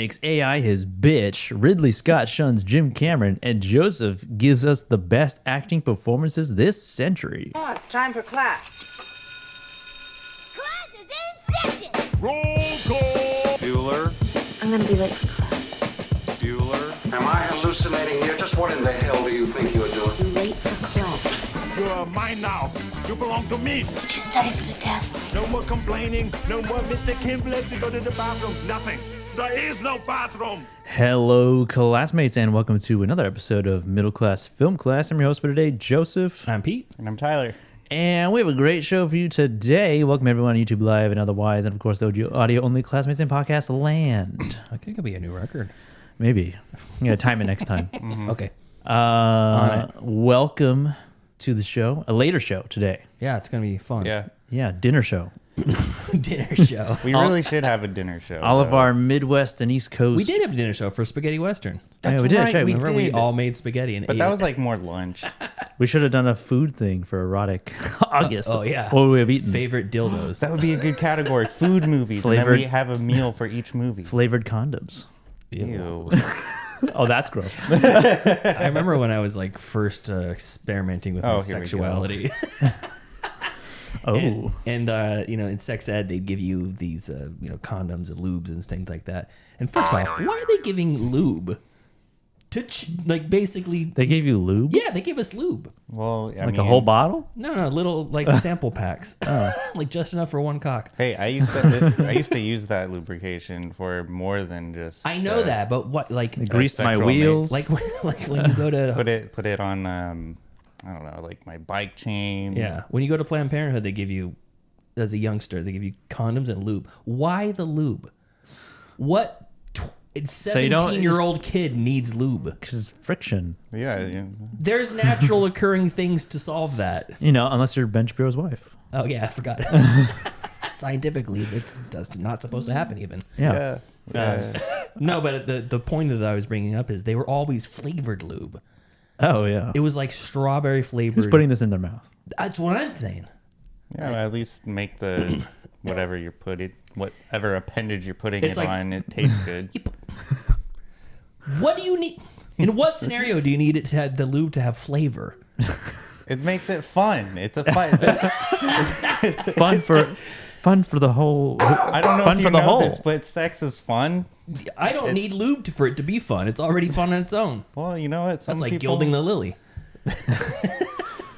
makes AI his bitch, Ridley Scott shuns Jim Cameron, and Joseph gives us the best acting performances this century. Oh, it's time for class. Class is in session! Roll call! Bueller? I'm gonna be late for class. Bueller? Am I hallucinating here? Just what in the hell do you think you're doing? I'm late for class. You are mine now. You belong to me. Did you study for the test? No more complaining. No more Mr. Kimblett to go to the bathroom. Nothing. There is no bathroom. Hello, classmates, and welcome to another episode of Middle Class Film Class. I'm your host for today, Joseph. I'm Pete. And I'm Tyler. And we have a great show for you today. Welcome everyone on YouTube Live and otherwise, and of course, the audio-only classmates in podcast land. I think it'll be a new record. Maybe. Yeah, time it next time. Okay. Welcome to the show. A later show today. Yeah, it's gonna be fun. Yeah, dinner show. Dinner show. We really should have a dinner show. All of our Midwest and East Coast. We did have a dinner show for Spaghetti Western. Yeah, we did. right, Right, we Remember we did. all made spaghetti and But ate that it. was like more lunch. We should have done a food thing for erotic August. Oh yeah. What would we have eaten? Favorite dildos. That would be a good category. Food movies. And Flavored- then we have a meal for each movie. Flavored condoms. Ew. Oh, that's gross. I remember when I was like first experimenting with my Oh, here we go. sexuality. Oh. And you know, in sex ed, they'd give you these, condoms and lubes and things like that. And first off, why are they giving lube? Basically, They gave you lube? yeah, they gave us lube. Well, I Like mean, a whole bottle? No, little like sample packs. Like just enough for one cock. Hey, I used to use that lubrication for more than just. I know that, but what like Greased my sexual wheels. like when you go to put it on. I don't know, like my bike chain. yeah, when you go to Planned Parenthood, they give you as a youngster, they give you condoms and lube. Why the lube? What? So you don't- 17-year-old kid needs lube. Because it's friction. Yeah. There's natural occurring things to solve that. You know, unless you're Ben Shapiro's wife. Oh yeah, I forgot. Scientifically, it's not supposed to happen even. Yeah. No, but the point that I was bringing up is they were always flavored lube. Oh, yeah. It was like strawberry flavored. Who's putting this in their mouth? That's what I'm saying. Yeah, at least make the whatever whatever appendage you're putting It's it like- on, it tastes good. What do you need? In what scenario do you need it to have the lube to have flavor? It makes it fun. It's a fun. Fun for the whole. I don't know Fun if you for the know whole. this, but sex is fun. I don't need lube for it to be fun. It's already fun on its own. Well, you know what? Some That's like people, gilding the lily.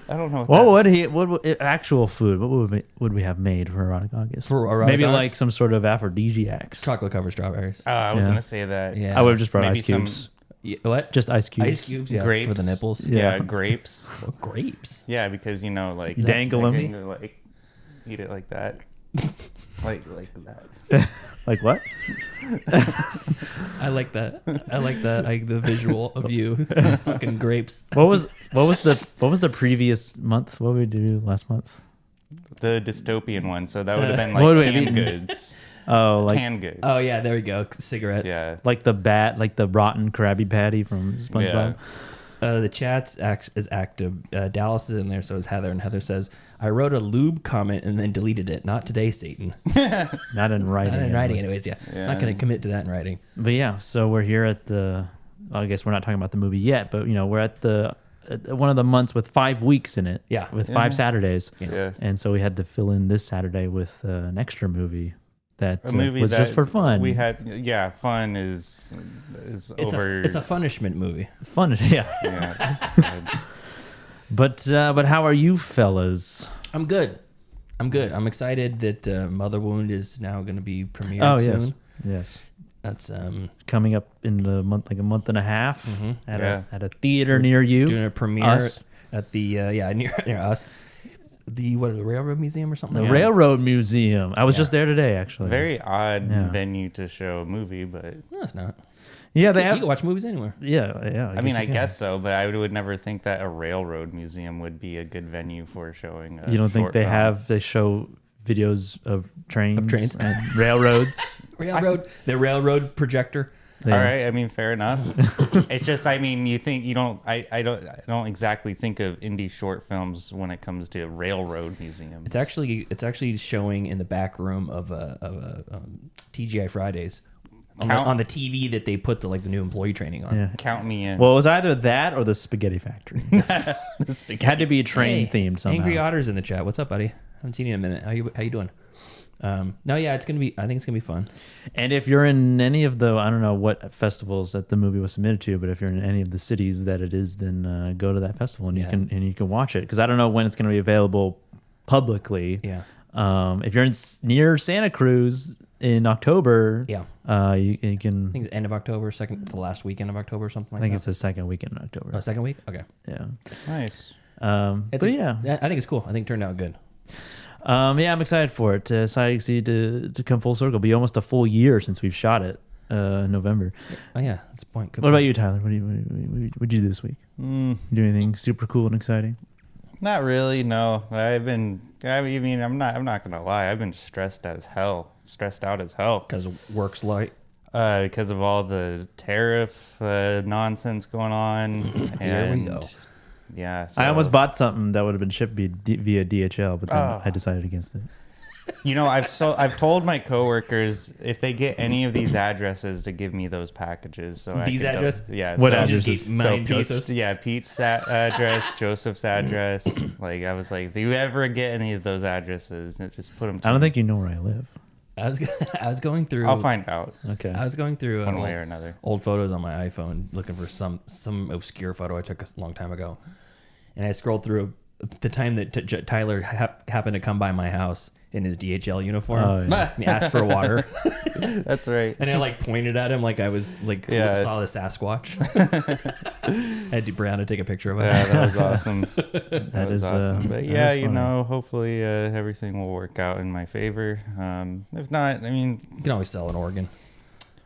I don't know. What would actual food? What would we have made for erotic August? For erotic Maybe August? like some sort of aphrodisiacs. Chocolate covered strawberries. I was Yeah. gonna say that. Yeah. I would have just brought Maybe ice cubes. What? Just ice cubes. Ice cubes, yeah, grapes for the nipples. Yeah, Yeah. grapes. Oh, grapes. Yeah, because like You dangle you them. can, like eat it like that, like that. Like what? I like that. I like that. The visual of you sucking grapes. What was the previous month? What did we do last month? The dystopian one. So that would have been what like would we have canned eaten? goods. Oh, like Canned goods. Oh yeah, there we go. Cigarettes. Yeah. like the rotten Krabby Patty from SpongeBob. The chat's is active. Dallas is in there, so is Heather. And Heather says, "I wrote a lube comment and then deleted it. Not today, Satan. Not in writing. Not in writing, anyway. anyways. Yeah, not going to commit to that in writing. But yeah, so we're here at the. I guess we're not talking about the movie yet, but we're at one of the months with 5 weeks in it. Yeah. with 5 Saturdays. Yeah. And so we had to fill in this Saturday with an extra movie that A movie was that just for fun. We had fun is It's over. it's a punishment movie. fun, yeah. yeah. But how are you fellas? I'm good. I'm excited that Mother Wound is now going to be premiered Oh soon. yes. That's Coming up in a month and a half at Yeah. a theater near you. doing a premiere Us. at the near us. The Railroad Museum or something. The Railroad Museum. I was just there today, actually. Very odd Yeah. venue to show a movie, but No, it's not. Yeah, they You have. can watch movies anywhere. Yeah. I mean, I you can. guess so, but I would never think that a railroad museum would be a good venue for showing a You don't think short they film. they show videos of trains, trains. and railroads? The railroad projector. Yeah. All right, I mean, fair enough. It's just, I mean, I don't exactly think of indie short films when it comes to railroad museums. It's actually showing in the back room of a TGI Fridays. on the TV that they put the new employee training on. Yeah. Count me in. Well, it was either that or the Spaghetti Factory. It had to be a train themed somehow. Angry Otter's in the chat. What's up, buddy? Haven't seen you in a minute. How you doing? No, yeah, it's gonna be. I think it's gonna be fun. And if you're in any of the, I don't know what festivals that the movie was submitted to, but if you're in any of the cities that it is, then go to that festival and you can watch it, because I don't know when it's going to be available publicly. Yeah. If you're near Santa Cruz in October, Yeah. You can. I think it's end of October, the last weekend of October, or something like that. I think it's the second weekend in October. Oh, second week. Okay. Yeah. Nice. But yeah, I think it's cool. I think it turned out good. yeah, I'm excited for it. Excited to come full circle. Be almost a full year since we've shot it. November. Oh yeah, that's a point. Good What about point. you, Tyler? What did you do this week? You do anything super cool and exciting? Not really. No, I mean, I'm not gonna lie. I've been stressed out as hell. Because work's light. Because of all the tariff nonsense going on. Here we And go. Yeah. I almost so- bought something that would have been shipped via DHL, but then I decided against it. You know, I've told my coworkers if they get any of these addresses to give me those packages. So These I can address? Yeah. What so, addresses? Mine, Pete's, Joseph's? yeah, Pete's address, Joseph's address. Like I was like, if you ever get any of those addresses, just put them. I don't think you know where I live. I was going through. I'll find out Okay. I was going through one way or another. old photos on my iPhone, looking for some obscure photo I took a long time ago, and I scrolled through the time that Tyler happened to come by my house in his DHL uniform. Oh, yeah. And he asked for water, That's right. and I pointed at him like I was Yeah. saw the Sasquatch. I had Brown to take a picture of us. Yeah, that was awesome. That is, was awesome. But that yeah, is you funny. know, hopefully everything will work out in my favor. If not, I mean, You can always sell an organ.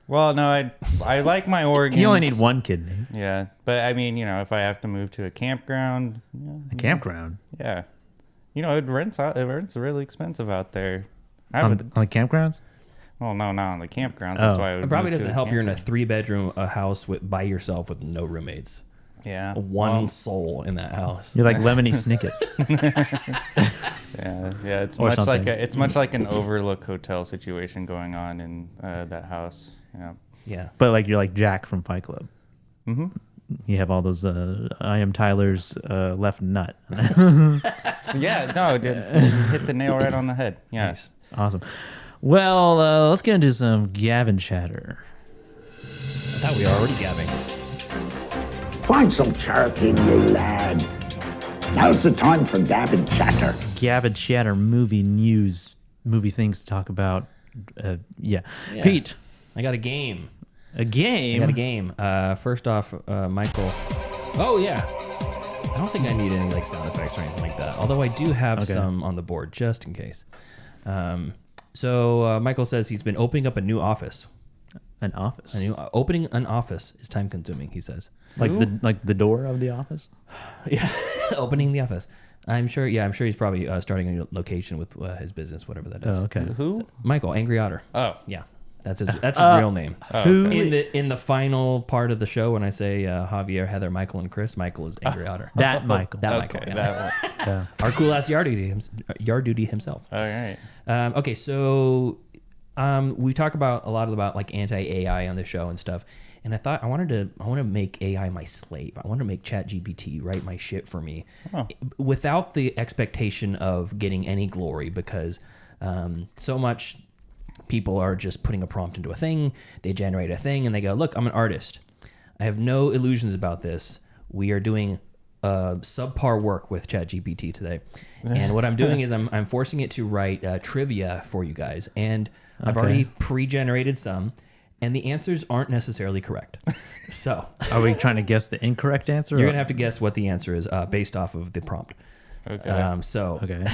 well, no, I like my organs. You only need one kidney. Yeah, but I mean, you know, if I have to move to a campground, A campground. yeah, you know, it rents really expensive out there. I On would, the campgrounds? well, no, not on the campgrounds. That's Oh. why I would It probably move to doesn't a help. You're in a campground. 3-bedroom house by yourself with no roommates. Yeah, One well, soul in that house. You're like Lemony Snicket. yeah. It's Or much like something. much like an Overlook hotel situation going on in that house. Yeah. Yeah. But like you're like Jack from Fight Club. Mm-hmm. You have all those I am Tyler's left nut. Yeah, no, you hit the nail right on the head. Yeah. Nice. Awesome. Well, let's get into some Gavin chatter. I thought we were already gabbing. Find some charity in you, lad. Now's the time for Gavin chatter. Gavin chatter, movie news, movie things to talk about. Yeah. Pete, I got a game. a game. I got a game. First off, Michael. Oh yeah. I don't think I need any sound effects or anything like that. Although I do have some on the board just in case. So Michael says he's been opening up a new office. An office. Opening an office is time consuming. He says. Like the door of the office? Yeah, opening the office. I'm sure. Yeah, I'm sure he's probably starting a new location with his business, whatever that is. Oh, okay. Who? Michael, Angry Otter. Oh. Yeah, that's his real name. Who? In the final part of the show, when I say Javier, Heather, Michael, and Chris, Michael is Angry Otter. That Michael. That Okay, Michael. Yeah. that one. Our cool ass yard duty himself. All right. Okay, so we talk a lot about anti-AI on the show and stuff, and I thought I want to make AI my slave. I want to make ChatGPT write my shit for me, without the expectation of getting any glory, because so much people are just putting a prompt into a thing, they generate a thing, and they go, "Look, I'm an artist. I have no illusions about this. We are doing subpar work with ChatGPT today, and what I'm doing is I'm forcing it to write trivia for you guys, and I've already pre-generated some, and the answers aren't necessarily correct. So Are we trying to guess the incorrect answer? you're gonna have to guess what the answer is based off of the prompt. Okay. Okay.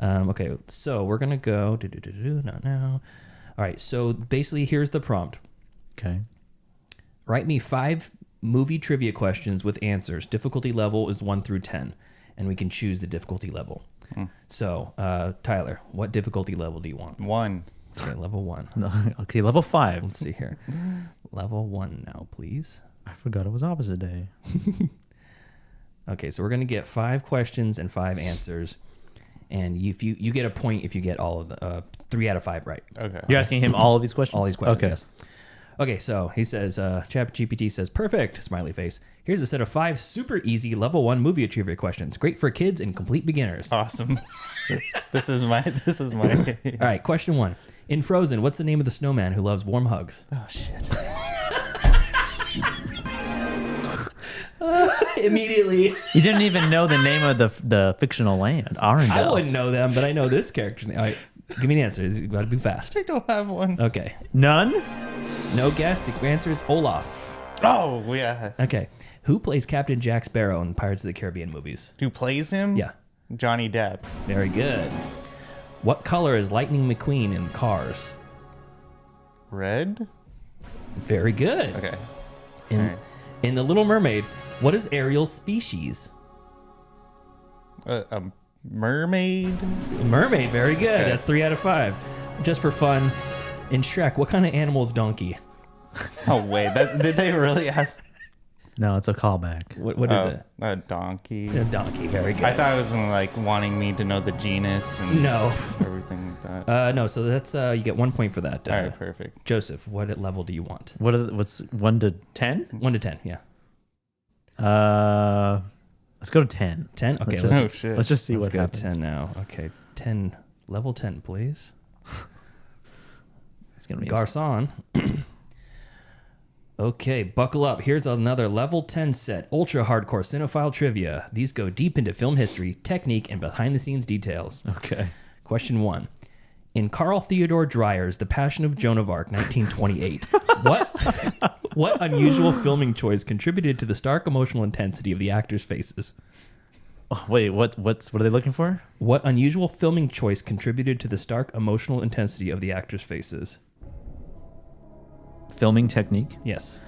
Okay, so we're gonna go. Not now. All right. So basically, here's the prompt. Okay. Write me 5 movie trivia questions with answers. Difficulty level is 1 through 10, and we can choose the difficulty level. So, Tyler, what difficulty level do you want? 1. Okay, level 1. No, okay, level 5. Let's see here. Level 1 now, please. I forgot it was opposite day. Okay, so we're going to get 5 questions and 5 answers. And if you get a point if you get all of the 3 out of 5 right. Okay. You're asking him all of these questions? All these questions, Okay. yes. Okay, so he says, ChatGPT says, perfect, smiley face. Here's a set of 5 super easy level 1 movie trivia questions. Great for kids and complete beginners. Awesome. This is my. All right, question 1. In Frozen, what's the name of the snowman who loves warm hugs? Oh shit. Immediately. You didn't even know the name of the fictional land, Arendelle. I wouldn't know them, but I know this character. All right, give me an answer. You got to be fast. I don't have one. Okay. None? No guess. The answer is Olaf. Oh yeah. Okay. Who plays Captain Jack Sparrow in Pirates of the Caribbean movies? Who plays him? Yeah. Johnny Depp. Very good. What color is Lightning McQueen in Cars? Red. Very good. Okay. In, All right. in The Little Mermaid, what is Ariel's species? A mermaid. Mermaid. Very good. Okay. That's 3 out of 5. Just for fun. In Shrek, what kind of animal is Donkey? Oh wait, did they really ask? No, it's a callback. What is it? A donkey. A donkey. Very good. I thought it was like wanting me to know the genus and No. everything like that. No, so that's you get 1 point for that. All right, perfect. Joseph, what level do you want? What's 1 to 10? 1 to 10, yeah. Let's go to 10. 10? Okay, Let's Oh shit. Let's just see let's what go happens. 10 now. Okay, 10. Level 10, please. It's gonna be Garcon. Okay, buckle up. Here's another level 10 set. Ultra hardcore cinephile trivia. These go deep into film history, technique, and behind the scenes details. Okay. Question 1. In Carl Theodor Dreyer's The Passion of Joan of Arc, 1928, what unusual filming choice contributed to the stark emotional intensity of the actors' faces? Oh, wait, what are they looking for? What unusual filming choice contributed to the stark emotional intensity of the actors' faces? Filming technique? Yes.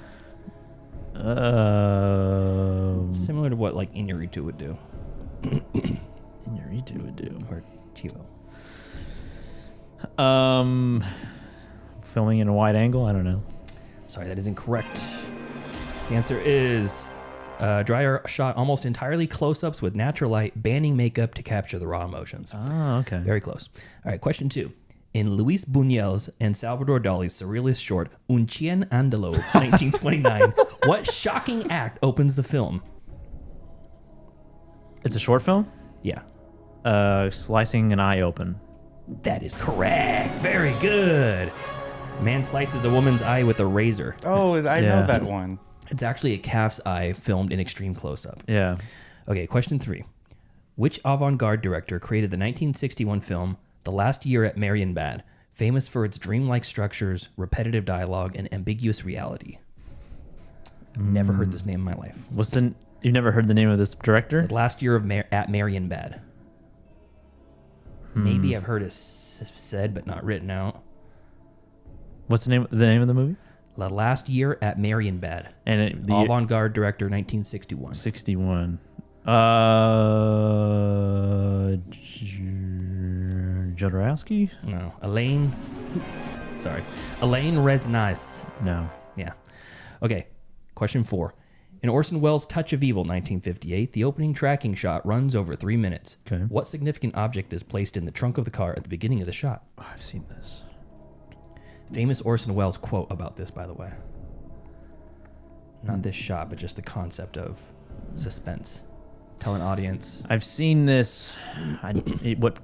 Um, Similar to what like Inarritu would do. Inarritu would do. Or Chivo. Filming in a wide angle? I don't know. Sorry, that is incorrect. The answer is Dreyer shot almost entirely close-ups with natural light, banning makeup to capture the raw emotions. Oh, okay. Very close. All right, question 2. In Luis Buñuel's and Salvador Dali's surrealist short Un Chien Andalo, 1929, what shocking act opens the film? It's a short film? Yeah, Slicing an eye open. that is correct. Very good. Man slices a woman's eye with a razor. Oh, I Yeah. know that one. It's actually a calf's eye filmed in extreme close-up. Yeah. Okay, question 3. Which avant-garde director created the 1961 film The Last Year at Marienbad, famous for its dreamlike structures, repetitive dialogue, and ambiguous reality? Never heard this name in my life. You've never heard the name of this director? The Last Year of at Marienbad. Maybe I've heard it said, but not written out. What's the name of the movie? The Last Year at Marienbad. And Avant-garde director, 1961. 61. Jodorowsky? No, Elaine Resnick. No. Yeah. Okay. Question 4. In Orson Welles' Touch of Evil, 1958, the opening tracking shot runs over 3 minutes. Okay. What significant object is placed in the trunk of the car at the beginning of the shot? Oh, I've seen this. Famous Orson Welles quote about this, by the way. Not this shot, but just the concept of suspense. Tell an audience. I've seen this. What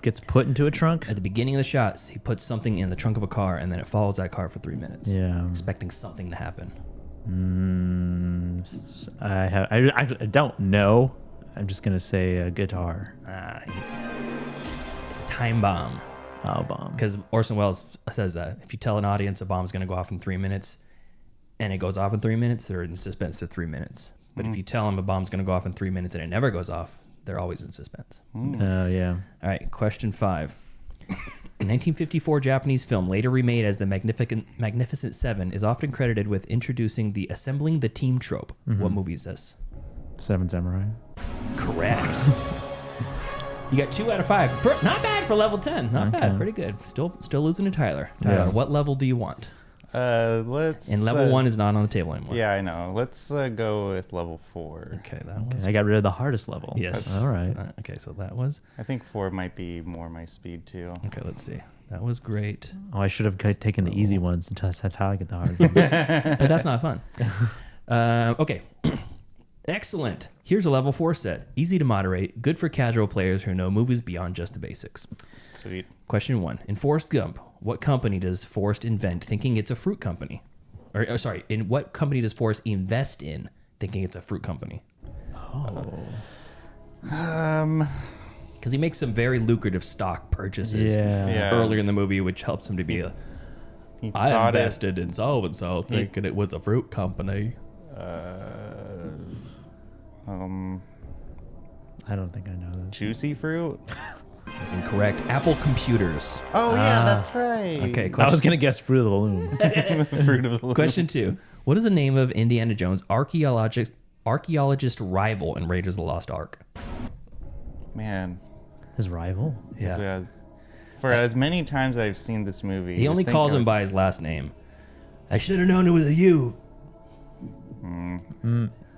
gets put into a trunk? At the beginning of the shot, he puts something in the trunk of a car, and then it follows that car for 3 minutes. Yeah. Expecting something to happen. I don't know. I'm just gonna say a guitar. It's a time bomb. Oh, bomb. Because Orson Welles says that if you tell an audience a bomb's going to go off in 3 minutes, and it goes off in 3 minutes, they're in suspense for 3 minutes. But if you tell them a bomb's going to go off in 3 minutes and it never goes off, they're always in suspense. Yeah. All right, question 5. A 1954 Japanese film, later remade as The Magnificent Seven, is often credited with introducing the assembling the team trope. What movie is this? Seven Samurai. Correct. You got 2 out of 5. Not bad for level 10. Not bad. Pretty good. Still losing to Tyler. Tyler, Yeah. what level do you want? Let's. And level 1 is not on the table anymore. Yeah, I know. Let's go with level 4. Okay, that was. I got rid of the hardest level. Yes. All right. Okay, so that was. I think 4 might be more my speed too. Okay, let's see. That was great. Oh, I should have taken the easy ones and test how I get the hard ones. But that's not fun. Okay. Excellent. Here's a level 4 set. Easy to moderate, good for casual players who know movies beyond just the basics. Sweet. Question 1. In Forrest Gump, what company does Forrest invent thinking it's a fruit company? Sorry, in what company does Forrest invest in thinking it's a fruit company? Because he makes some very lucrative stock purchases Yeah. earlier in the movie, which helps him to be He I thought it- invested in so-and-so thinking it was a fruit company. I don't think I know this. Juicy fruit. That's incorrect. Apple Computers. Oh yeah, that's right. Okay, I question, was gonna guess Fruit of the Loom. Fruit of the Loom. question 2. What is the name of Indiana Jones' archaeologist rival in Raiders of the Lost Ark? Man. His rival. So, for as many times I've seen this movie, He you'd only think calls I him would- by his last name. I should have known it was you.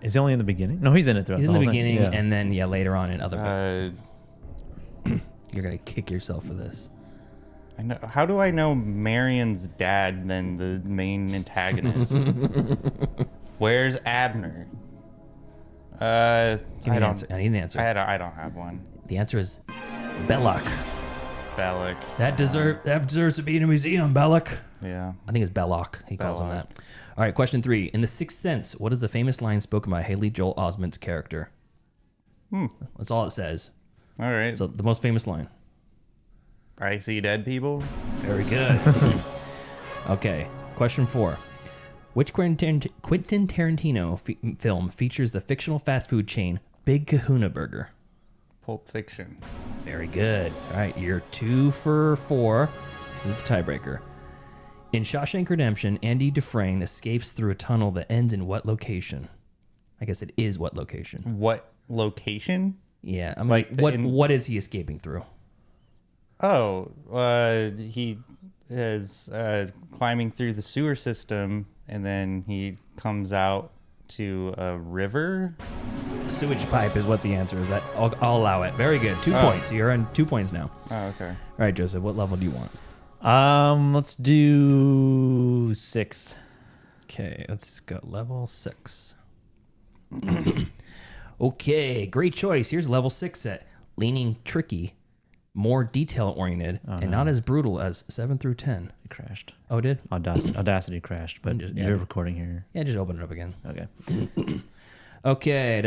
Is he only in the beginning? No, he's in it throughout. He's in the whole thing. beginning, Yeah. and then later on in other. Uh, You're gonna kick yourself for this. I know. How do I know Marion's dad than the main antagonist? Where's Abner? I Give me an don't. answer. I need an answer. I don't have one. The answer is Belloc. Bellic. That deserves to be in a museum, Belloc. Yeah. I think it's Belloc. He calls him Belloc. that. All right, question 3. In The Sixth Sense, what is the famous line spoken by Haley Joel Osment's character? That's all it says. All right. So the most famous line. I see dead people. Very good. Okay, question 4. Which Quentin Tarantino film features the fictional fast food chain Big Kahuna Burger? Pulp Fiction. Very good. All right, you're 2 for 4. This is the tiebreaker. In Shawshank Redemption, Andy Dufresne escapes through a tunnel that ends in what location? I guess it is what location. What location? Yeah, I mean, Like what is he escaping through? Oh, he is climbing through the sewer system, and then he comes out to a river. A sewage pipe is what the answer is. That I'll allow it. Very good. 2 points. You're on 2 points now. Oh, okay. All right, Joseph. What level do you want? Let's do 6. Okay, let's go level 6. Okay, great choice. Here's level 6 set. Leaning tricky, more detail oriented, and not as brutal as 7 through 10. It crashed. Oh, it did? Audacity crashed, but Just- yeah. you're recording here. Yeah, just open it up again. Okay. Okay.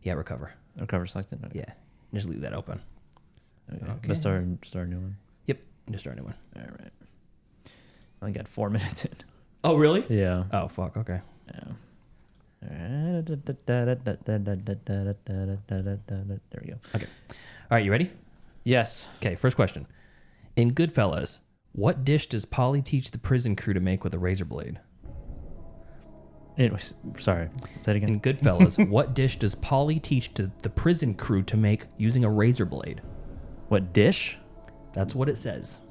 Yeah, recover. Recover selected. Okay. Yeah, just leave that open. Okay. Let's start a new one. Yep, just start a new one. All right. I only got 4 minutes in. Oh, really? Yeah. Oh, fuck. Okay. Yeah. There we go. Okay. All right, you ready? Yes. Okay, first question. In Goodfellas, what dish does Polly teach the prison crew to make with a razor blade? Anyways, sorry. Say that again. In Goodfellas, what dish does Polly teach to the prison crew to make using a razor blade? What dish? That's what it says.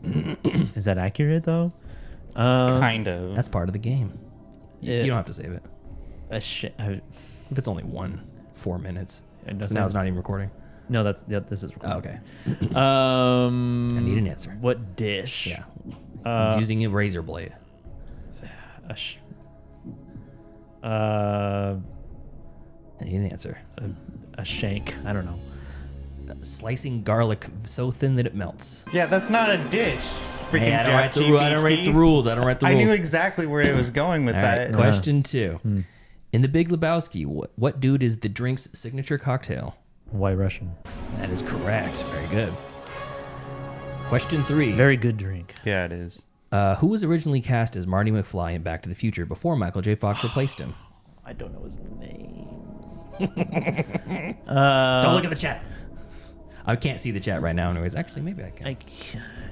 Is that accurate though? Kind of. That's part of the game. You don't have to save it. If it's only 4 minutes. It So doesn't- now it's not even recording. No, this is Oh, recording. okay. I need an answer. What dish? Yeah. He's using a razor blade. A I need an answer. shank. I don't know. Slicing garlic so thin that it melts. Yeah, that's not a dish. Freaking Hey, I don't write the ChatGPT. rules. I don't write the I rules. knew exactly where it was going with All that. right, question 2. In The Big Lebowski, what dude is the drink's signature cocktail? White Russian. That is correct. Very good. Question 3. Very good drink. Yeah, it is. Who was originally cast as Marty McFly in Back to the Future before Michael J. Fox replaced him? I don't know his name. Don't look at the chat. I can't see the chat right now anyways. Actually, maybe I can.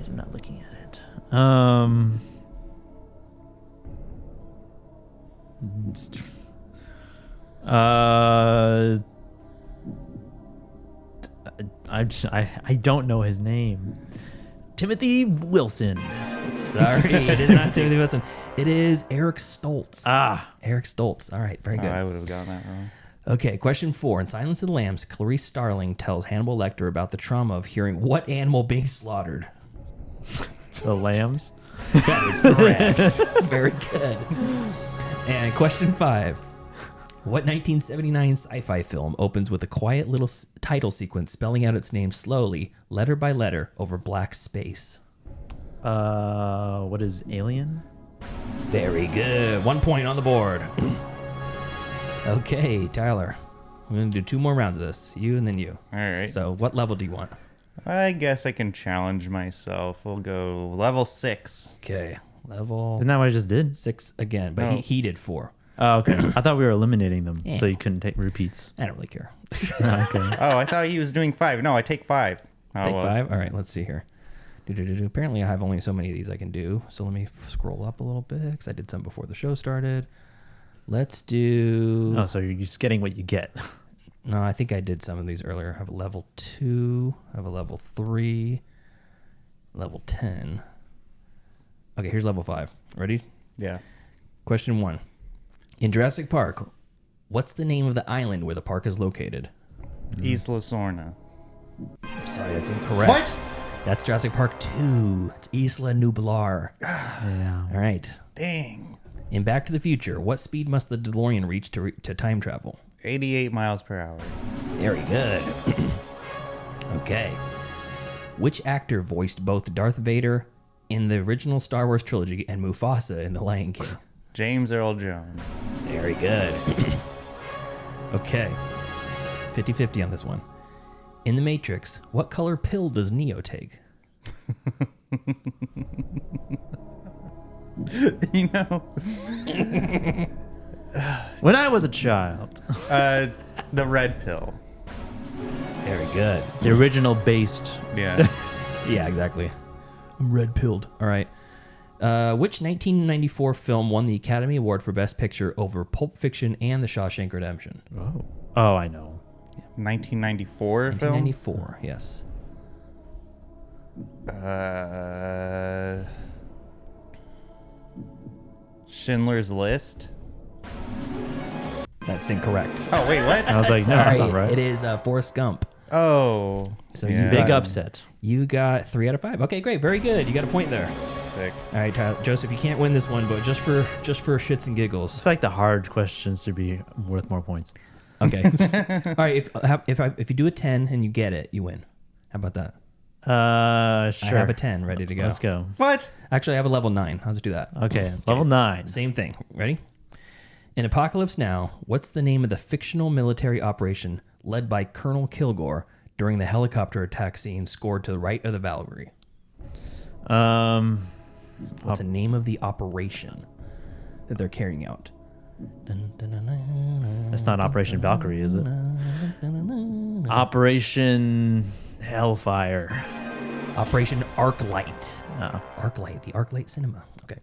I'm not looking at it. I don't know his name. Timothy Wilson. Sorry, it is not Timothy Wilson. It is Eric Stoltz. Ah. Eric Stoltz. All right, very good. I would have gotten that wrong. Okay, question 4. In Silence of the Lambs, Clarice Starling tells Hannibal Lecter about the trauma of hearing what animal being slaughtered. The lambs. That is correct. Very good. And question 5. What 1979 sci-fi film opens with a quiet little title sequence spelling out its name slowly, letter by letter, over black space? What is Alien? Very good. 1 point on the board. Okay, Tyler. We're going to do 2 more rounds of this. You and then you. All right. So what level do you want? I guess I can challenge myself. We'll go level 6. Okay. Level Isn't that what I just did? 6 again, but No. he did 4. Oh, okay. I thought we were eliminating them, Yeah. so you couldn't take repeats. I don't really care. Okay. Oh, I thought he was doing 5. No, I take 5. Oh, Take well. 5? All right, let's see here. Apparently I have only so many of these I can do. So let me scroll up a little bit because I did some before the show started. Let's do... Oh, so you're just getting what you get. No, I think I did some of these earlier. I have a level 2. I have a level 3. Level 10. Okay, here's level 5. Ready? Yeah. Question 1. In Jurassic Park, what's the name of the island where the park is located? Isla Sorna. I'm sorry, that's incorrect. What? That's Jurassic Park 2. It's Isla Nublar. Yeah. All right. Dang. In Back to the Future, what speed must the DeLorean reach to time travel? 88 miles per hour. Very good. Okay. Which actor voiced both Darth Vader in the original Star Wars trilogy and Mufasa in The Lion King? James Earl Jones. Very good. Okay. 50-50 on this one. In The Matrix, what color pill does Neo take? You know, When I was a child, the red pill. Very good. the original based. Yeah. Yeah, exactly. I'm red pilled. All right. Which 1994 film won the Academy Award for Best Picture over Pulp Fiction and The Shawshank Redemption? Oh, I know. 1994 film. 1994, yes. Schindler's List. That's incorrect. Oh wait, what? I was like, no, that's not right. It is Forrest Gump. Oh. So yeah. you Big got- upset. You got 3 out of 5. Okay, great. Very good. You got a point there. Sick. All right, Tyler, Joseph, you can't win this one, but just for shits and giggles. I feel like the hard questions should be worth more points. Okay. All right. If you do a 10 and you get it, you win. How about that? Sure. I have a 10 ready to go. Let's go. What? Actually, I have a level 9. I'll just do that. Okay, level 9. Same thing. Ready? In Apocalypse Now, what's the name of the fictional military operation led by Colonel Kilgore during the helicopter attack scene scored to the right of the Valkyrie? What's the name of the operation that they're carrying out? It's not Operation Valkyrie, is it? Operation Hellfire. Operation Arclight. Oh. Arclight, the Arclight Cinema. Okay.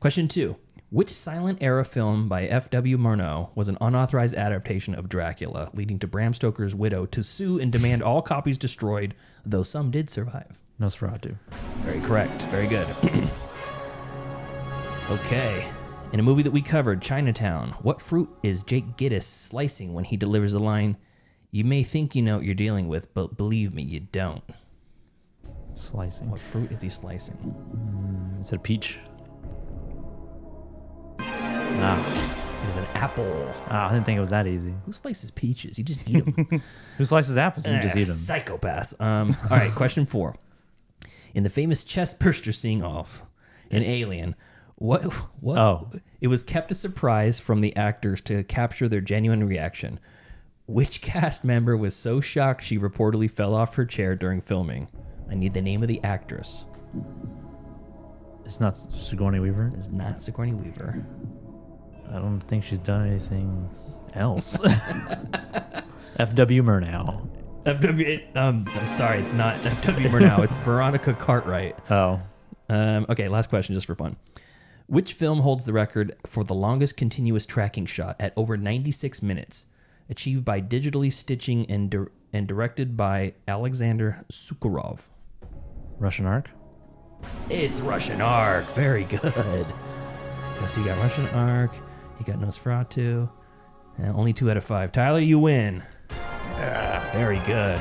Question 2. Which silent era film by F.W. Murnau was an unauthorized adaptation of Dracula, leading to Bram Stoker's widow to sue and demand all copies destroyed, though some did survive? Nosferatu. Very correct. Very good. Okay. In a movie that we covered, Chinatown, what fruit is Jake Gittes slicing when he delivers the line, "You may think you know what you're dealing with, but believe me, you don't"? Slicing. What fruit is he slicing? Is it a peach? Ah. It is an apple. I didn't think it was that easy. Who slices peaches? You just eat them. Who slices apples? You just eat them. Psychopaths. All right, question 4. In the famous chest burster sing-off in Alien, what? Oh. It was kept a surprise from the actors to capture their genuine reaction. Which cast member was so shocked she reportedly fell off her chair during filming? I need the name of the actress. It's not Sigourney Weaver. It's not Sigourney Weaver. I don't think she's done anything else. F.W. Murnau. I'm sorry, it's not F.W. Murnau. It's Veronica Cartwright. Oh. Okay, last question just for fun. Which film holds the record for the longest continuous tracking shot at over 96 minutes, achieved by digitally stitching and and directed by Alexander Sukhorov. Russian Ark. It's Russian Ark. Very good. Okay, so you got Russian Ark. You got Nosferatu. Only 2 out of 5. Tyler, you win. Very good.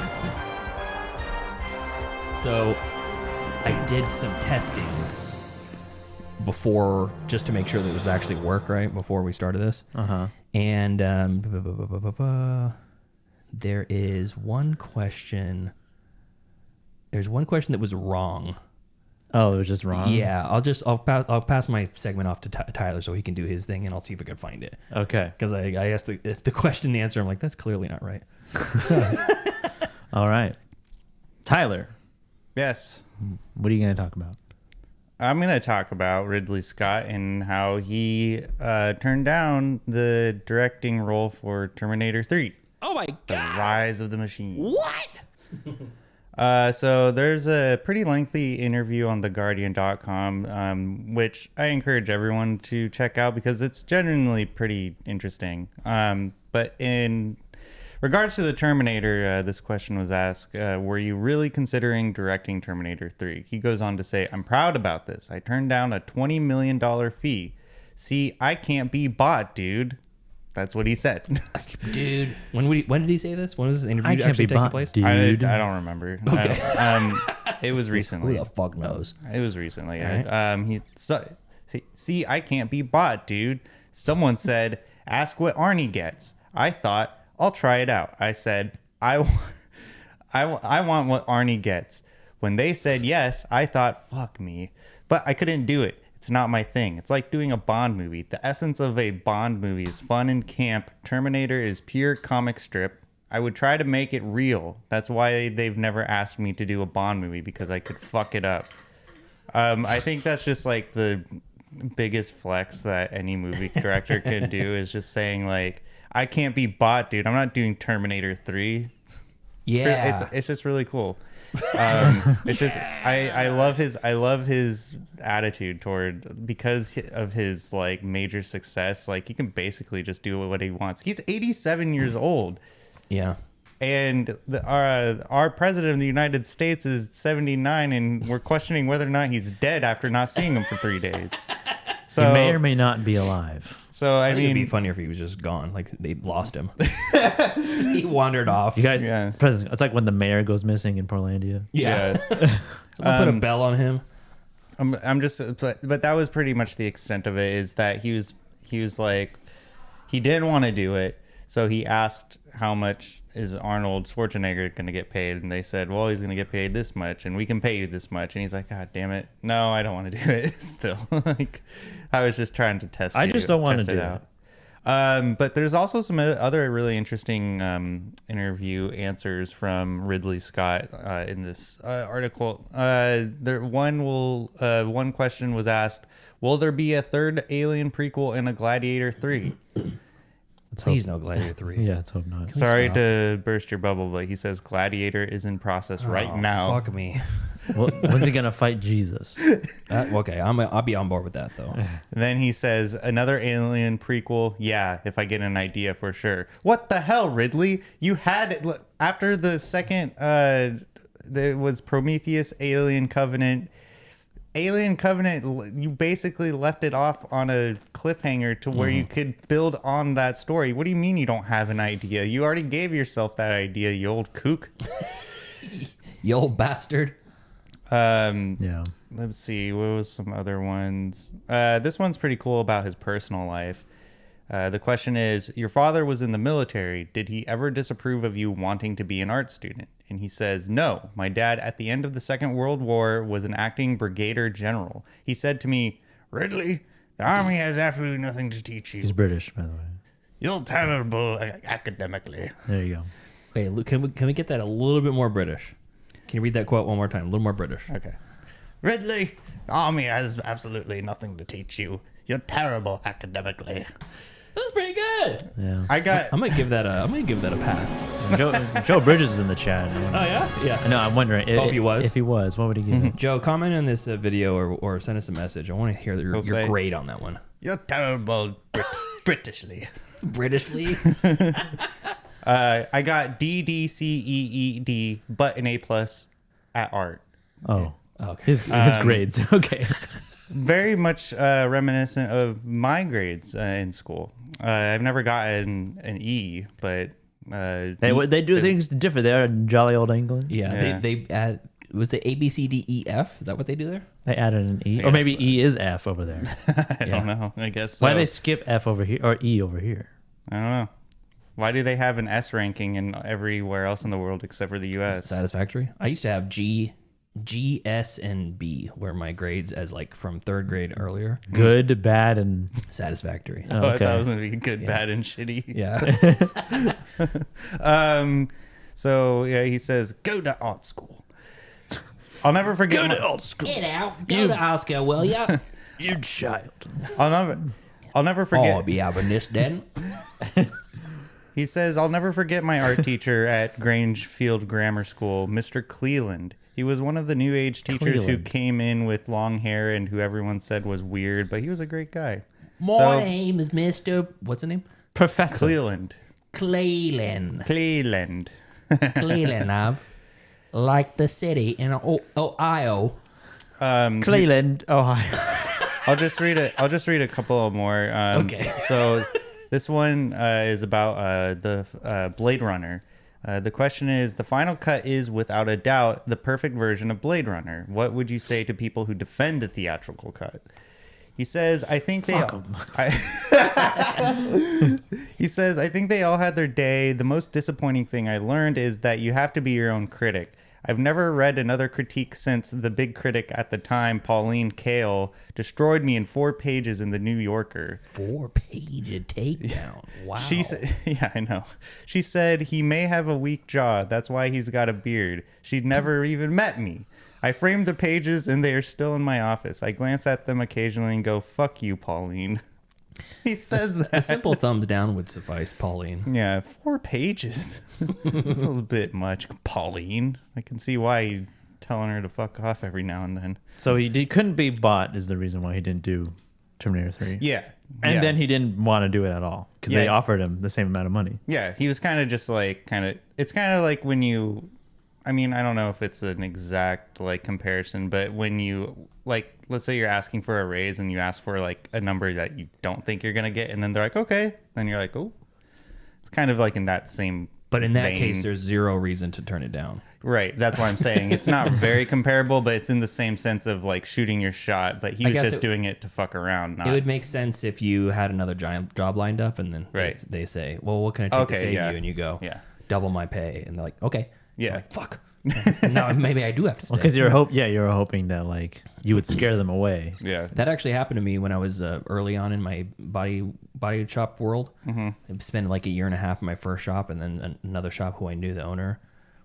So I did some testing before, just to make sure that it was actually work, right? Before we started this. And there is one question. There's one question that was wrong. Oh, it was just wrong. Yeah, I'll pass my segment off to Tyler so he can do his thing, and I'll see if I can find it. Okay. Because I asked the question and answer. I'm like, that's clearly not right. All right. Tyler, Yes. what are you going to talk about? I'm going to talk about Ridley Scott and how he turned down the directing role for Terminator 3. Oh my The god! Rise of the Machine. What? So there's a pretty lengthy interview on theguardian.com, which I encourage everyone to check out because it's genuinely pretty interesting. But in regards to the Terminator, this question was asked, were you really considering directing Terminator 3? He goes on to say, I'm proud about this. I turned down a $20 million fee. See, I can't be bought, dude. That's what he said. Dude, when did he say this? When was this interview I can't actually be taking bought, place? dude. I don't remember. Okay. It was Who recently. the fuck knows? It was recently. Right. See, I can't be bought, dude. Someone said, ask what Arnie gets. I thought, I'll try it out. I said, I want what Arnie gets. When they said yes, I thought, fuck me. But I couldn't do it. It's not my thing. It's like doing a Bond movie. The essence of a Bond movie is fun and camp. Terminator is pure comic strip. I would try to make it real. That's why they've never asked me to do a Bond movie, because I could fuck it up. I think that's just like the biggest flex that any movie director could do, is just saying like, I can't be bought, dude. I'm not doing Terminator 3. Yeah. It's just really cool. It's just I love his attitude toward, because of his like major success. Like, he can basically just do what he wants. He's 87 years old. Yeah. And our president of the United States is 79, and we're questioning whether or not he's dead after not seeing him for 3 days. So He may or may not be alive. So I think it'd be mean, funnier if he was just gone. Like, they lost him. He wandered off. You guys, Yeah. it's like when the mayor goes missing in Portlandia. Yeah. Someone put a bell on him. I'm just, but that was pretty much the extent of it. Is that he was like, he didn't want to do it, so he asked how much is Arnold Schwarzenegger going to get paid, and they said, well, he's going to get paid this much, and we can pay you this much, and he's like, God damn it, no, I don't want to do it. Still, like, I was just trying to test. I just don't want to do it. But there's also some other really interesting interview answers from Ridley Scott in this article. One question was asked, will there be a third Alien prequel and a Gladiator 3? Please no Gladiator 3. Yeah, let's hope not. Sorry stop? to burst your bubble, but he says Gladiator is in process right now. Fuck me. Well, when's he gonna fight Jesus? Okay, I'll be on board with that, though. Then he says another Alien prequel. Yeah, if I get an idea for sure. What the hell, Ridley? You had, after the second, there was Prometheus, Alien Covenant. Alien Covenant, you basically left it off on a cliffhanger to where you could build on that story. What do you mean you don't have an idea? You already gave yourself that idea, you old kook. You old bastard. Yeah. Let's see, what was some other ones? This one's pretty cool about his personal life. The question is, your father was in the military. Did he ever disapprove of you wanting to be an art student? And he says, no. My dad, at the end of the Second World War, was an acting brigadier general. He said to me, Ridley, the army has absolutely nothing to teach you. He's British, by the way. You're terrible academically. There you go. Wait, Luke, can we get that a little bit more British? Can you read that quote one more time? A little more British. Okay. Ridley, the army has absolutely nothing to teach you. You're terrible academically. That's pretty good. Yeah. I might give that a pass. Joe Bridges is in the chat. Oh yeah, yeah. No, I'm wondering if he was? If he was, what would he give it? Joe, comment on this video or send us a message. I want to hear your say- grade on that one. You're terrible Britishly. Britishly. I got DDCEED, but an A+ at art. Oh, Okay. his grades. Okay. Very much reminiscent of my grades in school. I've never gotten an E, but They do things different. They're in jolly old England. Yeah, Yeah. they add, was the A B C D E F? Is that what they do there? They added an E, I or maybe guess E is F over there. I don't know. I guess so. Why do they skip F over here or E over here? I don't know. Why do they have an S ranking in everywhere else in the world except for the U.S.? Satisfactory. I used to have G, S, and B were my grades as like from third grade earlier. Good, bad, and Satisfactory. Oh, I okay. thought it was gonna be good, bad, and shitty. Yeah. So yeah, he says, "Go to art school." I'll never forget. school. Get out. Go to Oscar, will ya? You child. I'll never forget. Oh, be having this then. He says, "I'll never forget my art teacher at Grangefield Grammar School, Mr. Cleland. He was one of the new age teachers who Cleland. came in with long hair and who everyone said was weird, but he was a great guy." My name is Mr. What's the name? Professor. Cleland. Cleland. Cleland. Cleland, I've like the city in Ohio. Cleveland, Ohio. I'll just read a couple more. Okay. So this one is about the Blade Runner. The question is, the final cut is without a doubt the perfect version of Blade Runner. What would you say to people who defend the theatrical cut? He says, I think they He says, I think they all had their day. The most disappointing thing I learned is that you have to be your own critic. I've never read another critique since the big critic at the time, Pauline Kael, destroyed me in 4 pages in the New Yorker. 4-page takedown. Wow. She said, yeah, I know. She said he may have a weak jaw. That's why he's got a beard. She'd never even met me. I framed the pages and they are still in my office. I glance at them occasionally and go, fuck you, Pauline. He says that. A simple thumbs down would suffice, Pauline. Yeah, 4 pages. That's a little bit much, Pauline. I can see why you're telling her to fuck off every now and then. So he couldn't be bought is the reason why he didn't do Terminator 3. Yeah. And yeah. then he didn't want to do it at all because they Yeah. offered him the same amount of money. Yeah, he was kind of just like, it's kind of like when you, I mean, I don't know if it's an exact like comparison, but when you, like, let's say you're asking for a raise and you ask for like a number that you don't think you're going to get, and then they're like, okay. Then you're like, oh, it's kind of like in that same But in that vein. case, there's zero reason to turn it down. Right. That's what I'm saying. It's not very comparable, but it's in the same sense of like shooting your shot, but he was guess just doing it to fuck around. Not, It would make sense if you had another giant job lined up and then Right. they say, well, what can I take to Okay, save yeah. you? And you go, Yeah. double my pay. And they're like, okay. Yeah. I'm like, fuck. Now maybe I do have to stay. Because you're hoping that like you would scare them away. Yeah. That actually happened to me when I was early on in my body shop world. Mm-hmm. I spent like a year and a half in my first shop, and then another shop who I knew, the owner,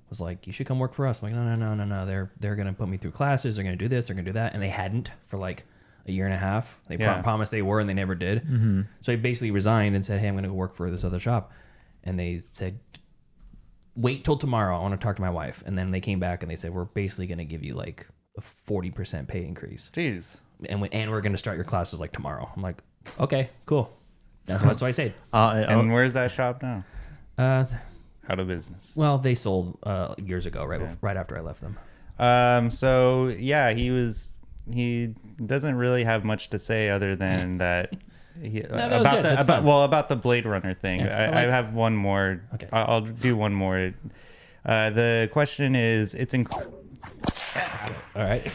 was like, "You should come work for us." I'm like, no. They're gonna put me through classes. They're gonna do this. They're gonna do that, and they hadn't for like a year and a half. They Yeah. promised they were, and they never did. Mm-hmm. So I basically resigned and said, "Hey, I'm gonna go work for this other shop," and they said, wait till tomorrow. I want to talk to my wife. And then they came back and they said, we're basically going to give you like a 40% pay increase. Jeez. And we're going to start your classes like tomorrow. I'm like, okay, cool. That's why I stayed. And where's that shop now? Out of business. Well, they sold years ago, right after I left them. So yeah, he doesn't really have much to say other than that. that was good. That's fun. About the Blade Runner thing. Yeah, I have one more. Okay. I'll do one more. The question is, All right.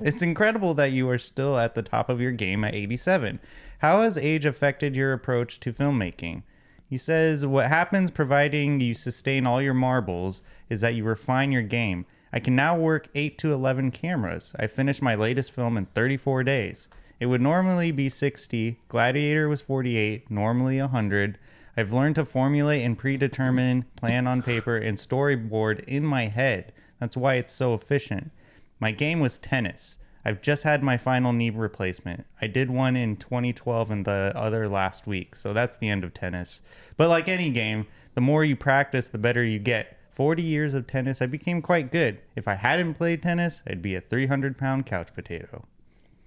it's incredible that you are still at the top of your game at 87. How has age affected your approach to filmmaking? He says, what happens providing you sustain all your marbles is that you refine your game. I can now work 8 to 11 cameras. I finished my latest film in 34 days. It would normally be 60. Gladiator was 48, normally 100. I've learned to formulate and predetermine, plan on paper, and storyboard in my head. That's why it's so efficient. My game was tennis. I've just had my final knee replacement. I did one in 2012 and the other last week. So that's the end of tennis. But like any game, the more you practice, the better you get. 40 years of tennis, I became quite good. If I hadn't played tennis, I'd be a 300-pound couch potato.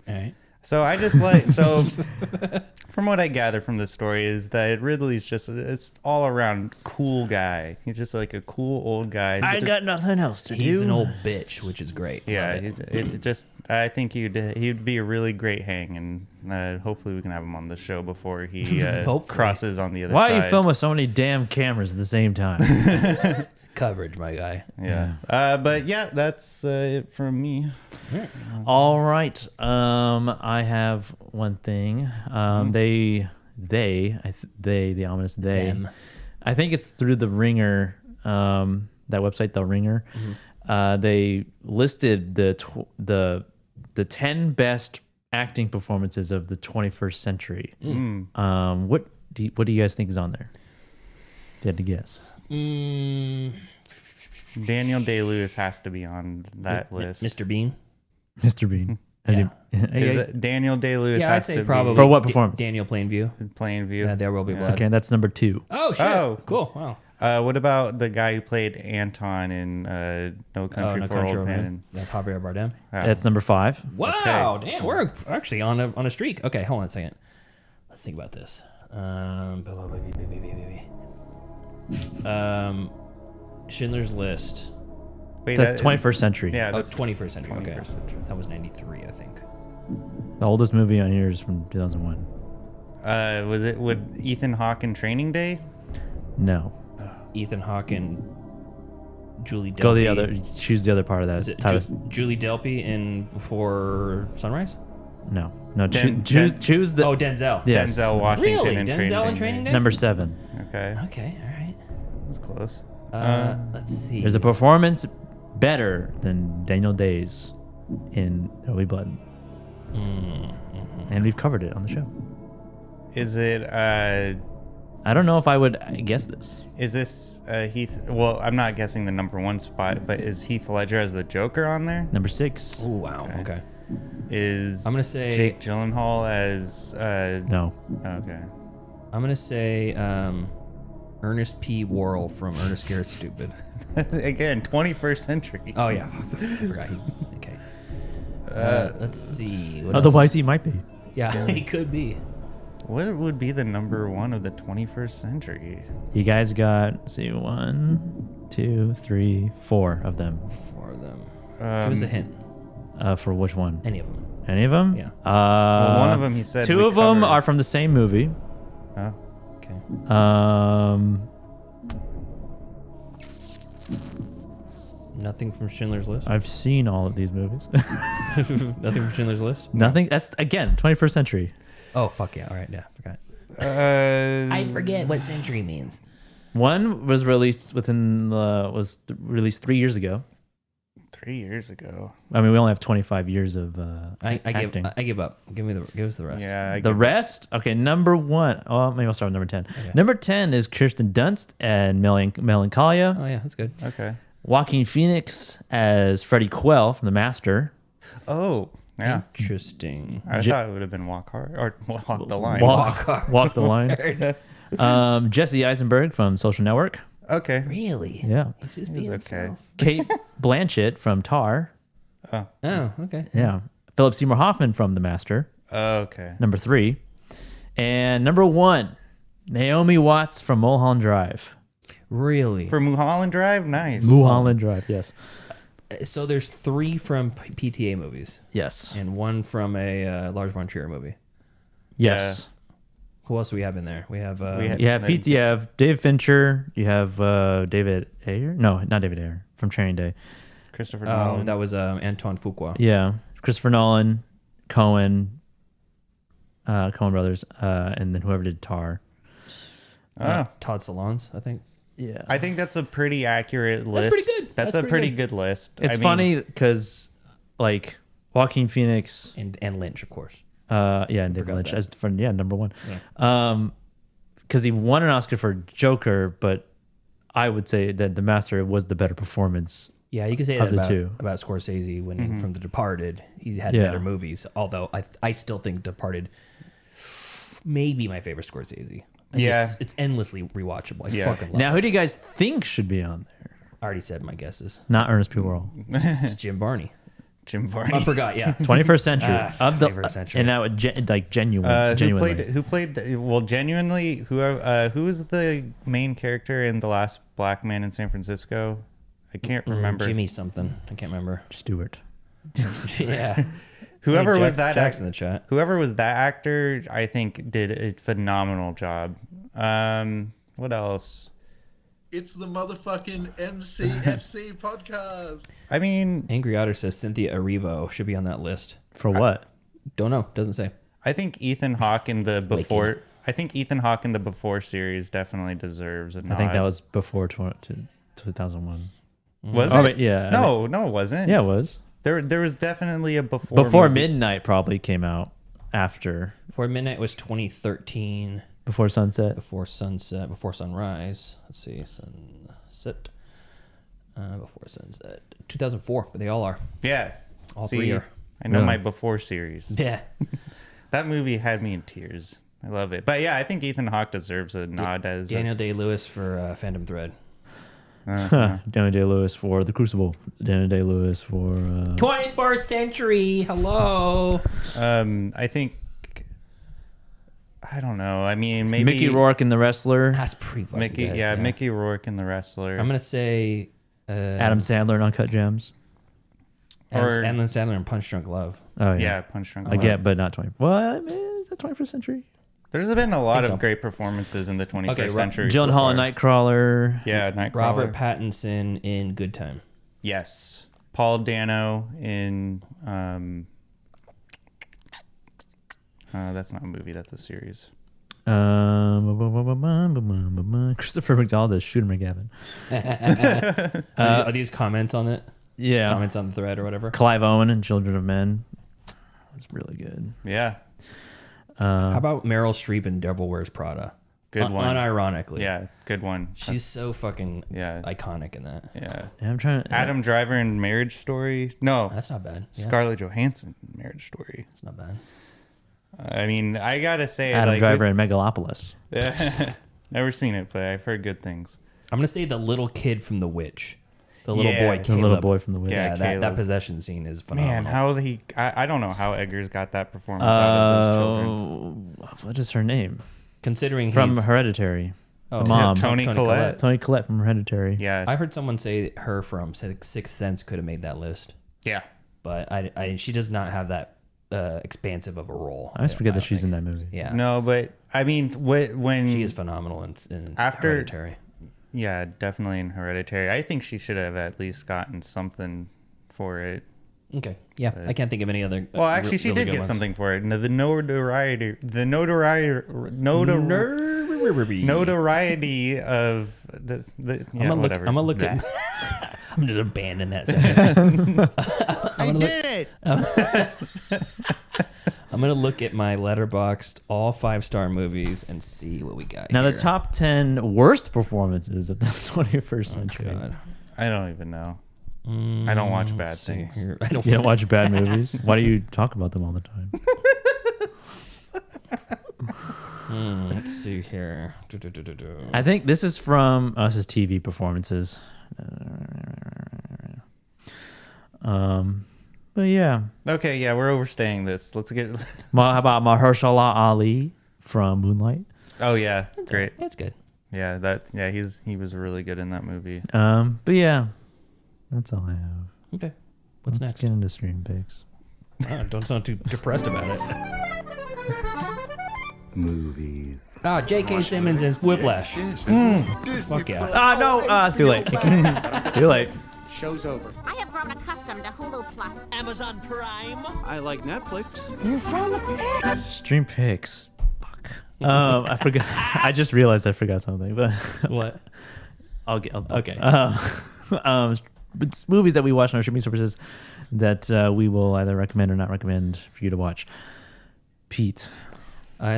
All right. So I just like so. From what I gather from the story is that Ridley's just it's all around cool guy. He's just like a cool old guy. I got nothing else to He's do. an old bitch, which is great. Yeah, Love it. it's just I think he'd be a really great hang, and hopefully we can have him on the show before he Hopefully. crosses on the other Why side. are you filming with so many damn cameras at the same time? Coverage, my guy. Yeah, but yeah, that's it from me. All right. I have one thing. The ominous they. Them. I think it's through the Ringer, that website, the Ringer. They listed the 10 best acting performances of the 21st century. What do you guys think is on there? If you had to guess. Daniel Day-Lewis has to be on that list. Mr. Bean. Mr. Bean. Is Yeah. Is it Daniel Day-Lewis Yeah, I'd has say to probably. For what performance? Daniel Plainview. be Plainview. Yeah, There Will Be Blood. Okay, that's number 2. Oh, shit. Oh. Cool. Wow. What about the guy who played Anton in No Country No for Country Old for Men? Men. That's Javier Bardem. That's number 5. Wow, damn, we're actually on a streak. Okay, hold on a second. Let's think about this. Schindler's List. Wait, That's that is- 21st century. Yeah, Oh, that's 21st century. Okay, 21st century. that was 93, I think. The oldest movie on here is from 2001. Would Ethan Hawke in Training Day? No. Ethan Hawke and Julie Delpy. Go the other. Choose the other part of that. Is it Tyler- Julie Delpy in Before Sunrise? no. Choose the. Oh, Denzel. Yes. Denzel Washington Really? in Denzel in Training Day? Number 7. Okay, Okay, all right. that's close. Let's see. There's a performance better than Daniel Day's in There Will Be Blood. And we've covered it on the show. Is it? I don't know if I would guess this. Is this Heath? Well, I'm not guessing the number 1 spot, but is Heath Ledger as the Joker on there? Number 6. Oh, wow. Okay. Is I'm gonna say- Jake Gyllenhaal as? No. Okay. I'm going to say Ernest P. Worrell from Ernest Scared Stupid. Again, 21st century. Oh, yeah. I forgot. Okay. Let's see. What Otherwise, else? he might be. Yeah, he could be. What would be the number 1 of the 21st century? You guys got, let's see, 1, 2, 3, 4 of them. 4 of them. Give us a hint. For which one? Any of them. Any of them? Yeah. Well, one of them he said 2 we of them covered. are from the same movie. Oh. Okay. Nothing from Schindler's List? I've seen all of these movies. Nothing from Schindler's List? Nothing. That's again 21st century. Oh, fuck yeah. All right. Yeah, forgot. I forget what century means. One was released released 3 years ago. 3 years ago. I mean, we only have 25 years of I acting. give up. Give us the rest. Yeah. The rest, okay. Number 1. Oh, maybe I'll start with number 10. Number 10 is Kirsten Dunst and Melancholia. Oh yeah, that's good. Okay. Joaquin Phoenix as Freddie Quell from The Master. Oh, yeah. Interesting. I thought it would have been Walk Hard or Walk the Line. Walk the line. Jesse Eisenberg from Social Network. Okay. Really? Yeah. He's just It was being okay. himself. Kate Blanchett from Tar. Oh, okay. Yeah. Philip Seymour Hoffman from The Master. Okay. Number 3. And number 1, Naomi Watts from Mulholland Drive. Really? For Mulholland Drive, nice. Mulholland Drive, yes. So there's 3 from PTA movies Yes. and 1 from a Lars von Trier movie. Yes. Who else do we have in there? We have You have Pete, you have Dave Fincher, you have David Ayer? No, not David Ayer, from Training Day. Christopher oh, Nolan. that was Antoine Fuqua. Yeah. Christopher Nolan, Cohen brothers, and then whoever did Tar. Todd Solondz, I think. Yeah. I think that's a pretty accurate list. pretty good. That's That's a pretty pretty good list. It's I mean, funny because, like, Joaquin Phoenix, And Lynch, of course. and David Forgot Lynch that. as for number 1. Because he won an Oscar for Joker, but I would say that The Master was the better performance. Yeah, you could say Of that the about two. Scorsese when from The Departed, he had Yeah. better movies. Although I still think Departed may be my favorite Scorsese. It's endlessly rewatchable. I fucking love Now, it. who do you guys think should be on there? I already said my guesses. Not Ernest P. Worrell. It's Jim Barney. Jim Varney. I forgot. Yeah. 21st century. 21st century. And now genuinely. Genuinely, who was the main character in The Last Black Man in San Francisco? I can't remember. Jimmy something. I can't remember. Stewart. Yeah. Whoever Hey, was that Jack's in the chat. Whoever was that actor, I think did a phenomenal job. What else? It's the motherfucking MCFC podcast. I mean, Angry Otter says Cynthia Erivo should be on that list. For what? Don't know. Doesn't say. I think Ethan Hawke in the before. I think Ethan Hawke in the Before series definitely deserves a nod. I think that was before 2001. Was Oh, it? wait, yeah. No, it wasn't. Yeah, it was. There was definitely a before. Before movie. Midnight probably came out after. Before Midnight was 2013. Before Sunset. Before Sunset. Before Sunrise. Let's see. Sunset. Before Sunset. 2004. But they all are. Yeah. All See, 3 are. I know Yeah. my Before series. Yeah. That movie had me in tears. I love it. But yeah, I think Ethan Hawke deserves a nod as Daniel Day-Lewis for Phantom Thread. Daniel Day-Lewis for The Crucible. Daniel Day-Lewis for... 21st century. Hello. I think. I don't know. I mean, maybe Mickey Rourke in The Wrestler. That's pretty fucking Mickey, good. yeah, Mickey Rourke in The Wrestler. I'm going to say... Adam Sandler in Uncut Gems. Or- Adam Sandler and Punch Drunk Love. Oh, yeah. yeah, Punch Drunk I Love. get, but not 20. What? Is that 21st century? There's been a lot Think of so. great performances in the 21st Okay, century. Gyllenhaal in far. Nightcrawler. Yeah, Nightcrawler. Robert Pattinson in Good Time. Yes. Paul Dano in. That's not a movie. That's a series. Christopher McDonald as Shooter McGavin. Are these comments on it? Yeah. Comments on the thread or whatever? Clive Owen in Children of Men. That's really good. Yeah. How about Meryl Streep in Devil Wears Prada? Good one. Unironically. Yeah, good one. She's so fucking Yeah. iconic in that. Yeah. Yeah, I'm trying to. Adam Driver in Marriage Story. No. That's not bad. Yeah, Scarlett Johansson in Marriage Story. it's not bad. I mean, I gotta say, Adam like, Driver in Megalopolis. never seen it, but I've heard good things. I'm gonna say the little kid from The Witch. The little Yeah, boy, the The Caleb. little boy from the Witch. Yeah, Yeah, that Caleb. possession scene is phenomenal. Man, how I don't know how Eggers got that performance out of those children. What is her name? Considering From he's, Hereditary. oh, the mom. Toni Collette. Toni Collette from Hereditary. Yeah. I heard someone say her from Sixth Sense could have made that list, Yeah. but she does not have that expansive of a role. I always forget that she's think. in that movie. Yeah, No, but I mean, when she is phenomenal in After- Hereditary. yeah, definitely in Hereditary. I think she should have at least gotten something for it. Okay, yeah, I can't think of any other. Well, actually, she really did good get ones. something for it. The notoriety of the yeah, I'm gonna whatever. I'm gonna look That. at. I'm just abandon that sentence. I'm gonna look at my Letterboxd all 5-star movies and see what we got. Now, here. the top 10 worst performances of the 21st century. God. I don't even know. I don't watch bad See things. here. I don't. You don't watch bad movies? Why do you talk about them all the time? Let's see here. I think this is from this is TV performances. But yeah. Okay, yeah, we're overstaying this. Let's get. How about Mahershala Ali from Moonlight? Oh yeah, great. That's good. Yeah, he was really good in that movie. But yeah, that's all I have. Okay. What's Let's next? get into stream picks. Don't sound too depressed about it. Movies. J.K. Simmons is Whiplash. Fuck yeah. No, it's too late. Too late. Show's over. I have grown accustomed to Hulu Plus. Amazon Prime. I like Netflix. Stream picks. Fuck. I forgot. I just realized I forgot something, but What? Okay. It's movies that we watch on our streaming services that we will either recommend or not recommend for you to watch. Pete,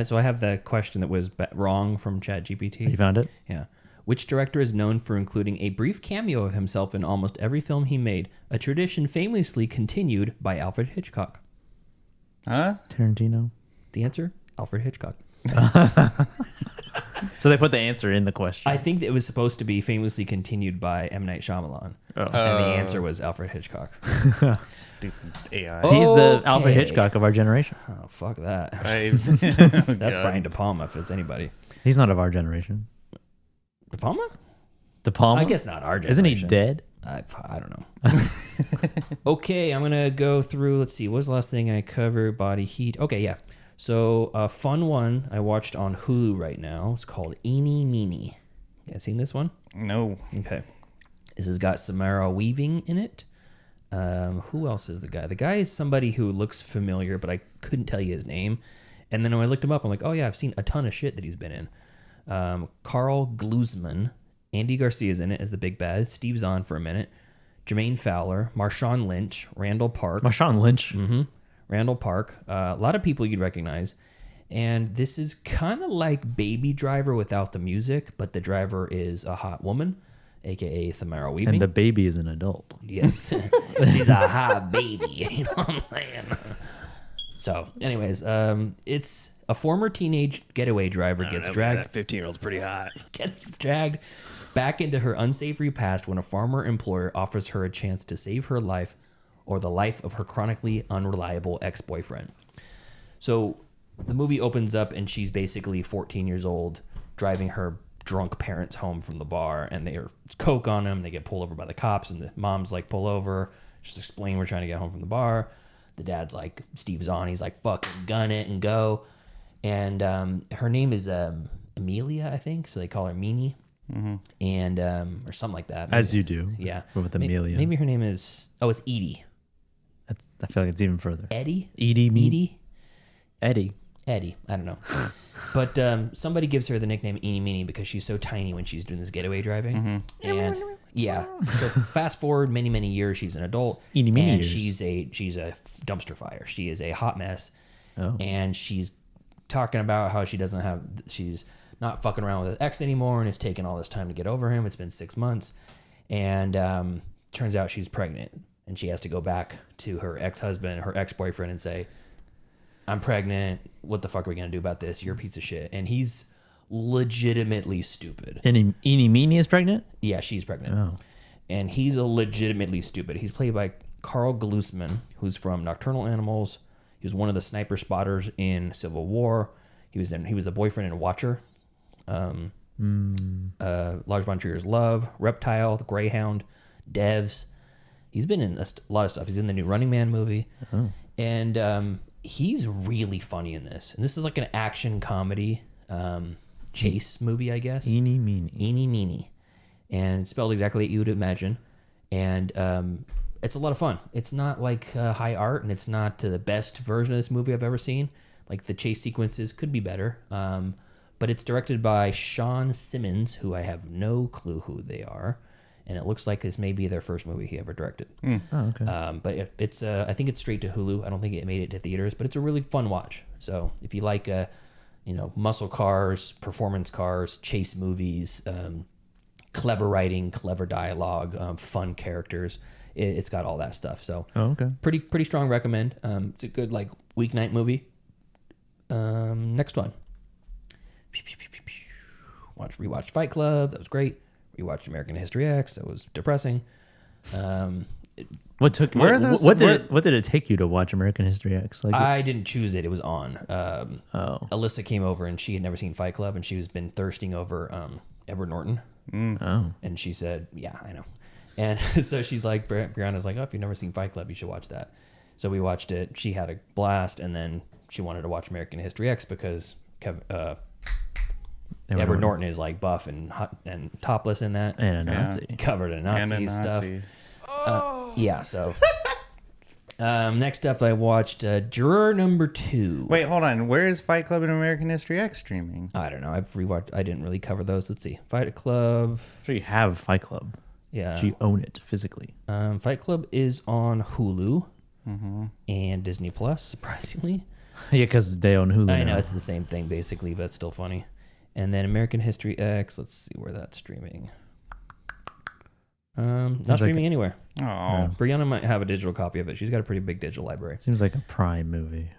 So I have the question that was wrong from ChatGPT. you found it? Yeah. Which director is known for including a brief cameo of himself in almost every film he made, a tradition famously continued by Alfred Hitchcock? Huh? Tarantino. The answer? Alfred Hitchcock. So they put the answer in the question. I think it was supposed to be famously continued by M. Night Shyamalan. And the answer was Alfred Hitchcock. Stupid AI. He's the Okay. Alfred Hitchcock of our generation. Oh, fuck that. That's Brian De Palma, if it's anybody. He's not of our generation. De Palma? De Palma? I guess not our generation. Isn't he dead? I don't know. Okay, I'm going to go through. Let's see. What was the last thing I covered? Body Heat. Okay, yeah. So, a fun one I watched on Hulu right now. It's called Eeny Meeny. You guys seen this one? No. Okay. This has got Samara Weaving in it. Who else is the guy? The guy is somebody who looks familiar, but I couldn't tell you his name. And then when I looked him up, I'm like, oh yeah, I've seen a ton of shit that he's been in. Carl Glusman. Andy Garcia's in it as the big bad. Steve Zahn for a minute. Jermaine Fowler. Marshawn Lynch. Randall Park. Marshawn Lynch. Mm-hmm. Randall Park. A lot of people you'd recognize. And this is kind of like Baby Driver without the music, but the driver is a hot woman, a.k.a. Samara Weaving. And the baby is an adult. Yes. She's a hot baby. You know what I'm saying? So, anyways, it's a former teenage getaway driver gets dragged. That 15-year-old's pretty hot. Gets dragged back into her unsavory past when a farmer employer offers her a chance to save her life or the life of her chronically unreliable ex-boyfriend. So the movie opens up and she's basically 14 years old driving her drunk parents home from the bar, and they're coke on them. They get pulled over by the cops, and the mom's like, pull over, just explain we're trying to get home from the bar. The dad's like, Steve Zahn, he's like, fucking gun it and go. And her name is Amelia, I think, so they call her Meanie. Mm-hmm. And or something like that. As you do. Yeah. With Amelia. Maybe her name is, it's Edie. I feel like it's even further. Eddie? Edie. Eddie. I don't know. But somebody gives her the nickname Eeny Meeny because she's so tiny when she's doing this getaway driving. Mm-hmm. And yeah. So fast forward many, many years, she's an adult. Eeny Meeny and years. she's a dumpster fire. She is a hot mess. Oh. And she's talking about how she's not fucking around with his ex anymore, and it's taken all this time to get over him. It's been 6 months. And turns out she's pregnant. And she has to go back to her ex-husband, her ex-boyfriend, and say, I'm pregnant. What the fuck are we going to do about this? You're a piece of shit. And he's legitimately stupid. And Eeny Meeny is pregnant? Yeah, she's pregnant. Oh. And he's legitimately stupid. He's played by Carl Glusman, who's from Nocturnal Animals. He was one of the sniper spotters in Civil War. He was the boyfriend in Watcher. Lars von Trier's Love, Reptile, The Greyhound, Devs. He's been in a lot of stuff. He's in the new Running Man movie. Oh. And he's really funny in this. And this is like an action comedy chase movie, I guess. Eeny Meeny. Eeny Meeny. And it's spelled exactly like you would imagine. And it's a lot of fun. It's not like high art, and it's not the best version of this movie I've ever seen. Like the chase sequences could be better. But it's directed by Sean Simmons, who I have no clue who they are. And it looks like this may be their first movie he ever directed. Oh, okay. But it's I think it's straight to Hulu. I don't think it made it to theaters, but it's a really fun watch. So if you like, muscle cars, performance cars, chase movies, clever writing, clever dialogue, fun characters, it's got all that stuff. So okay. Pretty strong recommend. It's a good like weeknight movie. Next one. Rewatched Fight Club. That was great. Rewatched American History X. That was depressing. What did it take you to watch American History X? Like I didn't choose it. It was on. Alyssa came over and she had never seen Fight Club, and she's been thirsting over Edward Norton. Oh. And she said, "Yeah, I know." And so she's like, Brianna's like, "Oh, if you've never seen Fight Club, you should watch that." So we watched it. She had a blast, and then she wanted to watch American History X because Edward Norton is like buff and hot and topless in that, and a Nazi, covered in Nazi stuff. Yeah. So next up, I watched Juror Number 2. Wait, hold on. Where is Fight Club and American History X streaming? I don't know. I've rewatched. I didn't really cover those. Let's see. Fight Club. So you have Fight Club. Yeah. So you own it physically. Fight Club is on Hulu and Disney Plus. Surprisingly. Yeah, because they own Hulu. I know it's the same thing basically, but it's still funny. And then American History X. Let's see where that's streaming. Not streaming anywhere. Oh, Brianna might have a digital copy of it. She's got a pretty big digital library. Seems like a Prime movie.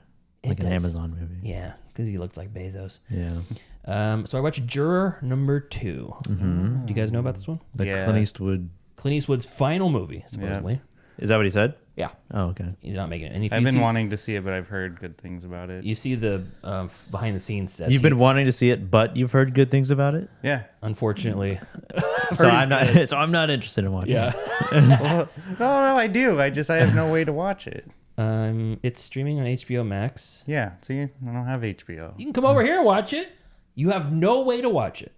Like It an does. Amazon movie. Yeah, because he looks like Bezos. Yeah. So I watched Juror number 2. Do you guys know about this one? The Yeah. Clint Eastwood. Clint Eastwood's final movie, supposedly. Is that what he said? Yeah. Oh, okay. He's not making it. And if I've you been see, wanting to see it, but I've heard good things about it. you see the behind the scenes sets. You've been wanting to see it, but you've heard good things about it. Yeah. unfortunately. So I'm not. So I'm not interested in watching. Yeah. it. No, I do. I have no way to watch it. It's streaming on HBO Max. Yeah. See, I don't have HBO. You can come over here and watch it. You have no way to watch it.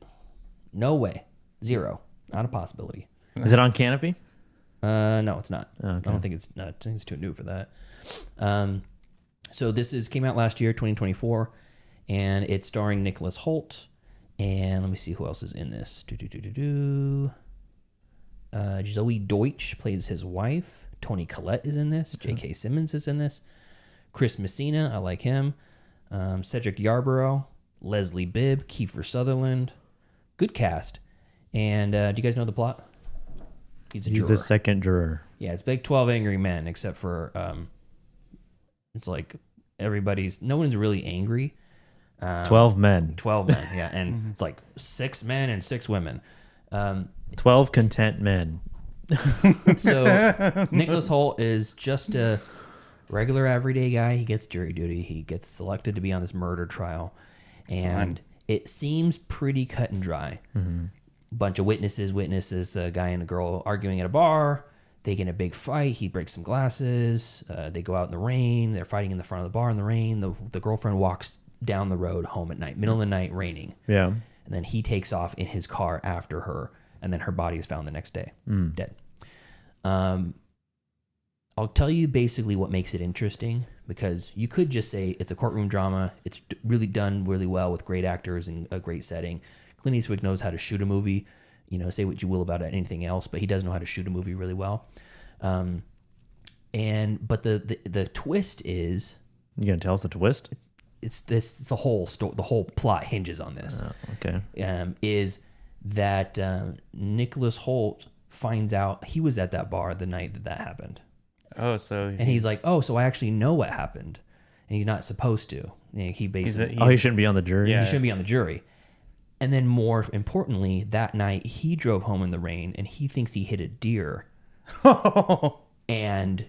No way. Zero. Not a possibility. Is it on Canopy? No, it's not. Okay. I don't think it's. I think it's too new for that. So this came out last year, 2024, and it's starring Nicholas Hoult. And let me see who else is in this. Zoe Deutsch plays his wife. Toni Collette is in this. J.K. Simmons is in this. Chris Messina, I like him. Cedric Yarborough, Leslie Bibb, Kiefer Sutherland. Good cast. And do you guys know the plot? He's a He's juror. the second juror. Yeah, it's Big 12 Angry Men, except for it's like no one's really angry. 12 men. 12 men, yeah, and it's like 6 men and 6 women. 12 content men. So Nicholas Hoult is just a regular everyday guy. He gets jury duty. He gets selected to be on this murder trial, and it seems pretty cut and dry. Bunch of witnesses, a guy and a girl arguing at a bar. They get in a big fight. He breaks some glasses. They go out in the rain. They're fighting in the front of the bar in the rain. The girlfriend walks down the road home at night, middle of the night, raining. Yeah. And then he takes off in his car after her, and then her body is found the next day, dead. I'll tell you basically what makes it interesting, because you could just say it's a courtroom drama. It's really done really well with great actors and a great setting. Clint Eastwood knows how to shoot a movie. Say what you will about anything else, but he does know how to shoot a movie really well. But the twist is, You gonna tell us the twist? it's the whole story. The whole plot hinges on this. Oh, okay. Is that Nicholas Hoult finds out he was at that bar the night that happened. Oh, so And he's like, oh, so I actually know what happened. And he's not supposed to. He basically... Oh, he shouldn't be on the jury. Yeah. He shouldn't be on the jury. And then more importantly, that night he drove home in the rain and he thinks he hit a deer. And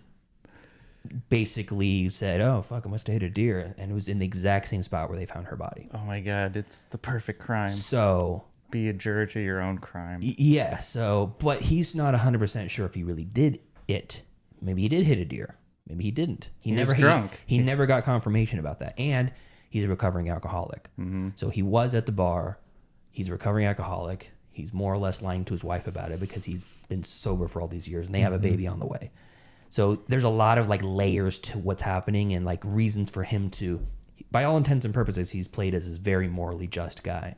basically said, oh, fuck, I must have hit a deer. And it was in the exact same spot where they found her body. Oh my God, it's the perfect crime. So... Be a juror to your own crime. Yeah, so... But he's not 100% sure if he really did it. Maybe he did hit a deer. Maybe he didn't. He was never drunk. He never got confirmation about that. And he's a recovering alcoholic. So he was at the bar. He's a recovering alcoholic. He's more or less lying to his wife about it because he's been sober for all these years, and they have a baby on the way. So there's a lot of like layers to what's happening and like reasons for him to, by all intents and purposes, he's played as this very morally just guy.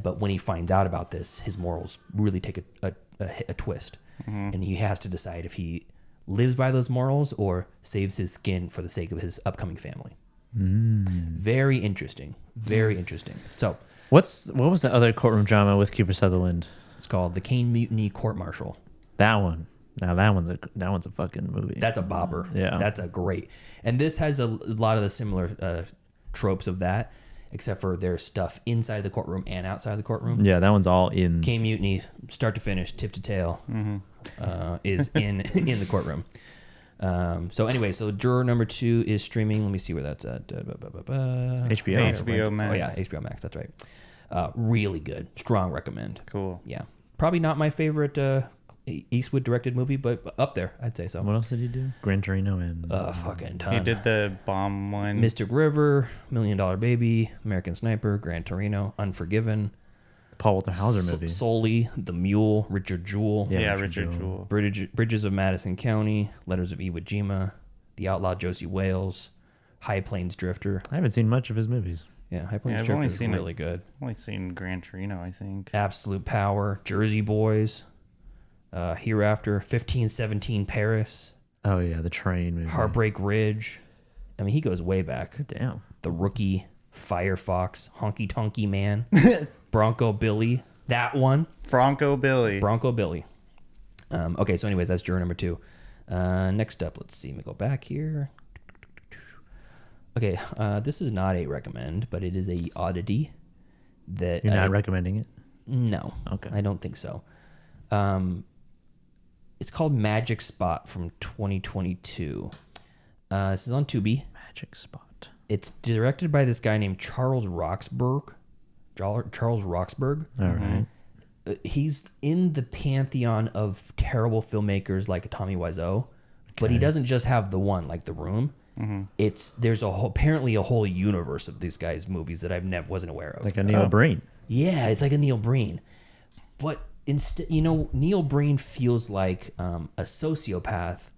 But when he finds out about this, his morals really take a twist, and he has to decide if he lives by those morals or saves his skin for the sake of his upcoming family. Very interesting. Very interesting. So What was the other courtroom drama with Kiefer Sutherland? it's called The Kane Mutiny Court Martial. That one. Now that one's a fucking movie. That's a bopper. Yeah. That's a great. And this has a lot of the similar tropes of that, except for there's stuff inside the courtroom and outside the courtroom. Yeah, that one's all in. Kane Mutiny, start to finish, tip to tail, is in the courtroom. So anyway, so juror number 2 is streaming. Let me see where that's at. HBO. HBO Max. Oh yeah, HBO Max. That's right. Really good. Strong recommend. Cool. Yeah. Probably not my favorite Eastwood directed movie, but up there, I'd say so. What else did he do? Gran Torino and Fucking ton. He did the bomb one. Mystic River, $1 Million Baby, American Sniper, Gran Torino, Unforgiven, Paul Walter Hauser movie. Sully, The Mule, Richard Jewell, Yeah, Richard Jewell. Bridges of Madison County, Letters of Iwo Jima, The Outlaw Josie Wales, High Plains Drifter. I haven't seen much of his movies. Yeah, High Plains Yeah, I've Drifter only is seen it. really good. I've only seen Gran Torino, I think. Absolute Power, Jersey Boys, Hereafter, 1517 Paris, Oh yeah, the train movie. Heartbreak Ridge. I mean, he goes way back. Damn. The Rookie, Firefox, Honky Tonky Man, Bronco Billy, that one. Bronco Billy. Bronco Billy. Okay, so anyways, that's juror number 2. Next up, let's see. Let me go back here. Okay, Okay, this is not a recommend, but it is a oddity that You're not recommending it? No. Okay. I don't think so. It's called Magic Spot from 2022. This is on Tubi. Magic Spot. It's directed by this guy named Charles Roxburgh. Charles Roxburgh. All right. He's in the pantheon of terrible filmmakers like Tommy Wiseau, but he doesn't just have the one like The Room. There's apparently a whole universe of these guys' movies that I've never wasn't aware of. Like a Neil Breen. Yeah, it's like a Neil Breen, but instead, Neil Breen feels like a sociopath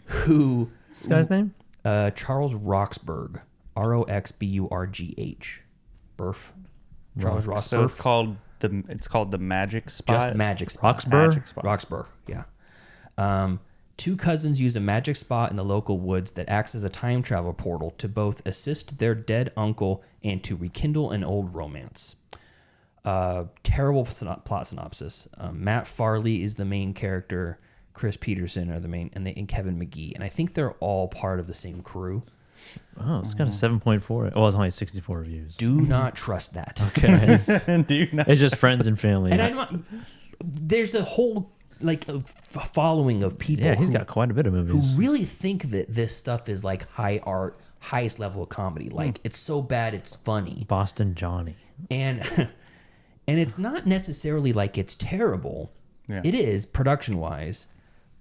who. This guy's name? Charles Roxburgh, Roxburgh, Burf. Charles Roxburgh. So it's called the Magic Spot. Just Magic Spot. Roxburgh? Magic Spot. Roxburgh, yeah. Two cousins use a magic spot in the local woods that acts as a time travel portal to both assist their dead uncle and to rekindle an old romance. Terrible plot synopsis. Matt Farley is the main character. Chris Peterson are the main, and Kevin McGee, and I think they're all part of the same crew. Oh, it's got a 7.4. Oh, it's only 64 reviews. Do not trust that. Okay. It's just friends and family. And there's a whole following of people. Yeah, he's got quite a bit of movies. Who really think that this stuff is like high art, highest level of comedy. Like it's so bad it's funny. Boston Johnny. And it's not necessarily like it's terrible. Yeah. It is production wise,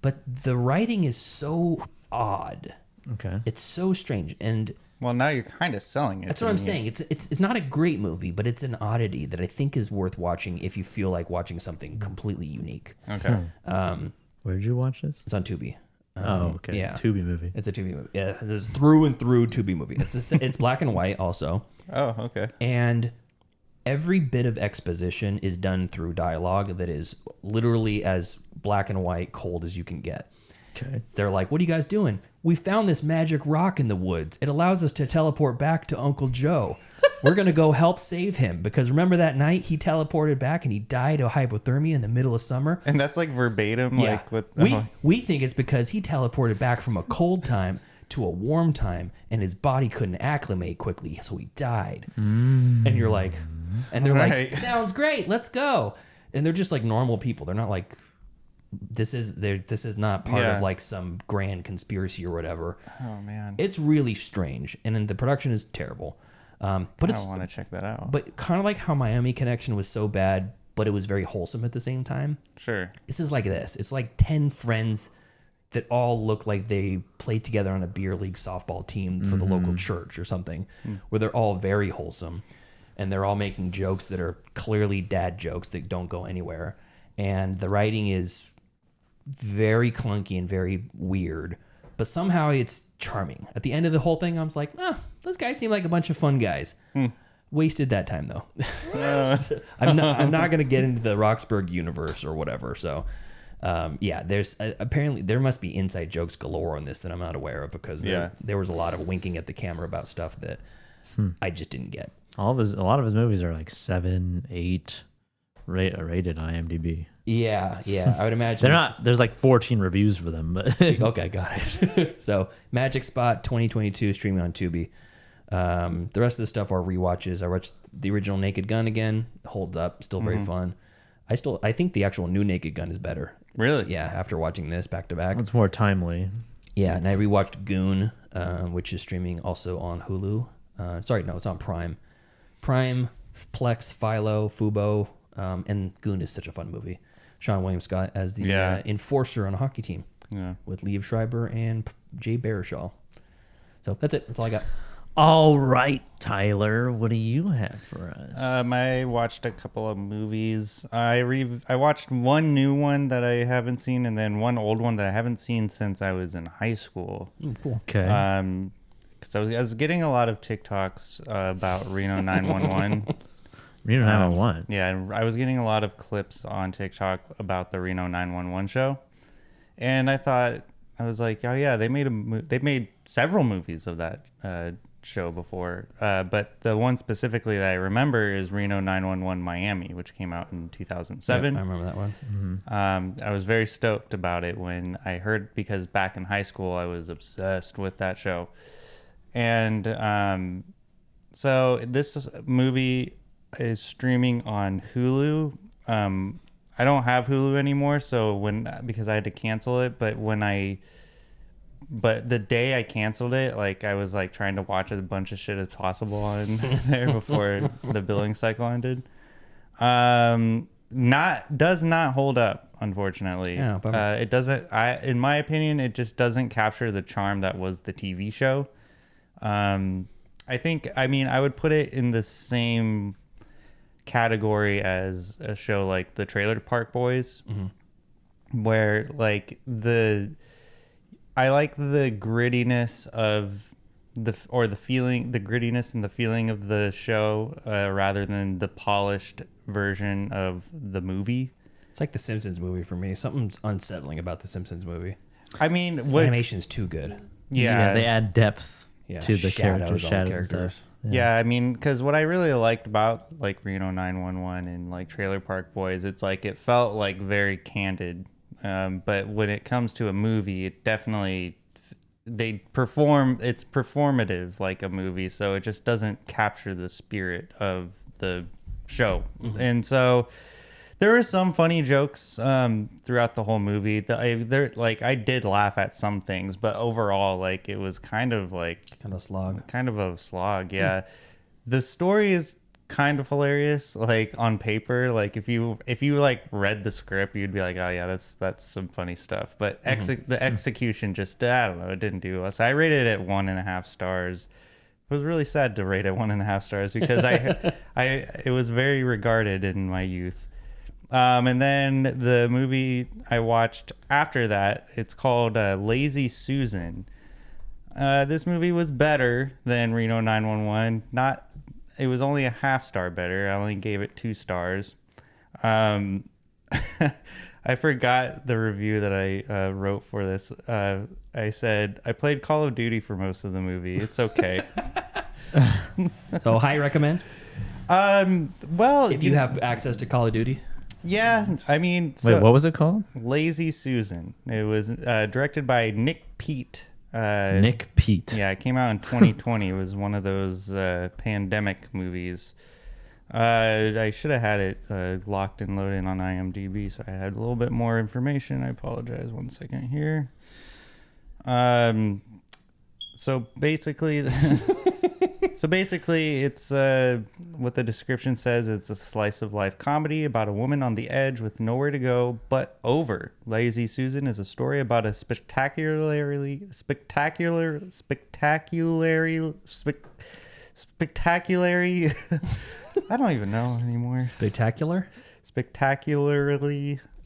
but the writing is so odd. Okay. It's so strange. And Well, now you're kind of selling it. that's what I'm saying. It's not a great movie, but it's an oddity that I think is worth watching if you feel like watching something completely unique. Okay. Where did you watch this? It's on Tubi. Okay. Yeah. Tubi movie. It's a Tubi movie. Yeah, it's through and through Tubi movie. It's black and white also. Oh, okay. And every bit of exposition is done through dialogue that is literally as black and white, cold as you can get. Okay. They're like, what are you guys doing? We found this magic rock in the woods. It allows us to teleport back to Uncle Joe. We're going to go help save him because remember that night he teleported back and he died of hypothermia in the middle of summer? And that's like verbatim, Yeah. like with We think it's because he teleported back from a cold time to a warm time and his body couldn't acclimate quickly, so he died. And you're like, and they're Right. like, sounds great, let's go. And they're just like normal people. They're not like this is not part of like some grand conspiracy or whatever. Oh man. It's really strange, and then the production is terrible. But I want to check that out. but kind of like how Miami Connection was so bad, but it was very wholesome at the same time. Sure. This is like this. It's like 10 friends that all look like they played together on a beer league softball team for the local church or something, where they're all very wholesome, and they're all making jokes that are clearly dad jokes that don't go anywhere, and the writing is very clunky and very weird, but somehow it's charming. At the end of the whole thing, I was like, those guys seem like a bunch of fun guys. Wasted that time though. I'm not going to get into the Roxburgh universe or whatever. So, there's apparently there must be inside jokes galore on this that I'm not aware of because there was a lot of winking at the camera about stuff that I just didn't get. A lot of his movies are like 7, 8 rated on IMDb. Yeah, I would imagine They're not. There's like 14 reviews for them, but okay, got it. So Magic Spot 2022 streaming on Tubi. The rest of the stuff are rewatches. I watched the original Naked Gun again. Holds up, still very fun. I think the actual new Naked Gun is better. Really? Yeah, after watching this back to back. it's more timely. Yeah, and I rewatched Goon, which is streaming also on Hulu. It's on Prime. Prime, Plex, Philo, Fubo, and Goon is such a fun movie. Sean William Scott as the enforcer on a hockey team with Liev Schreiber and Jay Baruchel. So that's it. That's all I got. All right, Tyler, what do you have for us? I watched a couple of movies. I watched one new one that I haven't seen, and then one old one that I haven't seen since I was in high school. Cool. Okay. Because I was getting a lot of TikToks about Reno 911. Reno 911. Yeah, I was getting a lot of clips on TikTok about the Reno 911 show, and I was like, oh yeah, they made several movies of that show before, but the one specifically that I remember is Reno 911 Miami, which came out in 2007. Yep, I remember that one. I was very stoked about it when I heard, because back in high school I was obsessed with that show, And so this movie is streaming on Hulu. I don't have Hulu anymore, so because I had to cancel it, but the day I canceled it, like I was like trying to watch as bunch of shit as possible on there before the billing cycle ended. Does not hold up, unfortunately. Yeah, bummer. It doesn't. In my opinion, it just doesn't capture the charm that was the TV show. I would put it in the same category as a show like the Trailer Park Boys, where like I like the grittiness of the grittiness and the feeling of the show rather than the polished version of the movie. It's like the Simpsons movie for me. Something's unsettling about the Simpsons movie. I mean, The animation's too good. Yeah, they add depth Yeah, to the shadows on the shadows and characters. stuff. Yeah, I mean, because what I really liked about like Reno 911 and like Trailer Park Boys, it's like it felt like very candid. But when it comes to a movie, it definitely it's performative like a movie, so it just doesn't capture the spirit of the show. And so there were some funny jokes throughout the whole movie. I did laugh at some things, but overall, like it was kind of a slog. Yeah, the story is kind of hilarious. Like on paper, like if you like read the script, you'd be like, oh yeah, that's some funny stuff. But the execution just, I don't know, it didn't do well. So I rated it at 1.5 stars. It was really sad to rate it 1.5 stars because it was very regarded in my youth. And then the movie I watched after that, it's called Lazy Susan. This movie was better than Reno 911. It was only a 0.5 star better. I only gave it 2 stars. I forgot the review that I wrote for this. I said, I played Call of Duty for most of the movie. It's okay. So high recommend? Well, if you have access to Call of Duty. Yeah, I mean... Wait, what was it called? Lazy Susan. It was directed by Nick Peet. Nick Peet. Yeah, it came out in 2020. It was one of those pandemic movies. I should have had it locked and loaded on IMDb, so I had a little bit more information. I apologize. 1 second here. So basically, it's what the description says. It's a slice of life comedy about a woman on the edge with nowhere to go but over. Lazy Susan is a story about a spectacularly I don't even know anymore. Spectacularly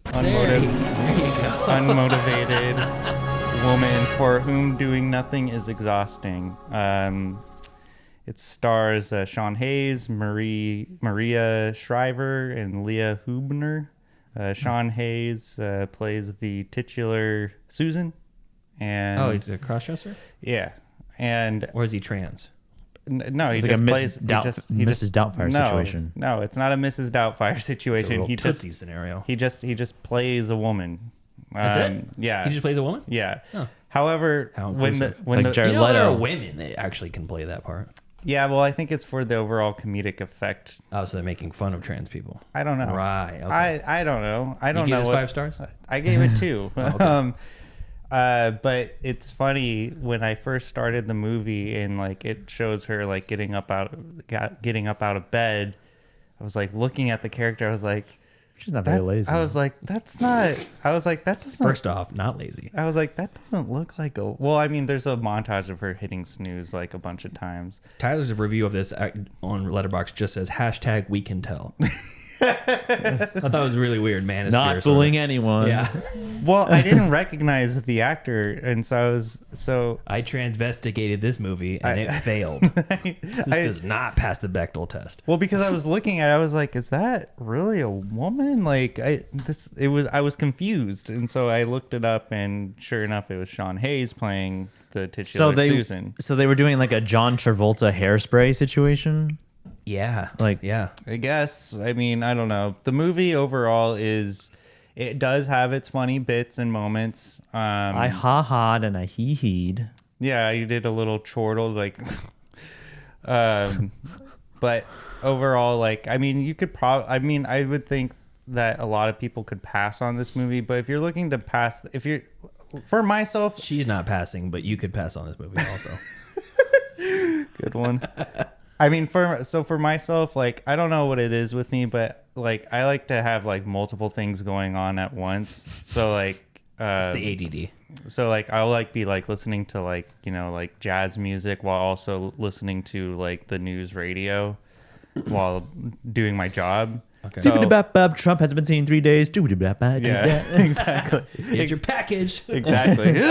unmotivated woman for whom doing nothing is exhausting. It stars Sean Hayes, Maria Shriver, and Leah Hubner. Sean Hayes plays the titular Susan. And he's a crossdresser? Yeah. Or is he trans? No, he it's just like plays Mrs. Doubtfire situation. No, it's not a Mrs. Doubtfire situation. It's a real Tootsie scenario. He just plays a woman. That's it? Yeah. He just plays a woman? Yeah. Oh. However, when Jared Leto. there are women that actually can play that part. Yeah, well, I think it's for the overall comedic effect. Oh, so they're making fun of trans people. I don't know. Right. Okay. I don't know. I don't you know. Gave it 5 stars? I gave it 2. Okay. But it's funny when I first started the movie and like it shows her like getting up out of bed. I was like looking at the character. I was like, she's not very lazy. I was like, that doesn't. First off, not lazy. I was like, that doesn't look like a. Well, I mean, there's a montage of her hitting snooze like a bunch of times. Tyler's review of this on Letterboxd just says #we can tell. I thought it was really weird, man. Not fooling anyone. Yeah. Well, I didn't recognize the actor, and so I transvestigated this movie and it failed. This does not pass the Bechdel test. Well, because I was looking at it, I was like, is that really a woman? Like I was confused, and so I looked it up, and sure enough, it was Sean Hayes playing the titular Susan. So they were doing like a John Travolta Hairspray situation. Yeah. Yeah. I guess. I mean, I don't know. The movie overall it does have its funny bits and moments. I ha-ha'd and I hee-heed. Yeah, you did a little chortle, like, but overall, like, I mean, you could probably, I mean, I would think that a lot of people could pass on this movie, but if you're looking to pass, if you're, for myself, She's not passing, but you could pass on this movie also. good one. I mean, for myself, like, I don't know what it is with me, but like, I like to have like multiple things going on at once. So like, It's the ADD. so like I'll like be like listening to like, you know, like jazz music while also listening to like the news radio while doing my job. Okay. So, Doobity-bap-bap, Trump hasn't been seen in 3 days. Doobity-bap-bap. yeah, exactly. Get your package. Exactly.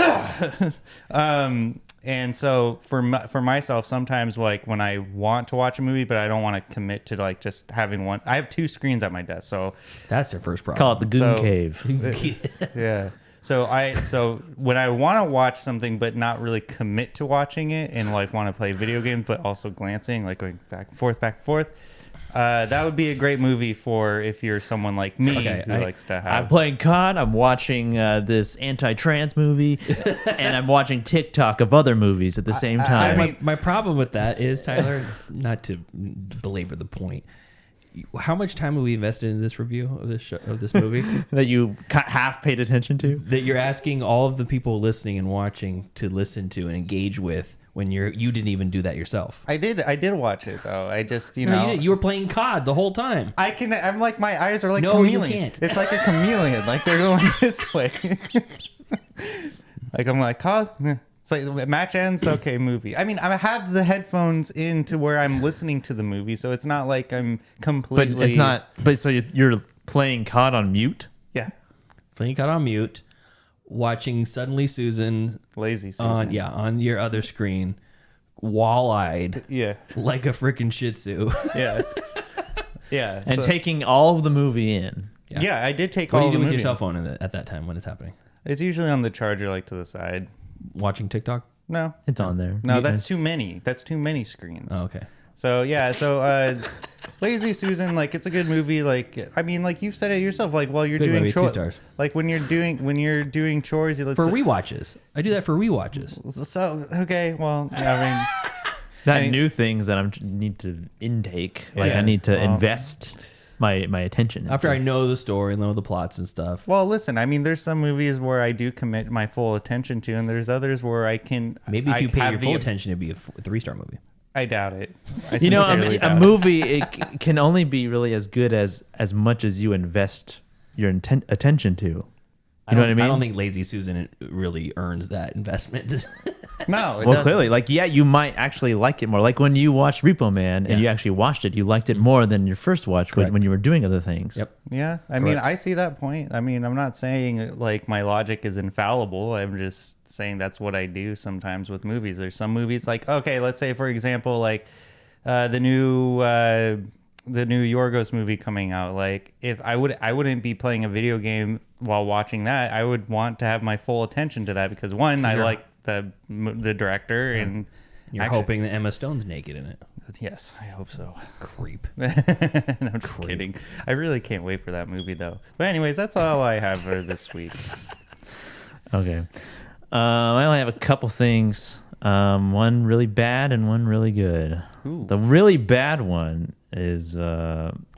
And so for myself, sometimes like when I want to watch a movie, but I don't want to commit to like just having one. I have 2 screens at my desk, so That's their first problem. Call it the Goon So- Cave. yeah. So when I want to watch something but not really commit to watching it and like want to play video games but also glancing, like going back and forth, that would be a great movie for if you're someone like me who likes to I'm have. playing COD. I'm watching this anti-trans movie, and I'm watching TikTok of other movies at the same time. I mean- My problem with that is, Tyler, not to belabor the point, how much time have we invested in this review of this show, of this movie? that you half paid attention to. That you're asking all of the people listening and watching to listen to and engage with when you didn't even do that yourself. I did watch it though. I just No, you didn't. You were playing COD the whole time. I'm like, my eyes are like No, you chameleon. can't. It's like a chameleon. Like they're going this way. Like I'm like, COD. It's like match ends. Okay, movie. I mean, I have the headphones in to where I'm listening to the movie, so it's not like I'm completely. But it's not. But so you're playing COD on mute. Yeah. Playing COD on mute, watching Suddenly Susan Lazy Susan. on your other screen, wall-eyed, Yeah. like a freaking Shih Tzu. Yeah. Yeah. And taking all of the movie in. Yeah, I did take What all do you the do with your movie. cell phone at that time when it's happening? It's usually on the charger, like to the side. Watching TikTok? No. It's on there. No, that's too many. That's too many screens. Oh, okay. So yeah, Lazy Susan, like it's a good movie. Like I mean, like you've said it yourself. Like while you're Good doing movie, 2 chores, stars. like when you're doing chores, you For rewatches. I do that for rewatches. So okay, well, I mean, That new things that I need to intake. Like Yeah, I need to well- invest my attention. After into. I know the story, know the plots and stuff. well, listen. I mean, there's some movies where I do commit my full attention to, and there's others where I can. Maybe if you pay have your full attention, it'd be a 3-star movie. I doubt it. I You know, sincerely a doubt it. movie it can only be really as good as much as you invest your attention to. You know what I mean? I don't think Lazy Susan really earns that investment. No, it Well, doesn't. clearly, like you might actually like it more. Like when you watched Repo Man and Yeah. you actually watched it, you liked it more than your first watch Correct. when you were doing other things. Yep. Yeah, I mean, Correct. I see that point. I mean, I'm not saying like my logic is infallible. I'm just saying that's what I do sometimes with movies. There's some movies like, okay, let's say for example, like the new Yorgos movie coming out. Like if I wouldn't be playing a video game while watching that. I would want to have my full attention to that because one, I like the director and You're hoping that Emma Stone's naked in it. Yes, I hope so. Creep. No, I'm just kidding. I really can't wait for that movie though. But anyways, that's all I have for this week. Okay. I only have a couple things. One really bad and one really good. Ooh. The really bad one is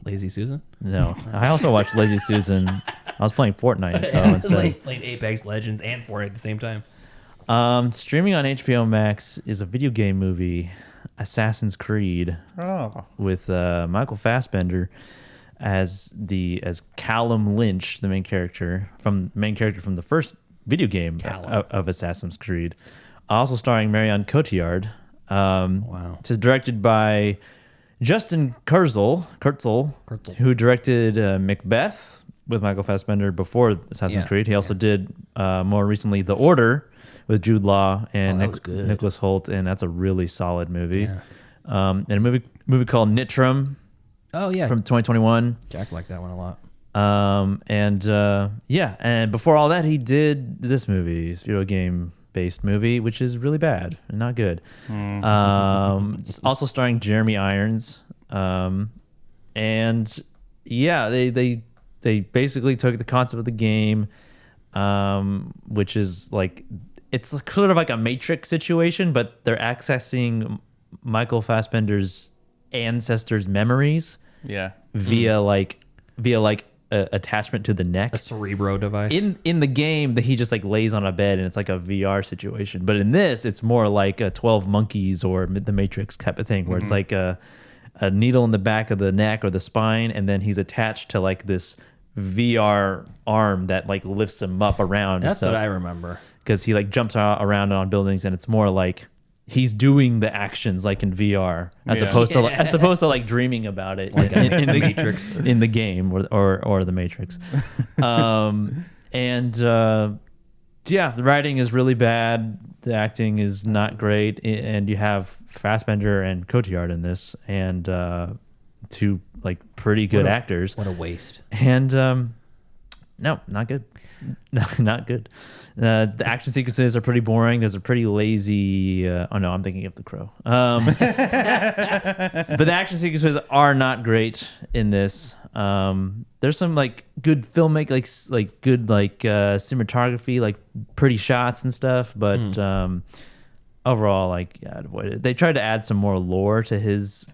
Lazy Susan? no. I also watched Lazy Susan. I was playing Fortnite instead. Playing Apex Legends and Fortnite at the same time. Streaming on HBO Max is a video game movie, Assassin's Creed, Oh. with Michael Fassbender as Callum Lynch, the main character from the first video game of Assassin's Creed. Also starring Marion Cotillard. Wow. It's directed by Justin Kurzel, who directed Macbeth with Michael Fassbender before Assassin's Yeah, Creed. He also did more recently The Order with Jude Law and that was good. Nicholas Hoult, and that's a really solid movie. And a movie called Nitram Oh, yeah. from 2021. Jack liked that one a lot. And before all that, he did this movie, this video game based movie, which is really bad and not good. It's also starring Jeremy Irons. And yeah, they basically took the concept of the game, which is like it's sort of like a Matrix situation, but they're accessing Michael Fassbender's ancestors' memories Yeah. via like a attachment to the neck. A Cerebro device. In the game, that he just like lays on a bed and it's like a VR situation. But in this, it's more like a 12 Monkeys or the Matrix type of thing, where it's like a needle in the back of the neck or the spine, and then he's attached to like this VR arm that like lifts him up around. That's what I remember. Because he like jumps around on buildings, and it's more like he's doing the actions like in VR as opposed to like dreaming about it like in the Matrix in the game or the Matrix. The writing is really bad. The acting is not great, and you have Fassbender and Cotillard in this, and two like pretty good actors. What a waste. And no, not good. No, not good. The action sequences are pretty boring. There's a pretty lazy. Oh no, I'm thinking of The Crow. But the action sequences are not great in this. There's some like good filmmaking, like good cinematography, like pretty shots and stuff. But overall, like I'd avoid it. They tried to add some more lore to his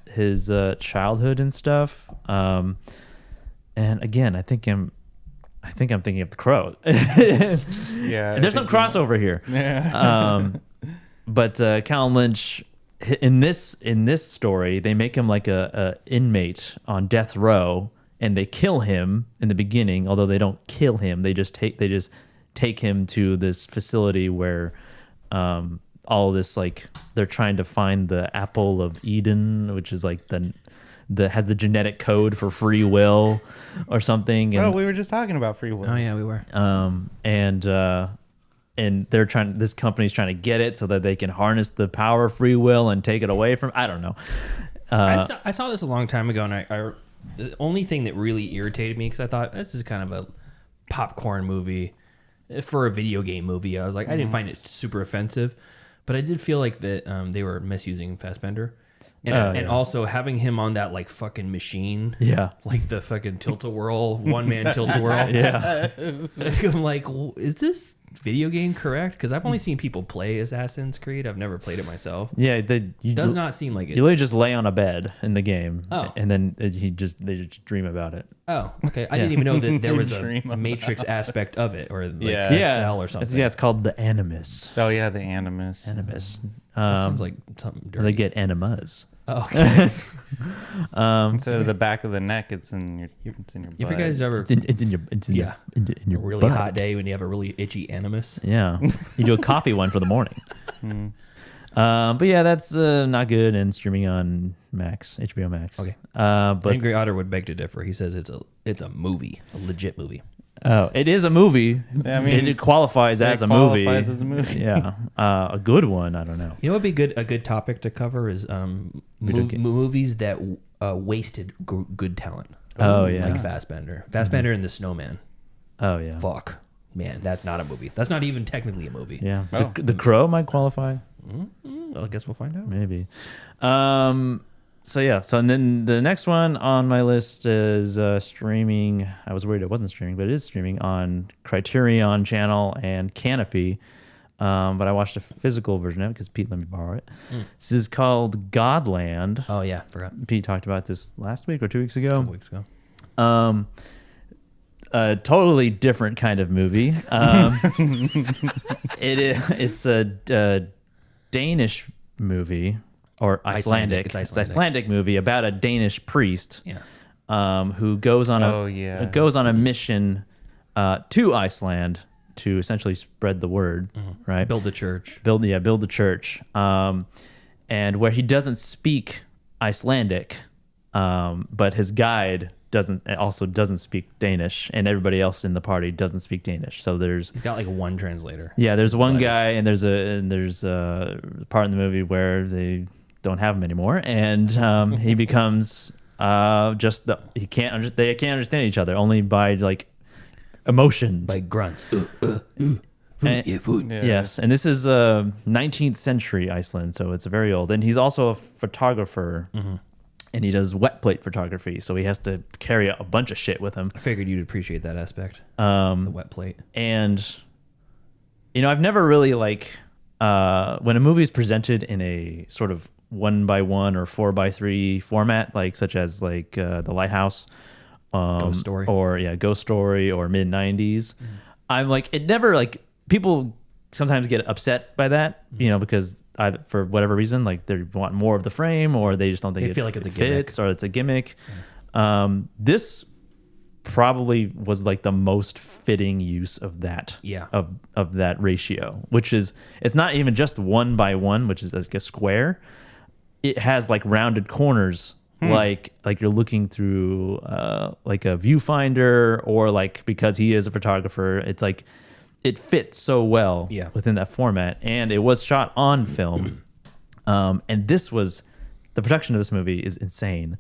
childhood and stuff. And again, I think I'm thinking of The Crow. Yeah. There's some crossover here. Yeah. But Callum Lynch, in this story, they make him like a inmate on death row, and they kill him in the beginning. Although they don't kill him, they just take him to this facility where all this like they're trying to find the apple of Eden, which is like has the genetic code for free will or something. And, we were just talking about free will. Oh yeah, we were. And they're this company's trying to get it so that they can harness the power of free will and take it away from. I don't know. I saw this a long time ago, and I the only thing that really irritated me, because I thought this is kind of a popcorn movie for a video game movie. I was like, I didn't find it super offensive, but I did feel like that they were misusing Fassbender. And also having him on that like fucking machine, like the fucking tilt-a-whirl, one-man tilt-a-whirl. Yeah, I'm like, is this video game correct? Because I've only seen people play Assassin's Creed. I've never played it myself. Yeah, does not seem like it. You literally just lay on a bed in the game, oh, and then they just dream about it. Oh, okay. I didn't even know that there was a Matrix aspect of it, or like a cell or something. It's called the Animus. Oh yeah, the Animus. That sounds like something dirty. They get enemas. Oh, okay. Instead of the back of the neck, it's in your butt. If you guys ever, it's in your really butt. hot day when you have a really itchy animus. Yeah, you do a coffee one for the morning. But yeah, that's not good and streaming on HBO Max. Okay. But Angry Otter would beg to differ. He says it's a movie, a legit movie. Oh, it is a movie. I mean, it qualifies as a movie. Yeah, a good one. I don't know. You know what would be a good topic to cover is movies that wasted good talent. Oh yeah, like Fassbender and the Snowman. Oh yeah. Fuck, man, that's not a movie. That's not even technically a movie. Yeah, the Crow might qualify. I guess we'll find out. Maybe. So and then the next one on my list is streaming. I was worried it wasn't streaming, but it is streaming on Criterion Channel and Canopy. But I watched a physical version of it because Pete let me borrow it. This is called Godland. Oh yeah, forgot. Pete talked about this last week or 2 weeks ago. A couple weeks ago. A totally different kind of movie. It's a Danish movie. Or Icelandic. It's Icelandic movie about a Danish priest who goes on a mission to Iceland to essentially spread the word, right? Build a church. Build a church. And where he doesn't speak Icelandic, but his guide doesn't speak Danish, and everybody else in the party doesn't speak Danish. So he's got like one translator. Yeah, there's one guy, and there's a part in the movie where they don't have him anymore, and he becomes they can't understand each other only by like emotion, by grunts. Yes, and this is 19th century Iceland, so it's very old. And he's also a photographer, and he does wet plate photography, so he has to carry a bunch of shit with him. I figured you'd appreciate that aspect, the wet plate. And I've never really like when a movie is presented in a sort of 1x1 or 4x3 format, like such as like The Lighthouse, Ghost Story, or Ghost Story, or mid 90s. I'm like, it never like people sometimes get upset by that, because either for whatever reason, like they want more of the frame, or they just don't think They it feel like it's a fits, gimmick. or it's a gimmick. This probably was like the most fitting use of that, of that ratio, which is, it's not even just 1x1, which is like a square. It has like rounded corners, like you're looking through like a viewfinder, or like, because he is a photographer, it's like it fits so well within that format, and it was shot on film. And the production of this movie is insane.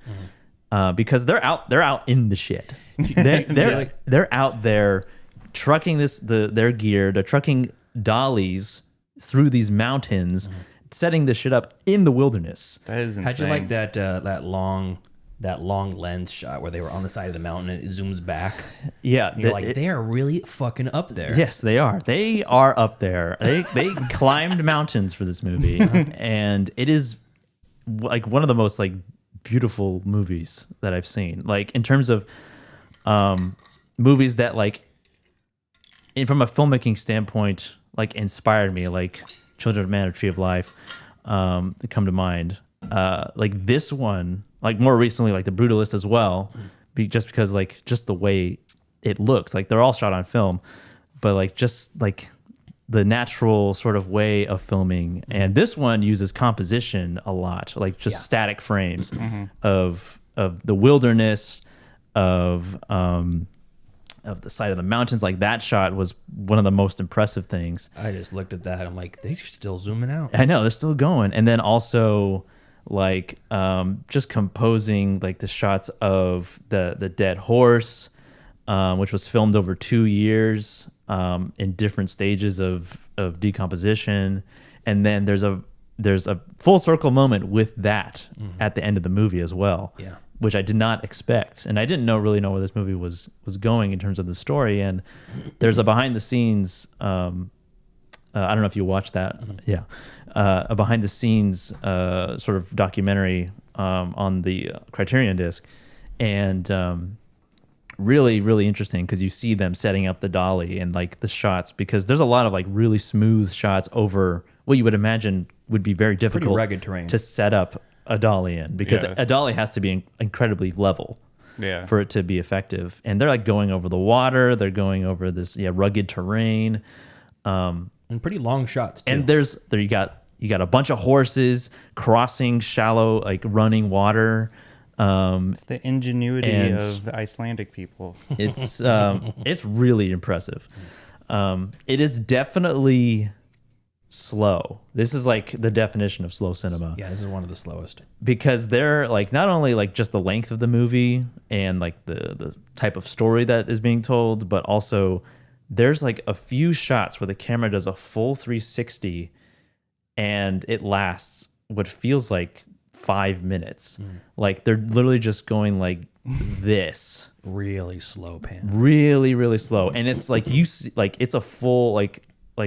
Because they're out in the shit. They're out there trucking their gear. They're trucking dollies through these mountains, setting this shit up in the wilderness. That is insane. How'd you like that long lens shot where they were on the side of the mountain and it zooms back? Yeah, and you're like, they are really fucking up there. Yes, they are. They are up there. They climbed mountains for this movie, and it is like one of the most like beautiful movies that I've seen, like in terms of movies that like from a filmmaking standpoint like inspired me, like Children of Man or Tree of Life that come to mind, like this one, like more recently like The Brutalist as well, just because like just the way it looks, like they're all shot on film, but like just like the natural sort of way of filming. And this one uses composition a lot, like just static frames of the wilderness, of the side of the mountains. Like that shot was one of the most impressive things. I just looked at that. I'm like, they're still zooming out. I know, they're still going. And then also like just composing like the shots of the dead horse, which was filmed over 2 years. In different stages of decomposition, and then there's a full circle moment with that at the end of the movie as well, which I did not expect, and I didn't really know where this movie was going in terms of the story. And there's a behind the scenes, I don't know if you watched that, a behind the scenes sort of documentary on the Criterion disc, and really, really interesting because you see them setting up the dolly and like the shots, because there's a lot of like really smooth shots over what you would imagine would be very difficult, rugged terrain to set up a dolly in, because a dolly has to be incredibly level for it to be effective. And they're like going over the water, they're going over this rugged terrain, and pretty long shots too. And you got a bunch of horses crossing shallow like running water. It's the ingenuity of the Icelandic people. It's really impressive. It is definitely slow. This is like the definition of slow cinema. Yeah, this is one of the slowest. Because they're like not only like just the length of the movie and like the type of story that is being told, but also there's like a few shots where the camera does a full 360 and it lasts what feels like 5 minutes. Like they're literally just going like this, really slow pan, really, really slow. And it's like you see, like it's a full like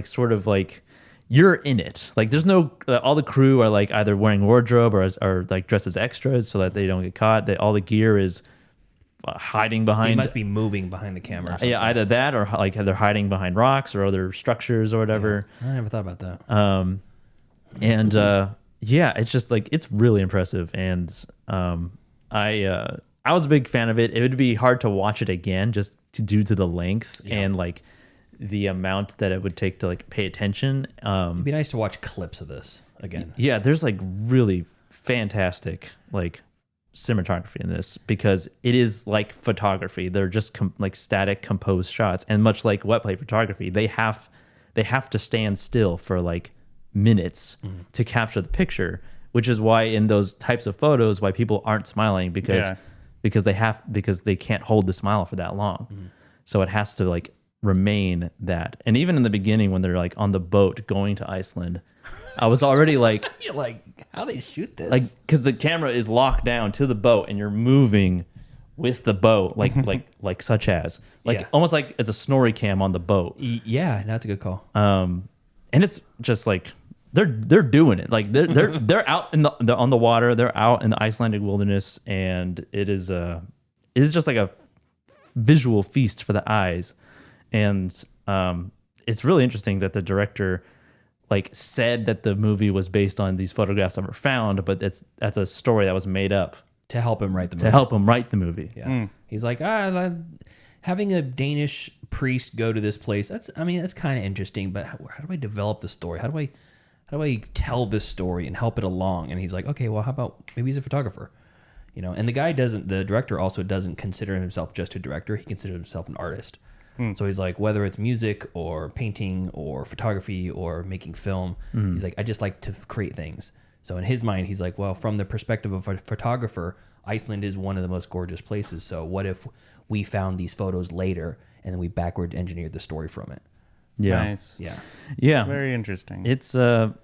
sort of like you're in it. Like there's no all the crew are like either wearing wardrobe or like dressed as extras so that they don't get caught. All the gear is hiding behind. They must be moving behind the camera. Yeah, either that or like they're hiding behind rocks or other structures or whatever. I never thought about that. Yeah, it's just like it's really impressive, and I was a big fan of it. It would be hard to watch it again just due to the length and like the amount that it would take to like pay attention. It'd be nice to watch clips of this again. Yeah, there's like really fantastic like cinematography in this, because it is like photography. They're just like static composed shots, and much like wet plate photography, they have to stand still for like minutes to capture the picture, which is why in those types of photos why people aren't smiling, because they can't hold the smile for that long. So it has to like remain that. And even in the beginning when they're like on the boat going to Iceland, I was already like you're like, how they shoot this? Like because the camera is locked down to the boat and you're moving with the boat, like such as Yeah. almost like it's a snorri cam on the boat. Yeah, that's a good call. And it's just like they're doing it. Like they're out they're on the water. They're out in the Icelandic wilderness, and it is just like a visual feast for the eyes. And it's really interesting that the director like said that the movie was based on these photographs that were found, but that's a story that was made up to help him write the movie. to help him write the movie. Yeah. He's like, having a Danish priest go to this place, that's kind of interesting, but how do I develop the story? How do I tell this story and help it along? And he's like, okay, well, how about maybe he's a photographer, and the director also doesn't consider himself just a director. He considers himself an artist. So he's like, whether it's music or painting or photography or making film, he's like, I just like to create things. So in his mind, he's like, well, from the perspective of a photographer, Iceland is one of the most gorgeous places. So what if we found these photos later and then we backward engineered the story from it? Yeah. Nice. Yeah. Very interesting. It's a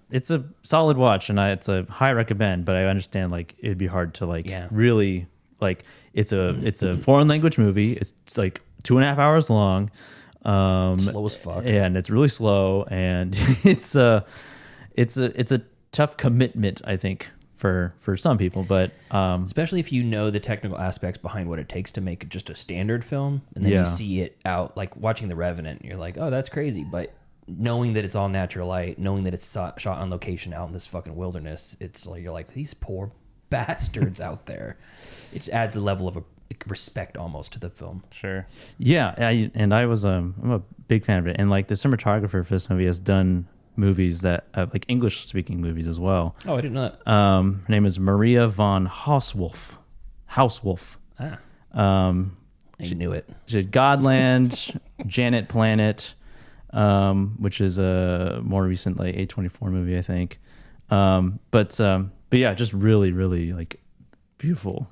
solid watch, and it's a high recommend, but I understand like it'd be hard to really like it's a foreign language movie. It's like 2.5 hours long. Slow as fuck. Yeah, and it's really slow, and it's a tough commitment, I think, for some people, but especially if you know the technical aspects behind what it takes to make just a standard film, and then you see it out, like watching The Revenant, you're like, oh, that's crazy, but knowing that it's all natural light, knowing that it's shot on location out in this fucking wilderness, it's like you're like, these poor bastards out there. It just adds a level of respect almost to the film. Sure. Yeah, I'm a big fan of it, and like the cinematographer for this movie has done movies that like English speaking movies as well. Oh, I didn't know that. Her name is Maria von Hauswolf. I knew it. She did Godland, Janet Planet, which is a more recent like A24 movie, I think. But yeah, just really, really like beautiful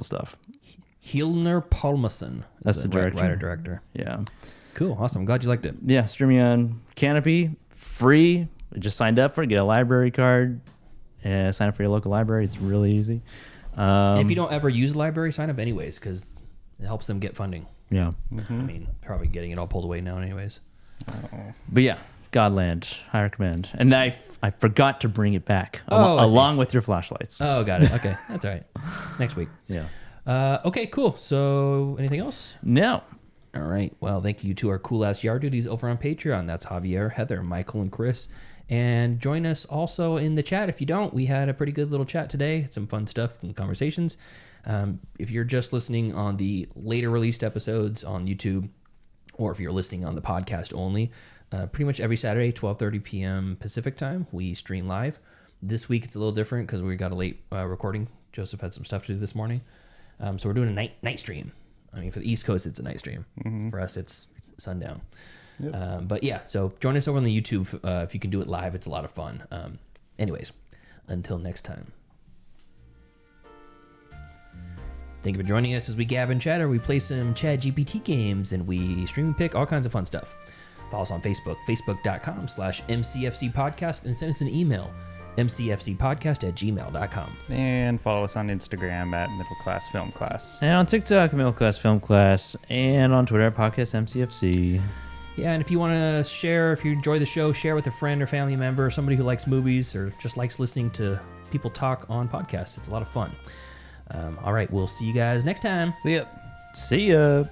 stuff. Hilner Palmason. That's the director. Writer-director. Yeah. Cool. Awesome. I'm glad you liked it. Yeah, streaming on Canopy, free. I just signed up for it. Get a library card. Sign up for your local library. It's really easy. And if you don't ever use a library, sign up anyways, because it helps them get funding. Yeah. I mean, probably getting it all pulled away now anyways. But yeah, Godland, I recommend. And I forgot to bring it back I see. along with your flashlights. Oh, got it. Okay, that's all right. Next week. Yeah. Okay, cool. So, anything else? No. All right. Well, thank you to our cool ass yard duties over on Patreon. That's Javier, Heather, Michael, and Chris. And join us also in the chat. If you don't, we had a pretty good little chat today. Some fun stuff and conversations. If you're just listening on the later released episodes on YouTube, or if you're listening on the podcast only, pretty much every Saturday, 12:30 p.m. Pacific time, we stream live. This week it's a little different because we got a late recording. Joseph had some stuff to do this morning. So we're doing a night stream. I mean, for the East Coast, it's a night stream. For us, it's sundown. Yep. But yeah, so join us over on the YouTube. If you can do it live, it's a lot of fun. Anyways, until next time. Thank you for joining us as we gab and chatter. We play some ChatGPT games, and we stream and pick all kinds of fun stuff. Follow us on Facebook, facebook.com/MCFC podcast, and send us an email, mcfcpodcast@gmail.com. And follow us on Instagram at Middle Class Film Class. And on TikTok, Middle Class Film Class. And on Twitter, Podcast MCFC. Yeah, and if you want to share, if you enjoy the show, share with a friend or family member, somebody who likes movies or just likes listening to people talk on podcasts. It's a lot of fun. All right, we'll see you guys next time. See ya. See ya.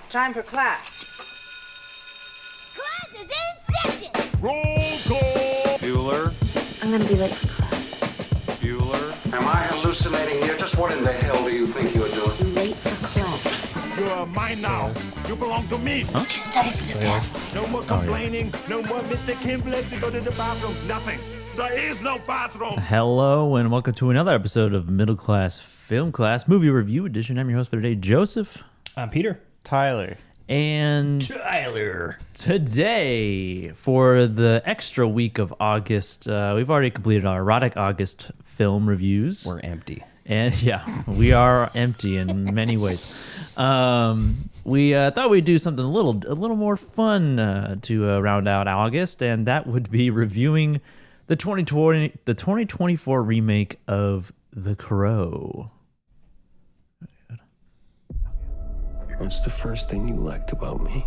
time for class. Class is in session! Roll call. Bueller? I'm gonna be late for class. Bueller? Am I hallucinating here? Just what in the hell do you think you're doing? Late for class. You are mine now. You belong to me. You should study for the test. No more complaining. No more Mr. Kim left to go to the bathroom. Nothing. There is no bathroom. Hello and welcome to another episode of Middle Class Film Class Movie Review Edition. I'm your host for today, Joseph. I'm Peter. Tyler. And Tyler. Today, for the extra week of August, we've already completed our erotic August film reviews. We're empty. And yeah, we are empty in many ways. We thought we'd do something a little more fun to round out August, and that would be reviewing the 2024 remake of The Crow. What's the first thing you liked about me?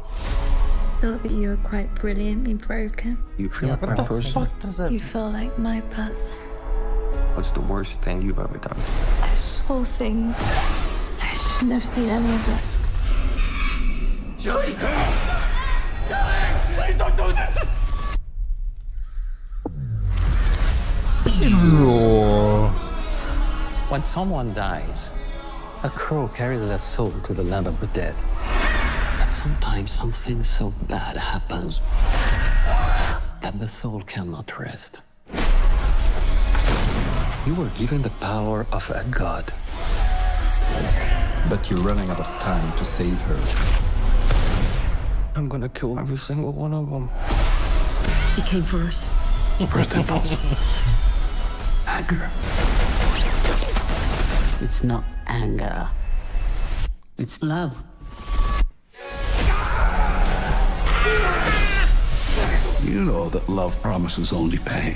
Thought that you were quite brilliantly broken. You feel like my person? Fuck does that? You feel like my person. What's the worst thing you've ever done? I saw things. I shouldn't have seen any of it. Julie! Julie! Please don't do this! When someone dies, a crow carries their soul to the land of the dead. But sometimes something so bad happens that the soul cannot rest. You were given the power of a god. But you're running out of time to save her. I'm gonna kill every single one of them. He came for us. First impulse. Anger. It's not anger. It's love. You know that love promises only pain.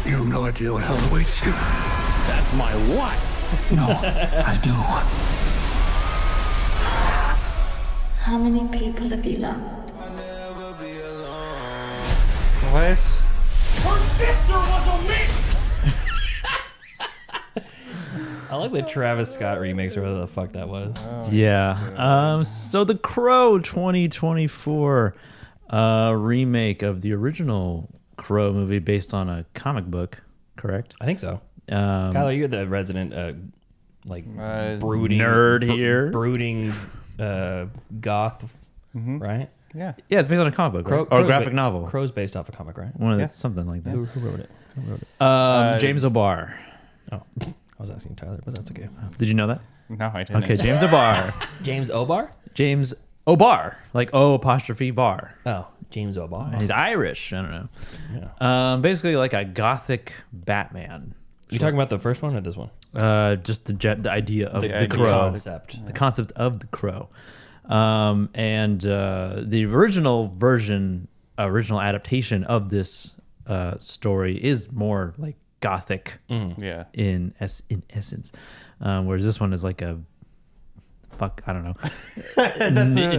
You have no idea what hell awaits you. That's my wife. No, I do. How many people have you loved? What? Her sister was a witch. I like the Travis Scott remix or whatever the fuck that was. Yeah. So The Crow 2024 remake of the original Crow movie based on a comic book, correct? I think so. Kyler, you're the resident brooding nerd here. Brooding goth, right? Yeah. Yeah, it's based on a comic book, right? Or a graphic novel. Crow's based off a comic, right? Something like that. Who wrote it? James O'Barr. Oh, I was asking Tyler, but that's okay. Did you know that? No, I didn't. Okay, James O'Barr. James O'Barr? James O'Barr, like O''bar. Oh, James O'Barr. He's Irish. I don't know. Yeah. Basically like a gothic Batman. You talking about the first one or this one? Just the idea of the idea. Crow. Concept. The concept of the Crow. And the original adaptation of this story is more like gothic Yeah. in essence. Whereas this one is like a I don't know,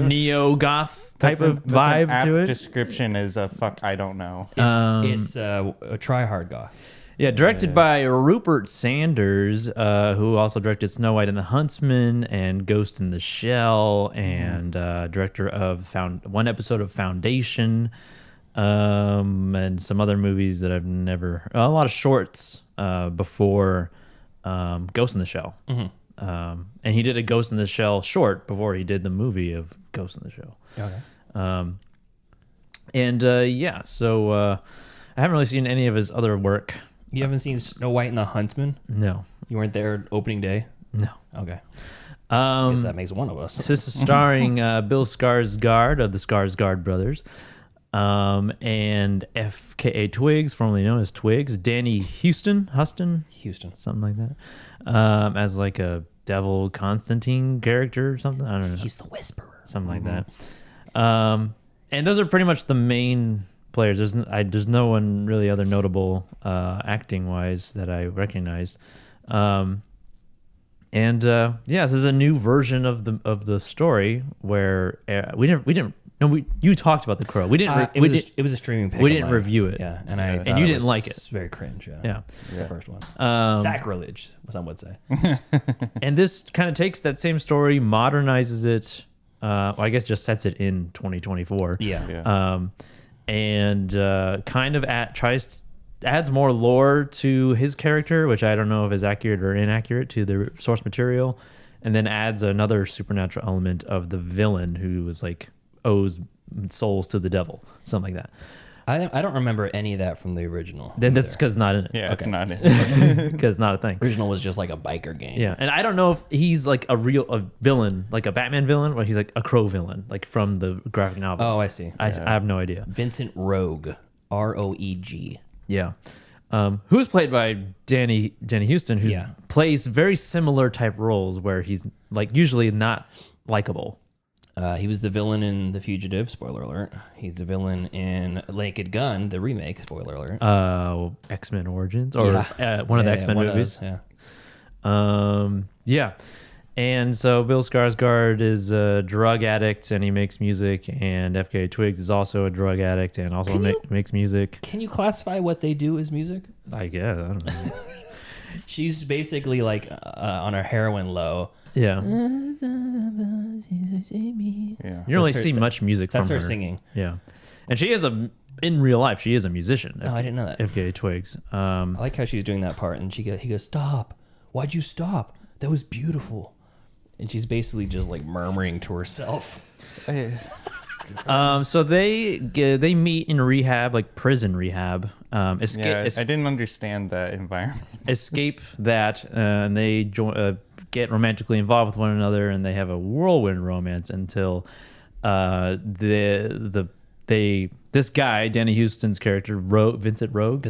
neo-goth type of vibe to it. Description is a fuck I don't know. It's a try-hard goth. Yeah, directed by Rupert Sanders, who also directed Snow White and the Huntsman and Ghost in the Shell, and director of one episode of Foundation, and some other movies that I've never. A lot of shorts before Ghost in the Shell, and he did a Ghost in the Shell short before he did the movie of Ghost in the Shell. Okay. So I haven't really seen any of his other work. You haven't seen Snow White and the Huntsman? No. You weren't there opening day? No. Okay. I guess that makes one of us. This is starring Bill Skarsgård of the Skarsgård brothers, and FKA Twigs, formerly known as Twigs, Danny Houston, something like that, as like a devil Constantine character or something. I don't know. He's the Whisperer. Something like that. And those are pretty much the main players. There's no one really other notable acting wise that I recognized. This is a new version of the story where we didn't No, you talked about The Crow. We didn't. It was a streaming pick. We didn't online. review it. Yeah, and you didn't like it. Very cringe. Yeah. The first one. Sacrilege, some would say. And this kind of takes that same story, modernizes it. Well, I guess just sets it in 2024. Yeah. And kind of adds more lore to his character, which I don't know if is accurate or inaccurate to the source material, and then adds another supernatural element of the villain who was like owes souls to the devil, something like that. I don't remember any of that from the original. Then that's because it's not in it. Yeah, it's not in it. Because it's not a thing. Original was just like a biker gang. Yeah, and I don't know if he's like a villain, like a Batman villain, or he's like a Crow villain, like from the graphic novel. Oh, I see. I have no idea. Vincent Rogue, Roeg. Yeah. Who's played by Danny Houston, who plays very similar type roles where he's like usually not likable. He was the villain in The Fugitive, spoiler alert. He's the villain in Naked Gun, the remake, spoiler alert. X-Men Origins, or one of the X-Men movies. Yeah. And so Bill Skarsgård is a drug addict and he makes music, and FKA Twigs is also a drug addict and also makes music. Can you classify what they do as music? I guess. I don't know. She's basically like on her heroin low. Yeah. You don't really see much music from her. That's her singing. Yeah. And she is in real life, she is a musician. Oh, I didn't know that. FKA Twigs. I like how she's doing that part, and he goes, "Stop! Why'd you stop? That was beautiful." And she's basically just like murmuring to herself. So they meet in rehab, like prison rehab. I didn't understand that environment. Escape that, and they get romantically involved with one another, and they have a whirlwind romance until this guy, Danny Houston's character, Vincent Rogue,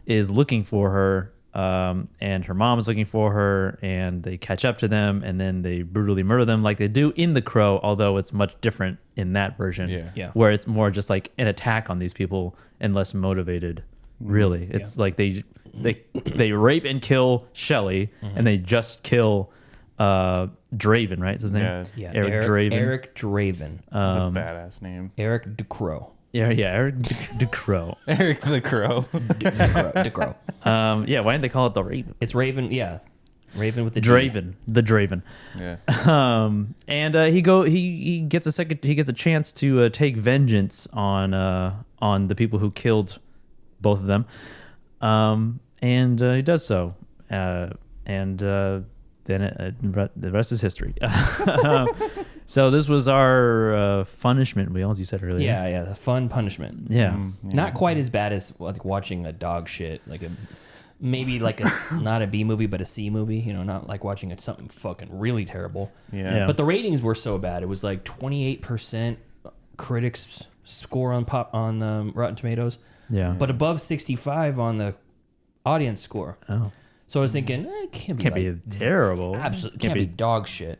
is looking for her. And her mom is looking for her, and they catch up to them, and then they brutally murder them like they do in The Crow, although it's much different in that version, where it's more just like an attack on these people and less motivated. Really, it's like they rape and kill Shelley, and they just kill Draven, right? Is his name? Yeah, Eric Draven. Eric Draven. A badass name. Eric DeCrow. Yeah, Eric DeCrow. Eric the Crow. DeCrow. Yeah, why didn't they call it the Raven? It's Raven, yeah. Raven with the Draven. The Draven. Yeah. And he gets a chance to take vengeance on the people who killed both of them. And he does so. And then the rest is history. So this was our punishment wheels, you said earlier. Yeah, the fun punishment. Yeah. Not quite as bad as like watching a dog shit, like maybe like a not a B movie but a C movie, you know, not like watching something fucking really terrible. Yeah. But the ratings were so bad. It was like 28% critics score on Rotten Tomatoes. Yeah. But above 65 on the audience score. Oh. So I was thinking, it can't be terrible. Absolutely can't be dog shit.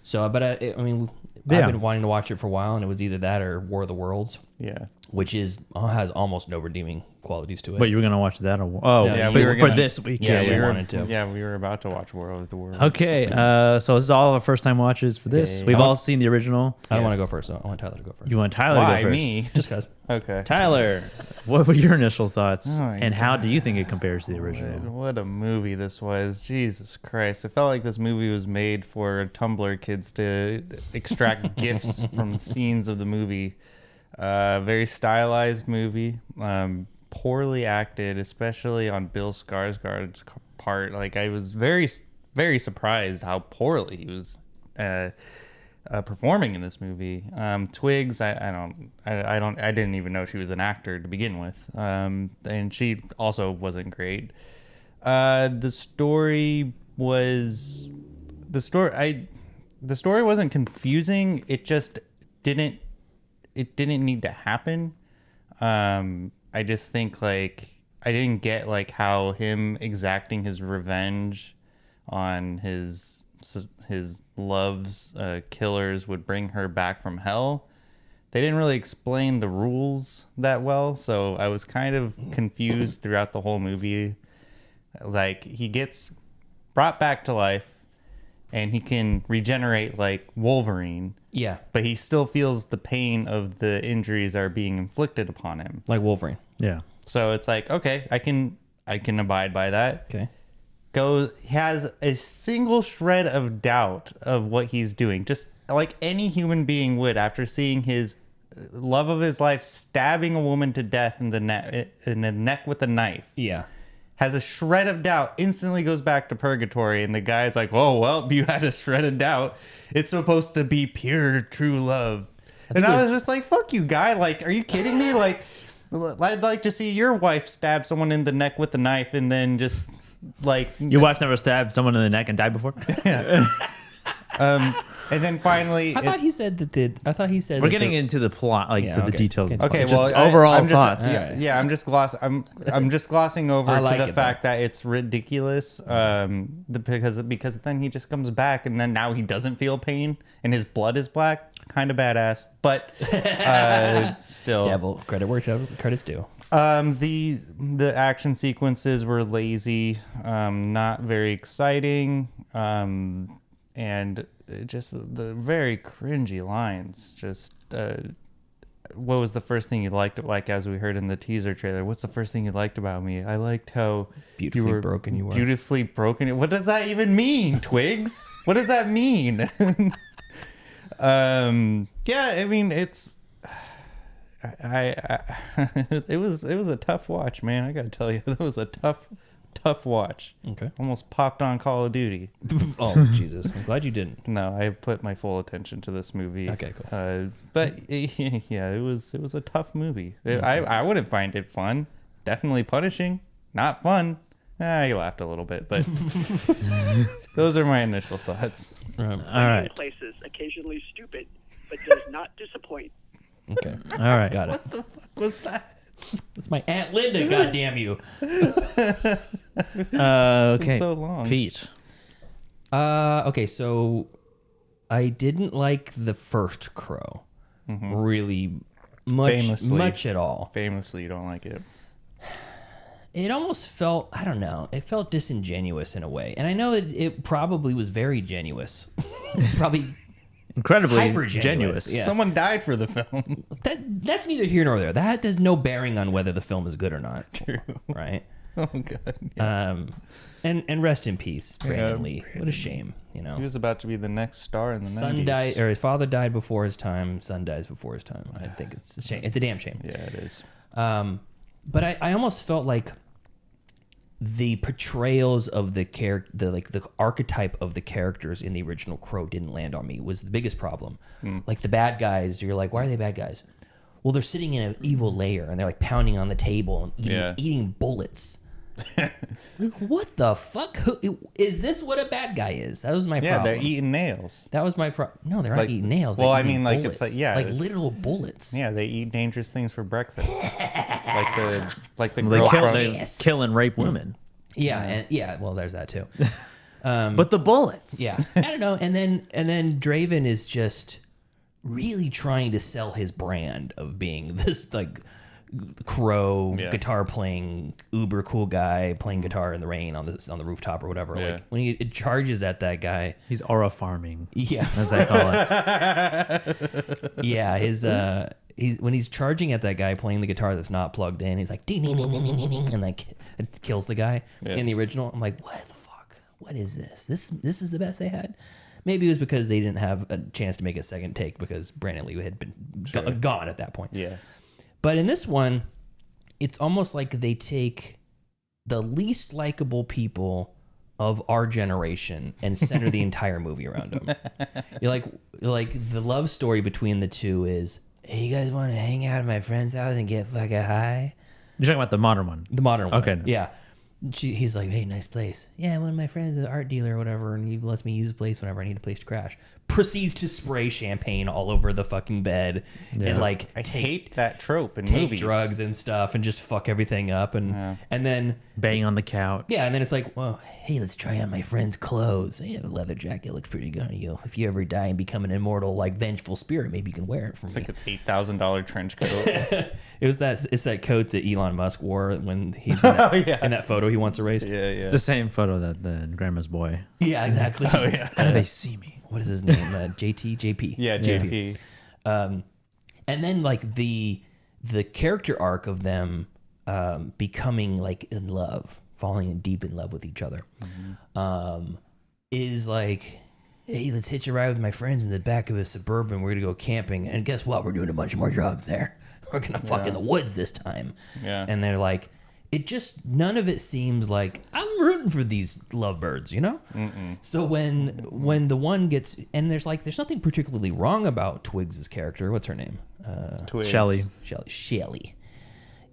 So, but I mean, I've been wanting to watch it for a while, and it was either that or War of the Worlds. Yeah. Which has almost no redeeming qualities to it. But you were gonna watch that? Or for this week? Yeah, we wanted to. Yeah, we were about to watch War of the Worlds. Okay, so this is all our first time watches for this. We've all seen the original. I don't want to go first, though. I want Tyler to go first. You want Tyler to go first? Me? Just because. Okay. Tyler, what were your initial thoughts, my and how do you think it compares to the original? What a movie this was. Jesus Christ. It felt like this movie was made for Tumblr kids to extract gifs from scenes of the movie. Very stylized movie. Poorly acted, especially on Bill Skarsgård's part. Like, I was very, very surprised how poorly he was performing in this movie. Twigs, I didn't even know she was an actor to begin with, and she also wasn't great. The story wasn't confusing. It just didn't need to happen. I just think like I didn't get like how him exacting his revenge on his love's killers would bring her back from hell. They didn't really explain the rules that well, so I was kind of confused throughout the whole movie. Like, he gets brought back to life and he can regenerate like Wolverine. Yeah. But he still feels the pain of the injuries are being inflicted upon him. Like Wolverine. Yeah. So it's like, okay, I can abide by that. Okay. Has a single shred of doubt of what he's doing, just like any human being would after seeing his love of his life stabbing a woman to death in the neck with a knife. Yeah. Has a shred of doubt, instantly goes back to purgatory, and the guy's like, oh, well, you had a shred of doubt. It's supposed to be pure, true love. And I was just like, fuck you, guy. Like, are you kidding me? Like, I'd like to see your wife stab someone in the neck with a knife and then just, like... Your wife's never stabbed someone in the neck and died before? Yeah. And then finally... I thought he said that we're getting into the plot, to the details. Okay, just well, overall I'm just, thoughts. I'm just glossing over I to like the it, fact that it's ridiculous. Because then he just comes back, and then now he doesn't feel pain, and his blood is black. Kind of badass, but still. Devil credit where credit's due. The action sequences were lazy, not very exciting, and just the very cringy lines. Just what was the first thing you liked? Like, as we heard in the teaser trailer, what's the first thing you liked about me? I liked how beautifully broken you were. Beautifully broken. What does that even mean, Twigs? What does that mean? Yeah, I mean, it's it was a tough watch, man. I gotta tell you, it was a tough watch. Okay. Almost popped on Call of Duty. Oh, Jesus. I'm glad you didn't. No, I put my full attention to this movie. Okay, cool. But yeah, it was a tough movie. I wouldn't find it fun. Definitely punishing. Not fun. You laughed a little bit, but those are my initial thoughts. All right. Places occasionally stupid, but does not disappoint. Okay. All right. Got it. What the fuck was that? That's my Aunt Linda. Goddamn you. Okay. So long. Pete. Okay, so I didn't like the first Crow. Really much at all. Famously, you don't like it. It almost felt, I don't know, it felt disingenuous in a way. And I know that it probably was very genuous. It's probably incredibly hyper-genuous. genuous. Yeah. Someone died for the film. That's neither here nor there. That has no bearing on whether the film is good or not. True. Right? Oh, God. Yeah. And rest in peace, Brandon Lee. What a shame, you know. He was about to be the next star in the 90s. Son died, or his father died before his time. Son dies before his time. I think it's a shame. It's a damn shame. Yeah, it is. But I almost felt like the portrayals of the archetype of the characters in the original Crow didn't land on me. Was the biggest problem. Like the bad guys, you're like, why are they bad guys? Well, they're sitting in an evil lair and they're like pounding on the table and eating bullets. What the fuck? Is this what a bad guy is? That was my problem. Yeah, they're eating nails. That was my problem. No, they're not eating nails. Well, They're I mean, like bullets. it's like literal bullets. Yeah, they eat dangerous things for breakfast. like the Well, girl from they kill and rape women. Yeah, well, there's that too. But the bullets. Yeah, I don't know. And then Draven is just really trying to sell his brand of being this like Crow guitar playing uber cool guy playing guitar in the rain on the rooftop or whatever. Like when he charges at that guy, he's aura farming. Yeah, as I call it. Yeah, when he's charging at that guy playing the guitar that's not plugged in, he's like ding ding ding ding ding ding, and like it kills the guy in the original. I'm like, what the fuck? What is this? This is the best they had. Maybe it was because they didn't have a chance to make a second take because Brandon Lee had been gone at that point. Yeah. But in this one, it's almost like they take the least likable people of our generation and center the entire movie around them. You're like the love story between the two is, hey, you guys want to hang out at my friend's house and get fucking high? You're talking about the modern one. The modern one. Okay. Yeah. He's like, hey, nice place. Yeah, one of my friends is an art dealer or whatever, and he lets me use the place whenever I need a place to crash. Proceeds to spray champagne all over the fucking bed and like I hate that trope in take movies. drugs and stuff and just fuck everything up and then bang on the couch. Yeah, and then it's like, well, hey, let's try on my friend's clothes. Yeah, the leather jacket looks pretty good on you. If you ever die and become an immortal, like vengeful spirit, maybe you can wear it for me. It's like an $8,000 trench coat. It's that coat that Elon Musk wore when he's in that photo he once erased. Yeah. It's the same photo that the grandma's boy. Yeah, exactly. How do they see me? what is his name? JP. Yeah, JP. And then like the character arc of them becoming like in love, falling in deep in love with each other, is like, hey, let's hitch a ride with my friends in the back of a Suburban. We're gonna go camping, and guess what? We're doing a bunch more drugs there. We're gonna fuck in the woods this time. Yeah. And they're like, it just, none of it seems like I'm rooting for these lovebirds, you know? So when the one gets, and there's nothing particularly wrong about Twigs' character. What's her name? Twigs. Shelly.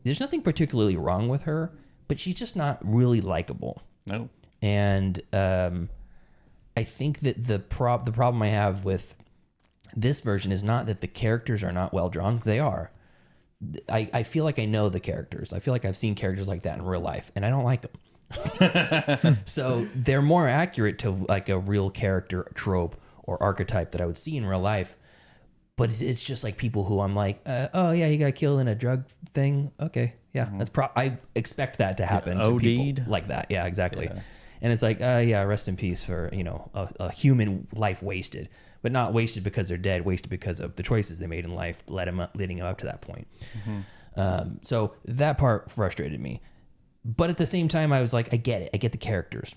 There's nothing particularly wrong with her, but she's just not really likable. No. And I think that the problem I have with this version is not that the characters are not well drawn. They are. I feel like I know the characters. I feel like I've seen characters like that in real life, and I don't like them. So they're more accurate to like a real character trope or archetype that I would see in real life. But it's just like people who I'm like, oh yeah, he got killed in a drug thing. Okay, yeah, that's I expect that to happen to people like that. Yeah, exactly. Yeah. And it's like, yeah, rest in peace for a human life wasted. But not wasted because they're dead, wasted because of the choices they made in life leading up to that point. So that part frustrated me. But at the same time, I was like, I get it. I get the characters.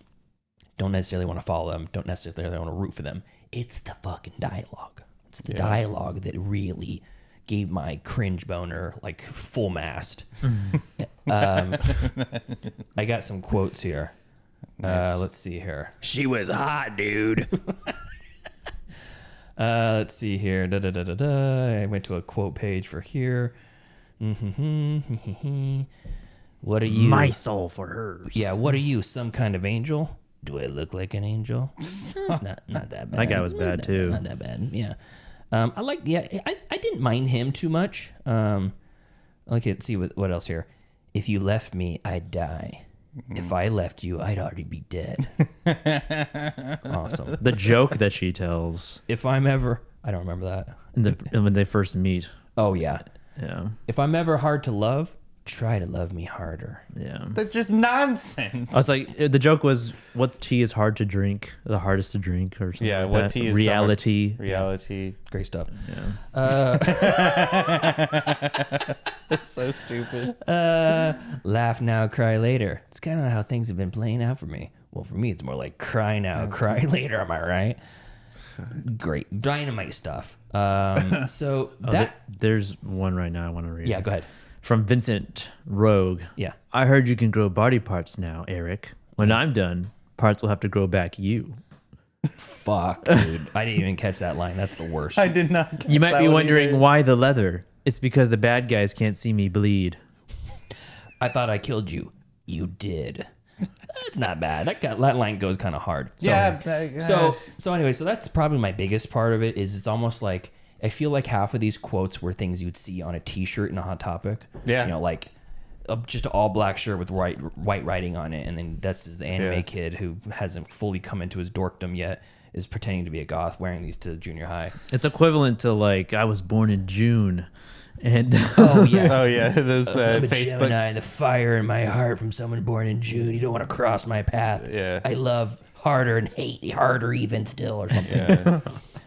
Don't necessarily want to follow them. Don't necessarily want to root for them. It's the fucking dialogue. It's the dialogue that really gave my cringe boner like full mast. I got some quotes here. Nice. Let's see here. She was hot, dude. Let's see here. I went to a quote page for here. What are you? My soul for hers. Yeah. What are you? Some kind of angel? Do I look like an angel? It's not that bad. That guy was bad too. Not that bad. Yeah. I like. Yeah. I didn't mind him too much. Let's see what else here. If you left me, I'd die. If I left you, I'd already be dead. Awesome. The joke that she tells. If I'm ever... I don't remember that. When they first meet. Oh, yeah. Yeah. If I'm ever hard to love, try to love me harder. Yeah. That's just nonsense. I was like, the joke was, what tea is hard to drink? The hardest to drink or something. Yeah, like what that. tea is reality. Reality. Yeah. Great stuff. Yeah. That's so stupid. Laugh now, cry later. It's kind of how things have been playing out for me. Well, for me, it's more like cry now, cry later. Am I right? Great. Dynamite stuff. So there's one right now I want to read. Yeah, go ahead. From Vincent Rogue. Yeah. I heard you can grow body parts now, Eric. When I'm done, parts will have to grow back you. Fuck, dude. I didn't even catch that line. That's the worst. I did not catch You might that be one wondering either. why the leather. It's because the bad guys can't see me bleed. I thought I killed you. You did. That's not bad. That line goes kind of hard. So, So anyway, so that's probably my biggest part of it. Is it's almost like I feel like half of these quotes were things you'd see on a T-shirt in a Hot Topic. Yeah. You know, like just an all black shirt with white writing on it, and then that's the anime kid who hasn't fully come into his dorkdom yet is pretending to be a goth wearing these to junior high. It's equivalent to like I was born in June. And oh yeah, those Facebook. Gemini, the fire in my heart from someone born in June. You don't want to cross my path. Yeah, I love harder and hate harder even still, or something.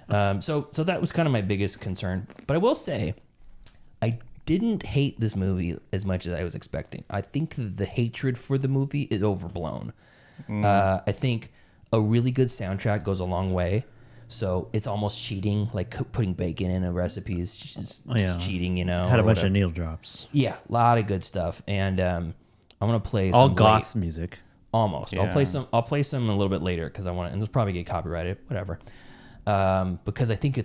Yeah. So that was kind of my biggest concern. But I will say, I didn't hate this movie as much as I was expecting. I think the hatred for the movie is overblown. I think a really good soundtrack goes a long way. So it's almost cheating, like putting bacon in a recipe is just cheating, you know. Had a bunch of needle drops. Yeah, a lot of good stuff, and I'm gonna play all some goth music. Almost, yeah. I'll play some a little bit later because I want to, and it'll probably get copyrighted, whatever. Because I think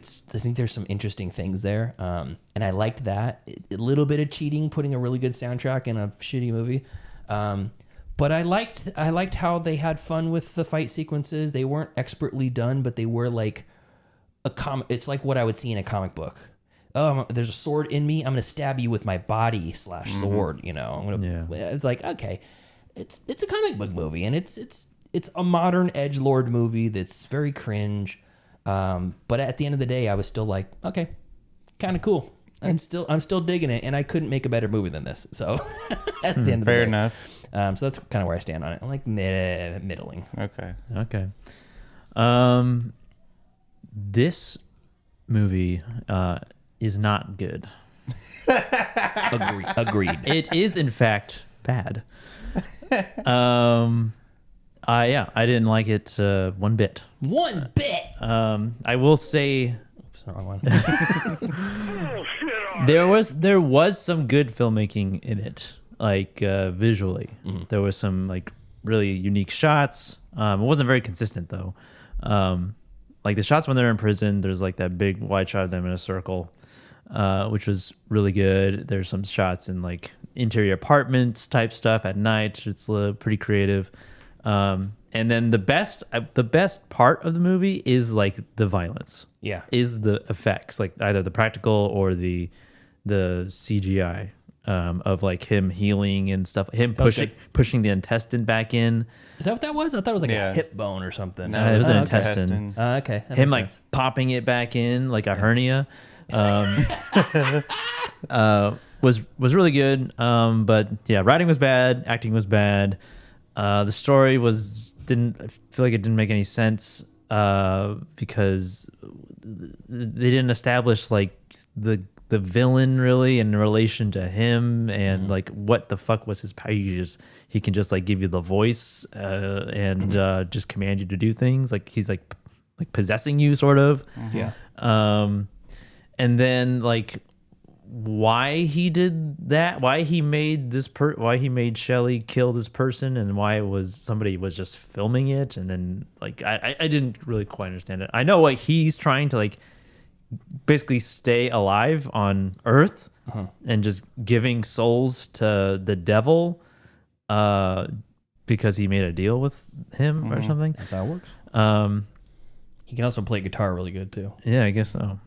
there's some interesting things there, and I liked that a little bit of cheating, putting a really good soundtrack in a shitty movie. But I liked how they had fun with the fight sequences. They weren't expertly done, but they were like it's like what I would see in a comic book. Oh, there's a sword in me. I'm gonna stab you with my body / sword. You know, It's like, okay, it's a comic book movie, and it's a modern edgelord movie that's very cringe. But at the end of the day, I was still like, okay, kind of cool. I'm still digging it, and I couldn't make a better movie than this. So at the end of the day, fair enough. So that's kind of where I stand on it. I'm like middling. Okay. this movie is not good. Agreed. It is, in fact, bad. I didn't like it one bit. One bit. I will say, Oops, wrong one. there was some good filmmaking in it, like visually. There was some like really unique shots. It wasn't very consistent though. Like the shots when they're in prison, there's like that big wide shot of them in a circle, which was really good. There's some shots in like interior apartments type stuff at night. It's pretty creative. And then the best part of the movie is like the violence. Yeah. Is the effects, like either the practical or the CGI of like him healing and stuff, him pushing the intestine back in. Is that what that was? I thought it was like a hip bone or something. No, it was an intestine. Okay. Him like popping it back in like a hernia. Was really good. But yeah, writing was bad, acting was bad. The story didn't feel like it didn't make any sense because they didn't establish like the villain really in relation to him and like what the fuck was his power. He can just like give you the voice and just command you to do things, like he's like possessing you sort of. Yeah. And then like why he did that, why he made Shelley kill this person, and why somebody was just filming it, and then like I didn't really quite understand it. I know like he's trying to like basically stay alive on Earth and just giving souls to the devil because he made a deal with him or something. That's how it works. He can also play guitar really good too. Yeah, I guess so.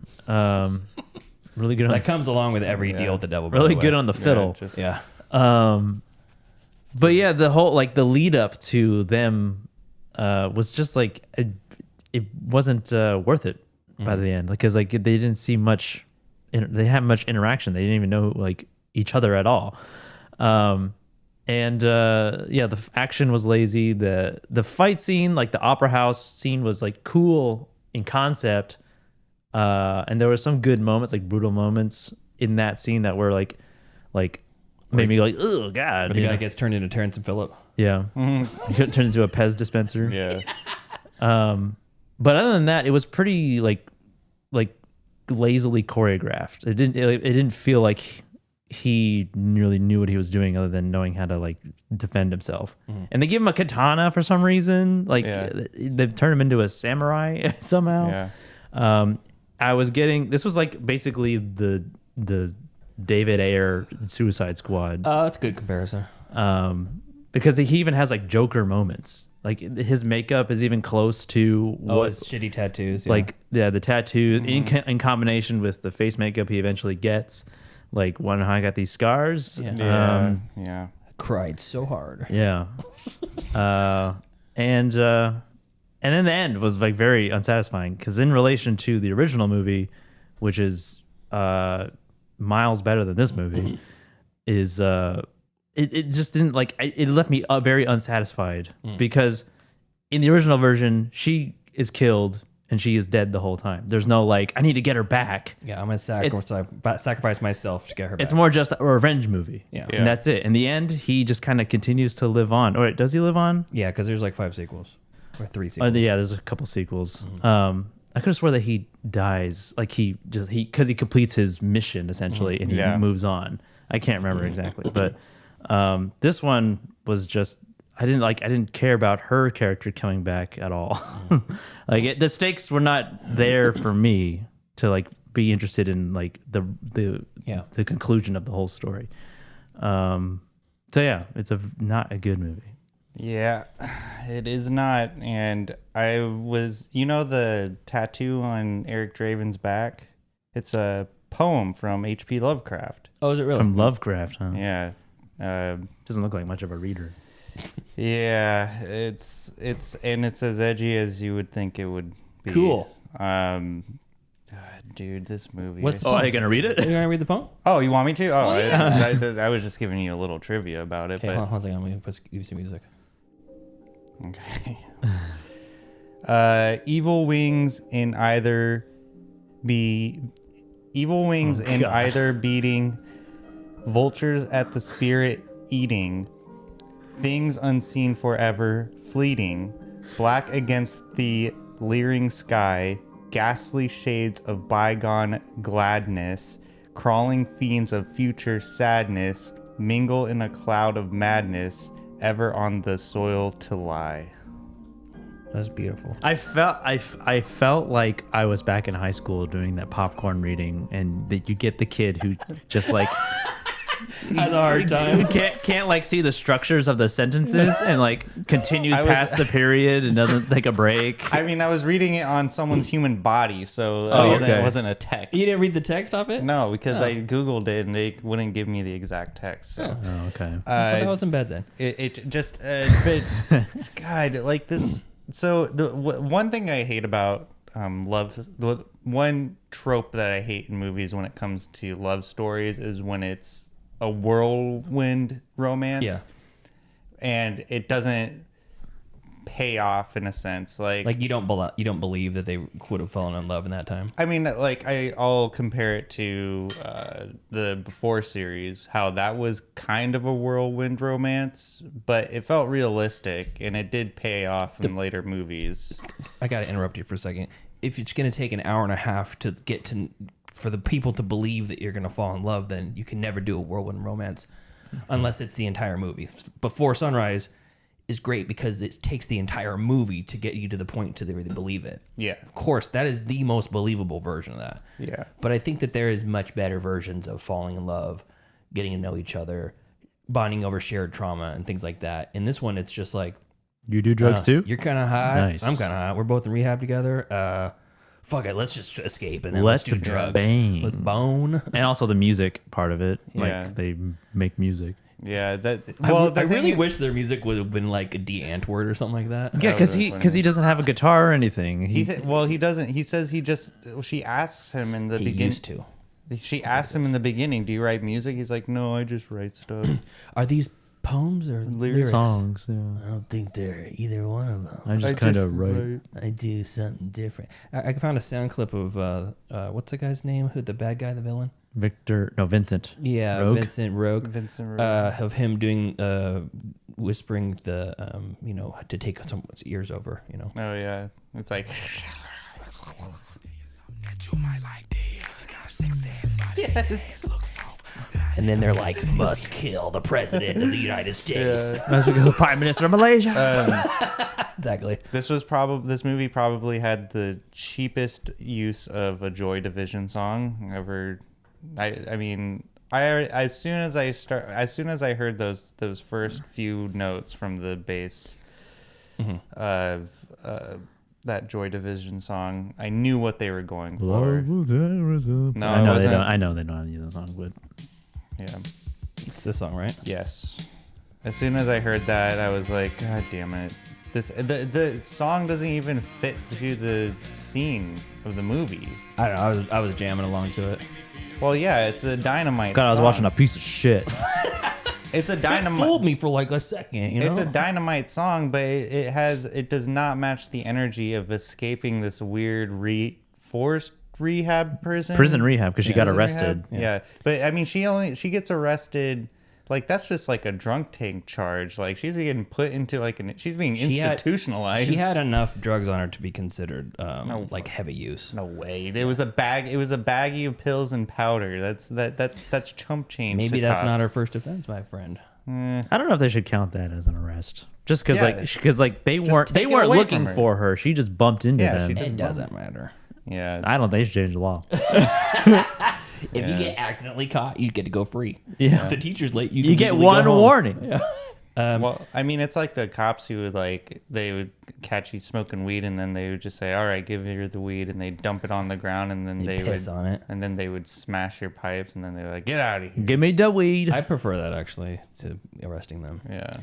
Really good. That comes along with every deal with the devil. Really good on the fiddle. Yeah. But yeah, the whole like the lead up to them was just like it wasn't worth it by the end, because like they didn't see much. They had much interaction. They didn't even know like each other at all. And the action was lazy. The fight scene, like the opera house scene, was like cool in concept. And there were some good moments, like brutal moments in that scene that were like made me like, oh god. Where the guy gets turned into Terrence and Phillip. Yeah, he turns into a Pez dispenser. Yeah. But other than that, it was pretty like lazily choreographed. It didn't feel like he really knew what he was doing, other than knowing how to like defend himself. And they give him a katana for some reason. Like they turn him into a samurai somehow. Yeah. This was like basically the David Ayer Suicide Squad. That's a good comparison. Because he even has like Joker moments. Like his makeup is even close to his shitty tattoos. Yeah. Like the tattoo in combination with the face makeup he eventually gets. Like when I got these scars. Yeah. Yeah. I cried so hard. Yeah. And then the end was like very unsatisfying, because in relation to the original movie, which is miles better than this movie, is it just didn't like it left me very unsatisfied, because in the original version she is killed and she is dead the whole time. There's no like I need to get her back. Yeah, I'm gonna sacrifice myself to get her back. It's more just a revenge movie. Yeah. And that's it. In the end, he just kind of continues to live on. Or does he live on? Yeah, because there's like 5 sequels. Or 3 sequels. Yeah, there's a couple sequels. I could have swore that he dies, like because he completes his mission essentially, and he moves on. I can't remember exactly, but this one was just I didn't care about her character coming back at all. Like the stakes were not there for me to like be interested in like the conclusion of the whole story. So yeah, it's not a good movie. Yeah, it is not. And I was, the tattoo on Eric Draven's back? It's a poem from H.P. Lovecraft. Oh, is it really? From Lovecraft, huh? Yeah. Doesn't look like much of a reader. Yeah, it's as edgy as you would think it would be. Cool. Dude, this movie. Are you gonna read it? Are you gonna read the poem? Oh, you want me to? Oh, yeah. I was just giving you a little trivia about it. Okay, hold on a second. I'm gonna give you some music. Okay. Evil wings in either beating, vultures at the spirit eating, things unseen forever fleeting, black against the leering sky, ghastly shades of bygone gladness, crawling fiends of future sadness, mingle in a cloud of madness, ever on the soil to lie. That's beautiful. I felt like I was back in high school doing that popcorn reading, and that you get the kid who just like has a hard time. Can't like see the structures of the sentences and like continues past the period and doesn't take a break. I mean, I was reading it on someone's human body, so it wasn't a text. You didn't read the text of it? No, because I Googled it and they wouldn't give me the exact text. So. Oh, okay. Well, that wasn't bad then. It just, but God, like this. So the one thing I hate about the one trope that I hate in movies when it comes to love stories is when it's a whirlwind romance. Yeah. And it doesn't pay off in a sense. Like you don't believe that they would have fallen in love in that time. I mean, like I'll compare it to the Before series, how that was kind of a whirlwind romance, but it felt realistic and it did pay off in later movies. I got to interrupt you for a second. If it's going to take an hour and a half to get to for the people to believe that you're going to fall in love, then you can never do a whirlwind romance unless it's the entire movie. Before Sunrise is great because it takes the entire movie to get you to the point to really believe it. Yeah. Of course, that is the most believable version of that. Yeah. But I think that there is much better versions of falling in love, getting to know each other, bonding over shared trauma and things like that. In this one, it's just like, you do drugs too? You're kind of hot. Nice. I'm kind of hot. We're both in rehab together. Fuck it, let's just escape and then let's do drugs. Bang. Let's bone. And also the music part of it. Yeah. Like they make music. Yeah, that. Well, I really wish their music would have been like a D Antwoord or something like that. Yeah, because he doesn't have a guitar or anything. He doesn't. He says he just. She asks him in the beginning. Used to. She asks him in the beginning, "Do you write music?" He's like, "No, I just write stuff." Are these poems or lyrics? Songs? Yeah. I don't think they're either one of them. I just kind of write. I do something different. I found a sound clip of what's the guy's name? Who the bad guy, the villain? Vincent. Yeah, Rogue? Vincent Rogue. Of him doing whispering the to take someone's ears over. Oh yeah, it's like. Yes. And then they're like, must kill the president of the United States. The Prime Minister of Malaysia. Exactly. This movie probably had the cheapest use of a Joy Division song ever. I mean, as soon as I heard those first few notes from the bass of that Joy Division song, I knew what they were going for. No, I know they don't use the song, but yeah, it's this song, right? Yes. As soon as I heard that, I was like, God damn it! The song doesn't even fit to the scene of the movie. I don't know. I was jamming along to it. Well, yeah, it's a Dynamite. God, song. I was watching a piece of shit. It's a Dynamite. It fooled me for like a second. It's a Dynamite song, but it does not match the energy of escaping this weird forced rehab prison rehab because she got arrested. Yeah, but I mean, she gets arrested. Like that's just like a drunk tank charge. Like she's getting put into she's being institutionalized. She had enough drugs on her to be considered heavy use. No way. It was a baggie of pills and powder. That's chump change. Maybe that's not her first offense, my friend. I don't know if they should count that as an arrest. Just because they weren't looking for her. She just bumped into them. It doesn't matter. Yeah. I don't think they should change the law. If you get accidentally caught, you get to go free. Yeah. If the teacher's late, you get one warning. Yeah. Well, I mean, it's like the cops who they would catch you smoking weed, and then they would just say, "All right, give her the weed," and they dump it on the ground, and then they piss would on it, and then they would smash your pipes, and then they're like, "Get out of here! Give me the weed." I prefer that actually to arresting them. Yeah.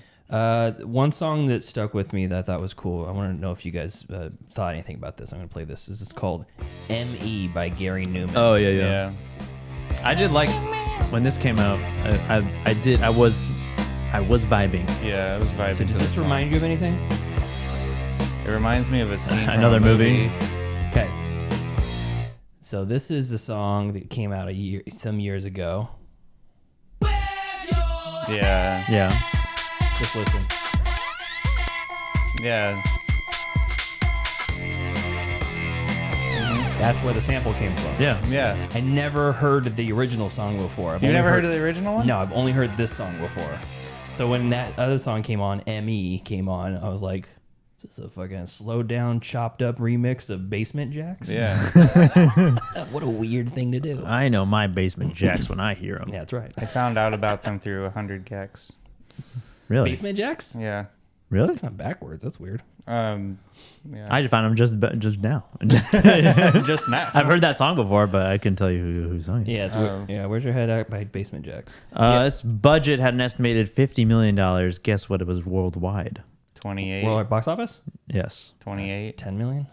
One song that stuck with me that I thought was cool. I want to know if you guys thought anything about this. I'm going to play this. This is called "M.E." by Gary Newman. Oh yeah. I did like when this came out. I was vibing. Yeah, I was vibing. So does this remind you of anything? It reminds me of a scene from Another a movie. Okay. So this is a song that came out some years ago. Yeah. Yeah. Just listen. Yeah. That's where the sample came from. Yeah. Yeah. I never heard the original song before. You never heard of the original one? No, I've only heard this song before. So when that other song came on, ME came on, I was like, is this a fucking slowed down, chopped up remix of Basement Jacks? Yeah. What a weird thing to do. I know my Basement Jacks when I hear them. Yeah, that's right. I found out about them through 100 Gex. Really? Basement Jacks? Yeah. Really? It's kind of backwards. That's weird. Yeah. I just found them just now. Just now. I've heard that song before, but I couldn't tell you who sang it. Yeah, it's weird. Yeah, Where's Your Head At by Basement Jacks. This budget had an estimated $50 million. Guess what it was worldwide? 28. Worldwide box office? Yes. 28. 10 million?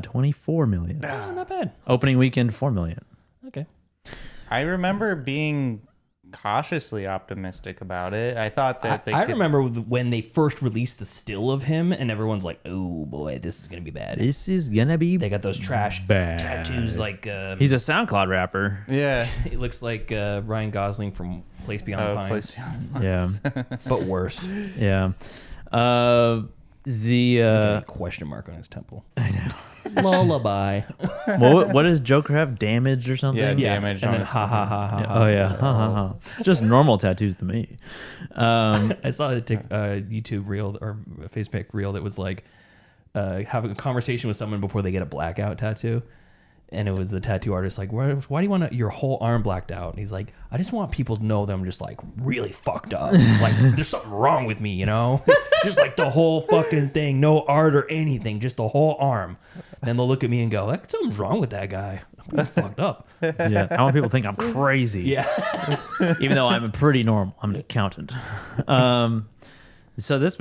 24 million. Oh, not bad. Opening weekend, 4 million. Okay. I remember being cautiously optimistic about it. I thought that I remember when they first released the still of him, and everyone's like, "Oh boy, this is gonna be bad. This is gonna be." They got those trash bad tattoos, like he's a SoundCloud rapper. Yeah, it looks like Ryan Gosling from Place Beyond the Pines. Place Beyond the Yeah, but worse. Yeah. A question mark on his temple. I know. Lullaby. What does Joker have? Damage or something? Yeah, damage. And then ha ha ha ha. Oh yeah, ha ha ha. Just normal tattoos to me. I saw a YouTube reel or a Facebook reel that was like having a conversation with someone before they get a blackout tattoo. And it was the tattoo artist like, why do you want your whole arm blacked out? And he's like, I just want people to know that I'm just like really fucked up. Like there's something wrong with me, you know? Just like the whole fucking thing, no art or anything, just the whole arm. And they'll look at me and go, like, something's wrong with that guy. I'm fucked up. Yeah, I want people to think I'm crazy. Yeah. Even though I'm pretty normal. I'm an accountant. So this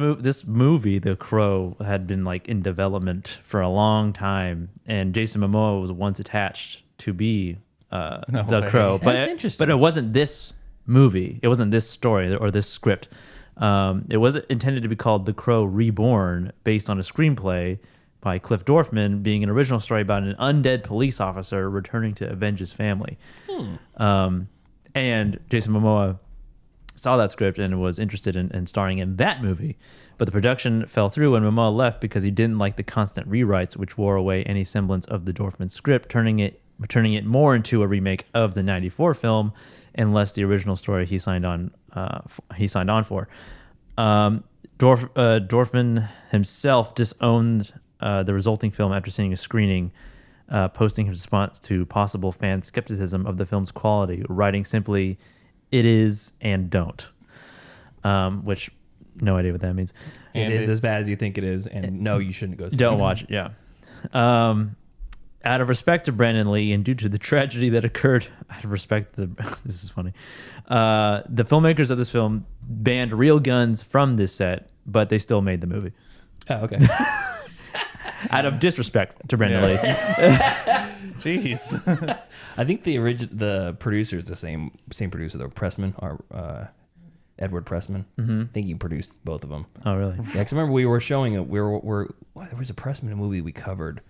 movie, The Crow, had been like in development for a long time, and Jason Momoa was once attached to be The Crow. That's interesting. But it wasn't this movie. It wasn't this story or this script. It was intended to be called The Crow Reborn, based on a screenplay by Cliff Dorfman, being an original story about an undead police officer returning to avenge his family. And Jason Momoa saw that script and was interested in starring in that movie, but the production fell through when Momoa left because he didn't like the constant rewrites, which wore away any semblance of the Dorfman script, turning it more into a remake of the '94 film, and less the original story he signed on for. Dorfman himself disowned the resulting film after seeing a screening, posting his response to possible fan skepticism of the film's quality, writing simply, "It is and don't," which no idea what that means. It is as bad as you think it is, and no, you shouldn't go see it. Don't watch it. Yeah. Out of respect to Brandon Lee and due to the tragedy that occurred, out of respect to this is funny. The filmmakers of this film banned real guns from this set, but they still made the movie. Oh, okay. Out of disrespect to Brandon Lee. Jeez. I think the producer is the same producer, though. Pressman, or Edward Pressman. Mm-hmm. I think he produced both of them. Oh, really? Yeah, because I remember we were showing it. There was a Pressman movie we covered.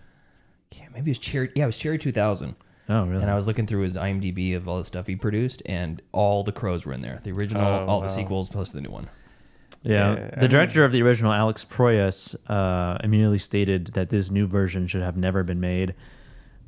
Yeah, maybe it was Cherry. Yeah, it was Cherry 2000. Oh, really? And I was looking through his IMDb of all the stuff he produced, and all the Crows were in there. The original, all the sequels, plus the new one. Yeah, the director of the original, Alex Proyas, immediately stated that this new version should have never been made.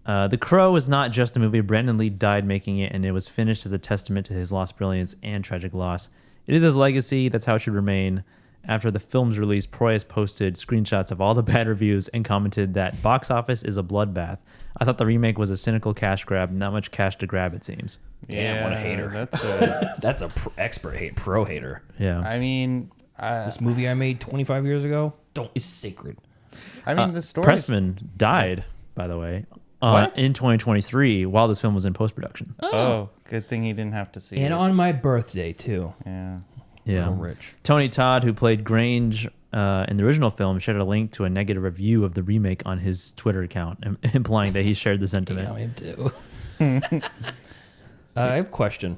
The Crow is not just a movie. Brandon Lee died making it, and it was finished as a testament to his lost brilliance and tragic loss. It is his legacy. That's how it should remain. After the film's release, Proyas posted screenshots of all the bad reviews and commented that box office is a bloodbath. I thought the remake was a cynical cash grab. Not much cash to grab, it seems. Yeah, what a hater. That's a expert pro hater. Yeah. I mean, this movie I made 25 years ago, it's sacred. I mean, the story. Pressman died, by the way, in 2023 while this film was in post-production. Oh, good thing he didn't have to see it. And on my birthday, too. Yeah. Yeah. Rich. Tony Todd, who played Grange in the original film, shared a link to a negative review of the remake on his Twitter account, implying that he shared the sentiment. Yeah, him too. I have a question.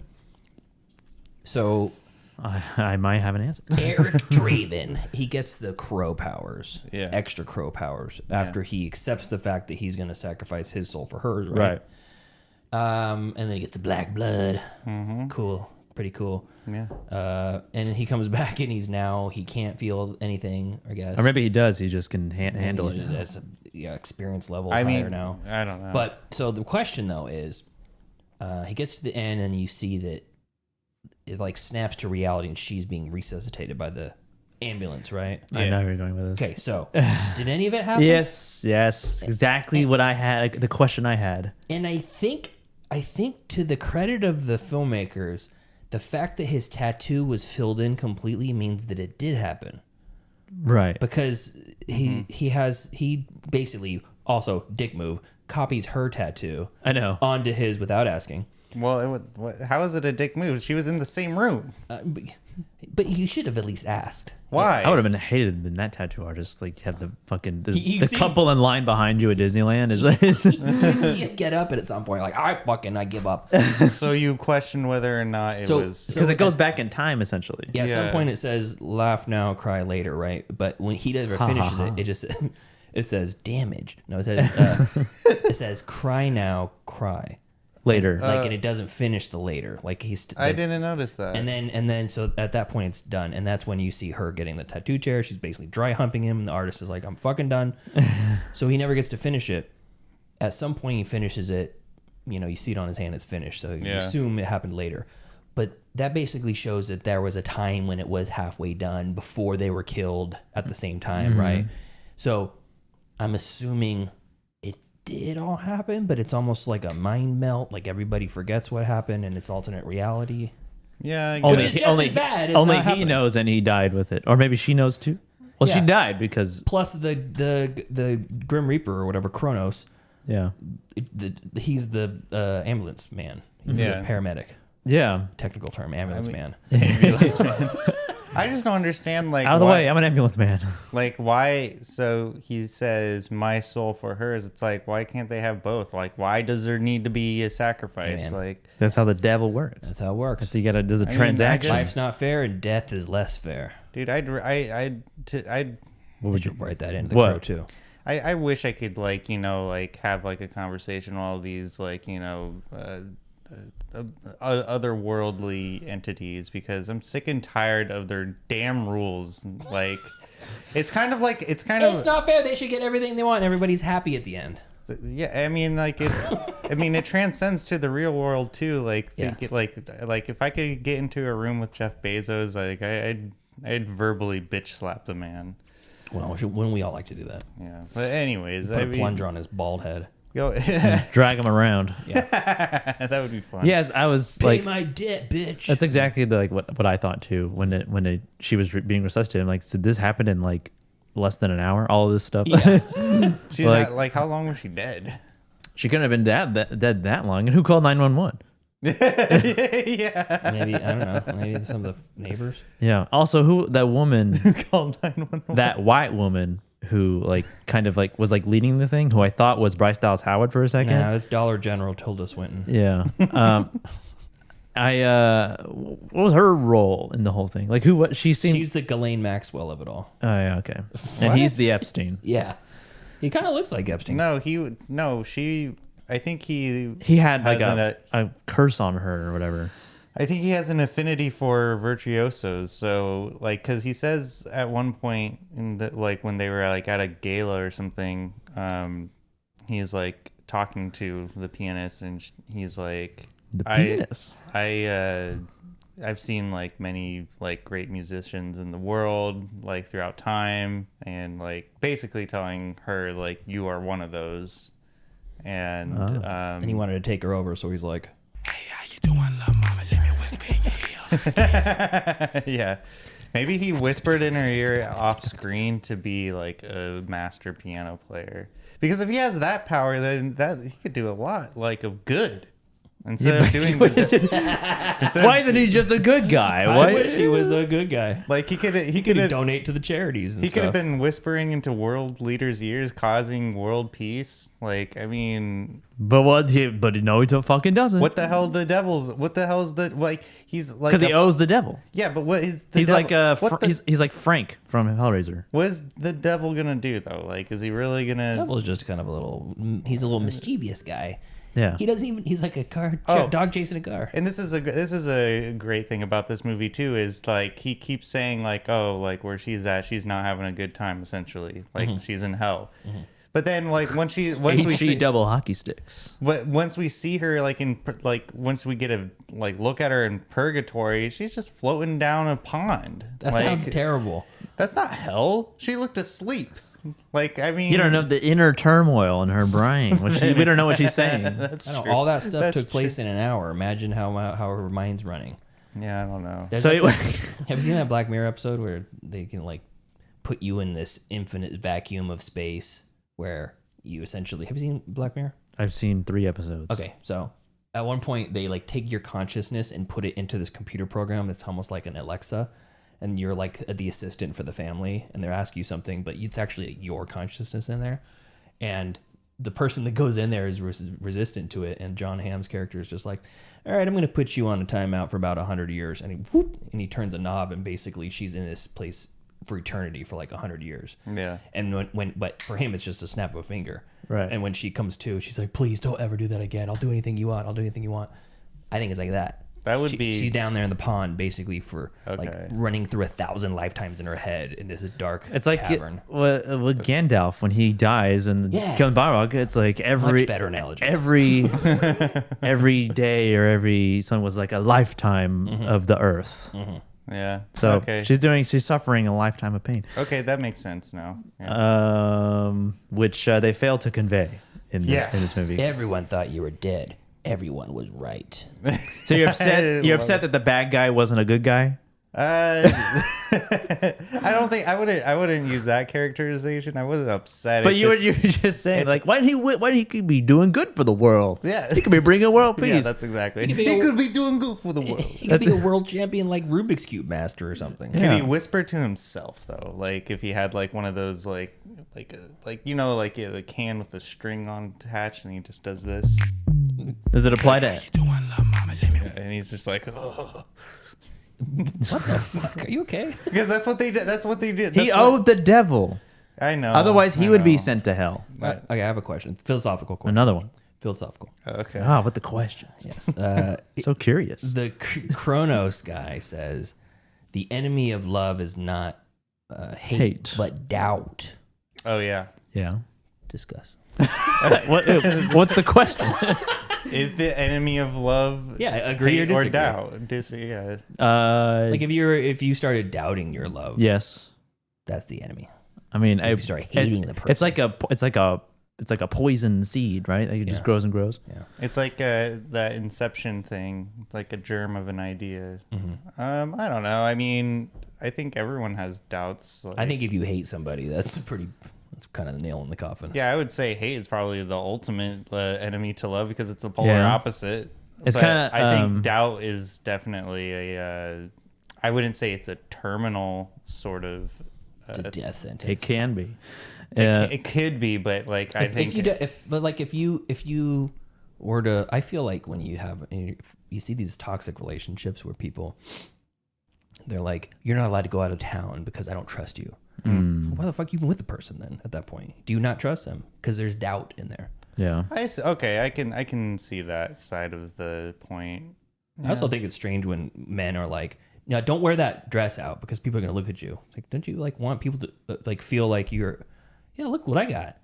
So, I might have an answer. Eric Draven, he gets the crow powers, Yeah. extra crow powers, after he accepts the fact that he's going to sacrifice his soul for hers, right? And then he gets the black blood. Cool. Pretty cool. Yeah. And then he comes back and he can't feel anything, I guess. Or maybe he does. He just can handle it. That's a experience level I higher mean, now. I don't know. But so the question though is, he gets to the end and you see that it like snaps to reality and she's being resuscitated by the ambulance, right? I know where you're going with this. Okay, so did any of it happen? Yes, exactly what I had. The question I had. And I think to the credit of the filmmakers, the fact that his tattoo was filled in completely means that it did happen. Right. Because he basically also dick move copies her tattoo. I know. Onto his without asking. Well, how is it a dick move? She was in the same room. But you should have at least asked. Why? I would have been hated than that tattoo artist. Like, have the fucking You the see- couple in line behind you at Disneyland is You see him get up and at some point like, I give up. So you question whether or not it was because it goes back in time essentially. Yeah, at some point it says laugh now, cry later, right? But when he never finishes it, it just it says damage. No, it says it says cry now, cry later. And it doesn't finish the later. Like I didn't notice that. And then so at that point it's done, and that's when you see her getting the tattoo chair. She's basically dry humping him, and the artist is like, I'm fucking done. So he never gets to finish it. At some point he finishes it. You see it on his hand, it's finished. So you assume it happened later. But that basically shows that there was a time when it was halfway done before they were killed at the same time, right? So I'm assuming it did all happen, but it's almost like a mind melt. Like everybody forgets what happened and it's alternate reality. Yeah, Which is just as bad as only not he happening. knows, and he died with it, or maybe she knows too. Well, she Yeah. died because Plus the Grim Reaper or whatever, Kronos. Yeah. He's the ambulance man. He's the paramedic. Yeah. Technical term, ambulance man. Ambulance man. I just don't understand, like, out of the way, I'm an ambulance man. Like, why? So he says, "My soul for hers." It's like, why can't they have both? Like, why does there need to be a sacrifice? Hey, like, that's how the devil works. That's how it works. So you gotta there's a I mean, transaction. Life's not fair, and death is less fair. Dude, What would you write that into the crow too? I wish I could have like a conversation with all these otherworldly entities, because I'm sick and tired of their damn rules. Like, it's not fair. They should get everything they want. Everybody's happy at the end. Yeah, I mean, it transcends to the real world too. Like, like if I could get into a room with Jeff Bezos, like I'd verbally bitch slap the man. Well, wouldn't we all like to do that? Yeah, but anyways, Put a plunger on his bald head. Drag him around. Yeah, that would be fun. Yes, I was pay like, my debt, bitch. that's exactly what I thought too when she was being resuscitated. I'm like, so this happened in like less than an hour. All of this stuff. Yeah. She's like, how long was she dead? She couldn't have been dead that long. And who called 911? Yeah. Maybe, I don't know. Maybe some of the neighbors. Yeah. Also, that woman Who called 911? that white woman who was leading the thing, who I thought was Bryce Dallas Howard for a second. No, it's Dollar General Tilda Swinton. Yeah. What was her role in the whole thing? Like, what she seemed. She's the Ghislaine Maxwell of it all. Oh yeah, okay. And he's the Epstein. Yeah, he kind of looks like Epstein. I think he had like has a curse on her or whatever. I think he has an affinity for virtuosos. So, like, because he says at one point in the, like, when they were like at a gala or something, he's like talking to the pianist, and he's like, The pianist. I've seen like many like great musicians in the world, like throughout time, and like basically telling her like, you are one of those. And and he wanted to take her over, so he's like, "Hey, how you doing, love mama? Let me whisper in your ear." Yeah, maybe he whispered in her ear off screen to be like a master piano player. Because if he has that power, then he could do a lot like of good. Instead of doing Why isn't he just a good guy? I Why? wish he was a good guy. like he Could could donate to the charities and he could have stuff. been whispering into world leaders' ears, causing world peace. Like, I mean, But no, he fucking doesn't. what the hell? The devil's. What the hell's the like? He's like Because he owes the devil. Yeah, but what is the He's devil, like what the, he's like Frank from Hellraiser. what is the devil gonna do though? Like, is he really gonna? Devil's just kind of he's a little mischievous guy. Yeah. He doesn't even. He's like a dog chasing a car. And this is a great thing about this movie too, is like he keeps saying like, oh, like where she's at, she's not having a good time essentially, like she's in hell. But then like once we see double hockey sticks. once we see her once we get a look at her in purgatory, she's just floating down a pond. That sounds terrible. That's not hell. She looked asleep. Like, I mean, You don't know the inner turmoil in her brain. We don't know what she's saying. That's I know, true. all that stuff That's took place in an hour. Imagine how her mind's running. Yeah, I don't know. There's So have you seen that Black Mirror episode where they can like put you in this infinite vacuum of space where you essentially have you seen Black Mirror? I've seen 3 episodes. Okay, so at one point they like take your consciousness and put it into this computer program that's almost like an Alexa, and you're like the assistant for the family, and they're asking you something, but it's actually your consciousness in there, and the person that goes in there is resistant to it, and John Hamm's character is just like, all right, I'm going to put you on a timeout for about 100 years, and he turns a knob, and basically she's in this place for eternity for like 100 years. Yeah. And but for him, it's just a snap of a finger. Right. And when she comes to, she's like, please don't ever do that again. I'll do anything you want. I'll do anything you want. I think it's like that. That would be. She's down there in the pond, basically for like running through 1,000 lifetimes in her head in this dark It's like cavern. with Gandalf when he dies and kills Balrog. It's like Much better analogy. Every day or every something was like a lifetime of the earth. Yeah. So okay. she's suffering a lifetime of pain. Okay, that makes sense now. Yeah. Which they failed to convey in this movie. Everyone thought you were dead. Everyone was right. So you're upset. You're upset that the bad guy wasn't a good guy. I don't think I wouldn't use that characterization. I wasn't upset. But you were just saying like, why did he could be doing good for the world? Yeah, he could be bringing world peace. Yeah, that's exactly. He could be doing good for the world. He could be a world champion, like Rubik's Cube master or something. Can he whisper to himself though? Like if he had like one of those like you know like the can with the string on attached, and he just does this. Does it apply to? And he's just like, oh. What the fuck? Are you okay? Because that's what they did. That's what they did. He owed the devil. I know. Otherwise, he would be sent to hell. Okay, I have a question. Philosophical question. Another one. Philosophical. Okay. Ah, with the questions. Yes. So curious. The Kronos guy says the enemy of love is not hate, but doubt. Oh yeah. Yeah. Discuss. What's the question? Is the enemy of love? Yeah, agree or disagree. Or doubt. Like if you started doubting your love, Yes. that's the enemy. I mean, If you start hating the person, it's like a poison seed, right? It just grows and grows. Yeah. It's like that Inception thing. It's like a germ of an idea. I don't know. I mean, I think everyone has doubts. I think if you hate somebody, that's kind of the nail in the coffin. Yeah, I would say hate is probably the ultimate enemy to love because it's the polar opposite. It's kind of. I think doubt is definitely I wouldn't say it's a terminal sort of. It's a death sentence. It can be. It could be, but like I think. If you were to, I feel like when you see these toxic relationships where people, they're like, you're not allowed to go out of town because I don't trust you. So why the fuck are you even with the person then? At that point, do you not trust them? Because there's doubt in there. Yeah. I can see that side of the point. I also think it's strange when men are like, no, don't wear that dress out because people are gonna look at you. It's like, don't you like want people to like feel like you're, yeah, look what I got.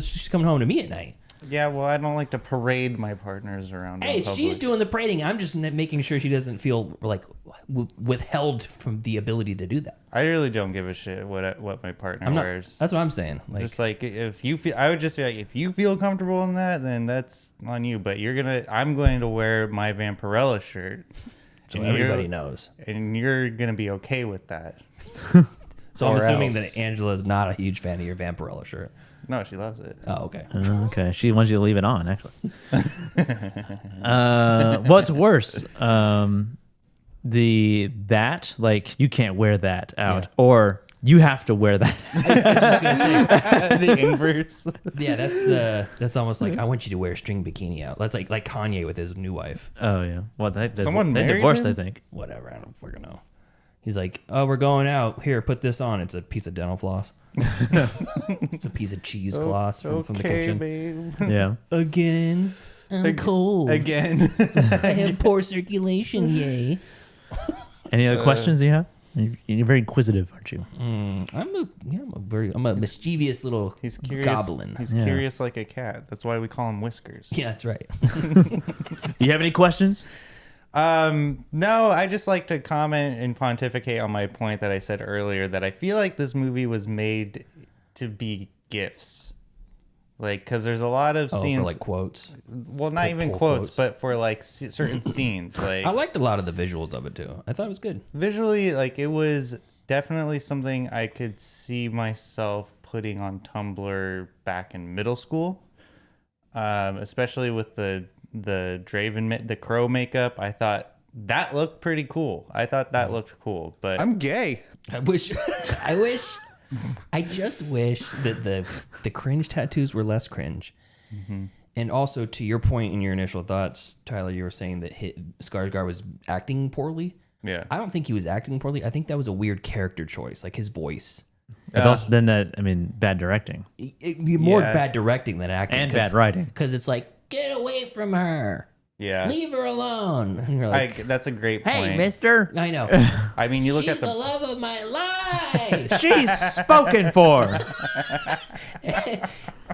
She's coming home to me at night. Yeah, well, I don't like to parade my partners around. Hey, she's doing the parading. I'm just making sure she doesn't feel like withheld from the ability to do that. I really don't give a shit what my partner wears. That's what I'm saying. Like, just like if you feel, I would just be like, if you feel comfortable in that, then that's on you. But I'm going to wear my Vampirella shirt, so everybody knows, and you're gonna be okay with that. So I'm assuming that Angela is not a huge fan of your Vampirella shirt. No, she loves it. Oh, okay. Okay, she wants you to leave it on. Actually, what's worse? That like you can't wear that out, or you have to wear that. I was just gonna say, The inverse. yeah, that's almost like I want you to wear a string bikini out. That's like Kanye with his new wife. Oh yeah, well they Married divorced, him? I think. Whatever, I don't fucking know. He's like, oh, we're going out. Here, put this on. It's a piece of dental floss. It's a piece of cheesecloth from the kitchen. Babe. Yeah. Again, I'm cold. Again. I have poor circulation. Yay. Any other questions you have? You're very inquisitive, aren't you? I'm a mischievous little He's curious. goblin. He's curious like a cat. That's why we call him Whiskers. Yeah, that's right. You have any questions? No, I just like to comment and pontificate on my point that I said earlier that I feel like this movie was made to be gifts. Like, because there's a lot of scenes for like quotes. Well, not even quotes, but for like certain scenes. Like, I liked a lot of the visuals of it too. I thought it was good. Visually, like, it was definitely something I could see myself putting on Tumblr back in middle school. Especially with the the crow makeup. I thought that looked pretty cool. I thought that looked cool, but I'm gay. I just wish that the cringe tattoos were less cringe. Mm-hmm. And also, to your point in your initial thoughts, Tyler, you were saying that Skarsgård was acting poorly. Yeah. I don't think he was acting poorly. I think that was a weird character choice, like his voice. It's also then that bad directing. More bad directing than acting. And bad writing. Because it's like, get away from her. Yeah. Leave her alone. And you're like, that's a great point. Hey, mister. I know. I mean, you look She's at the love of my life. She's spoken for.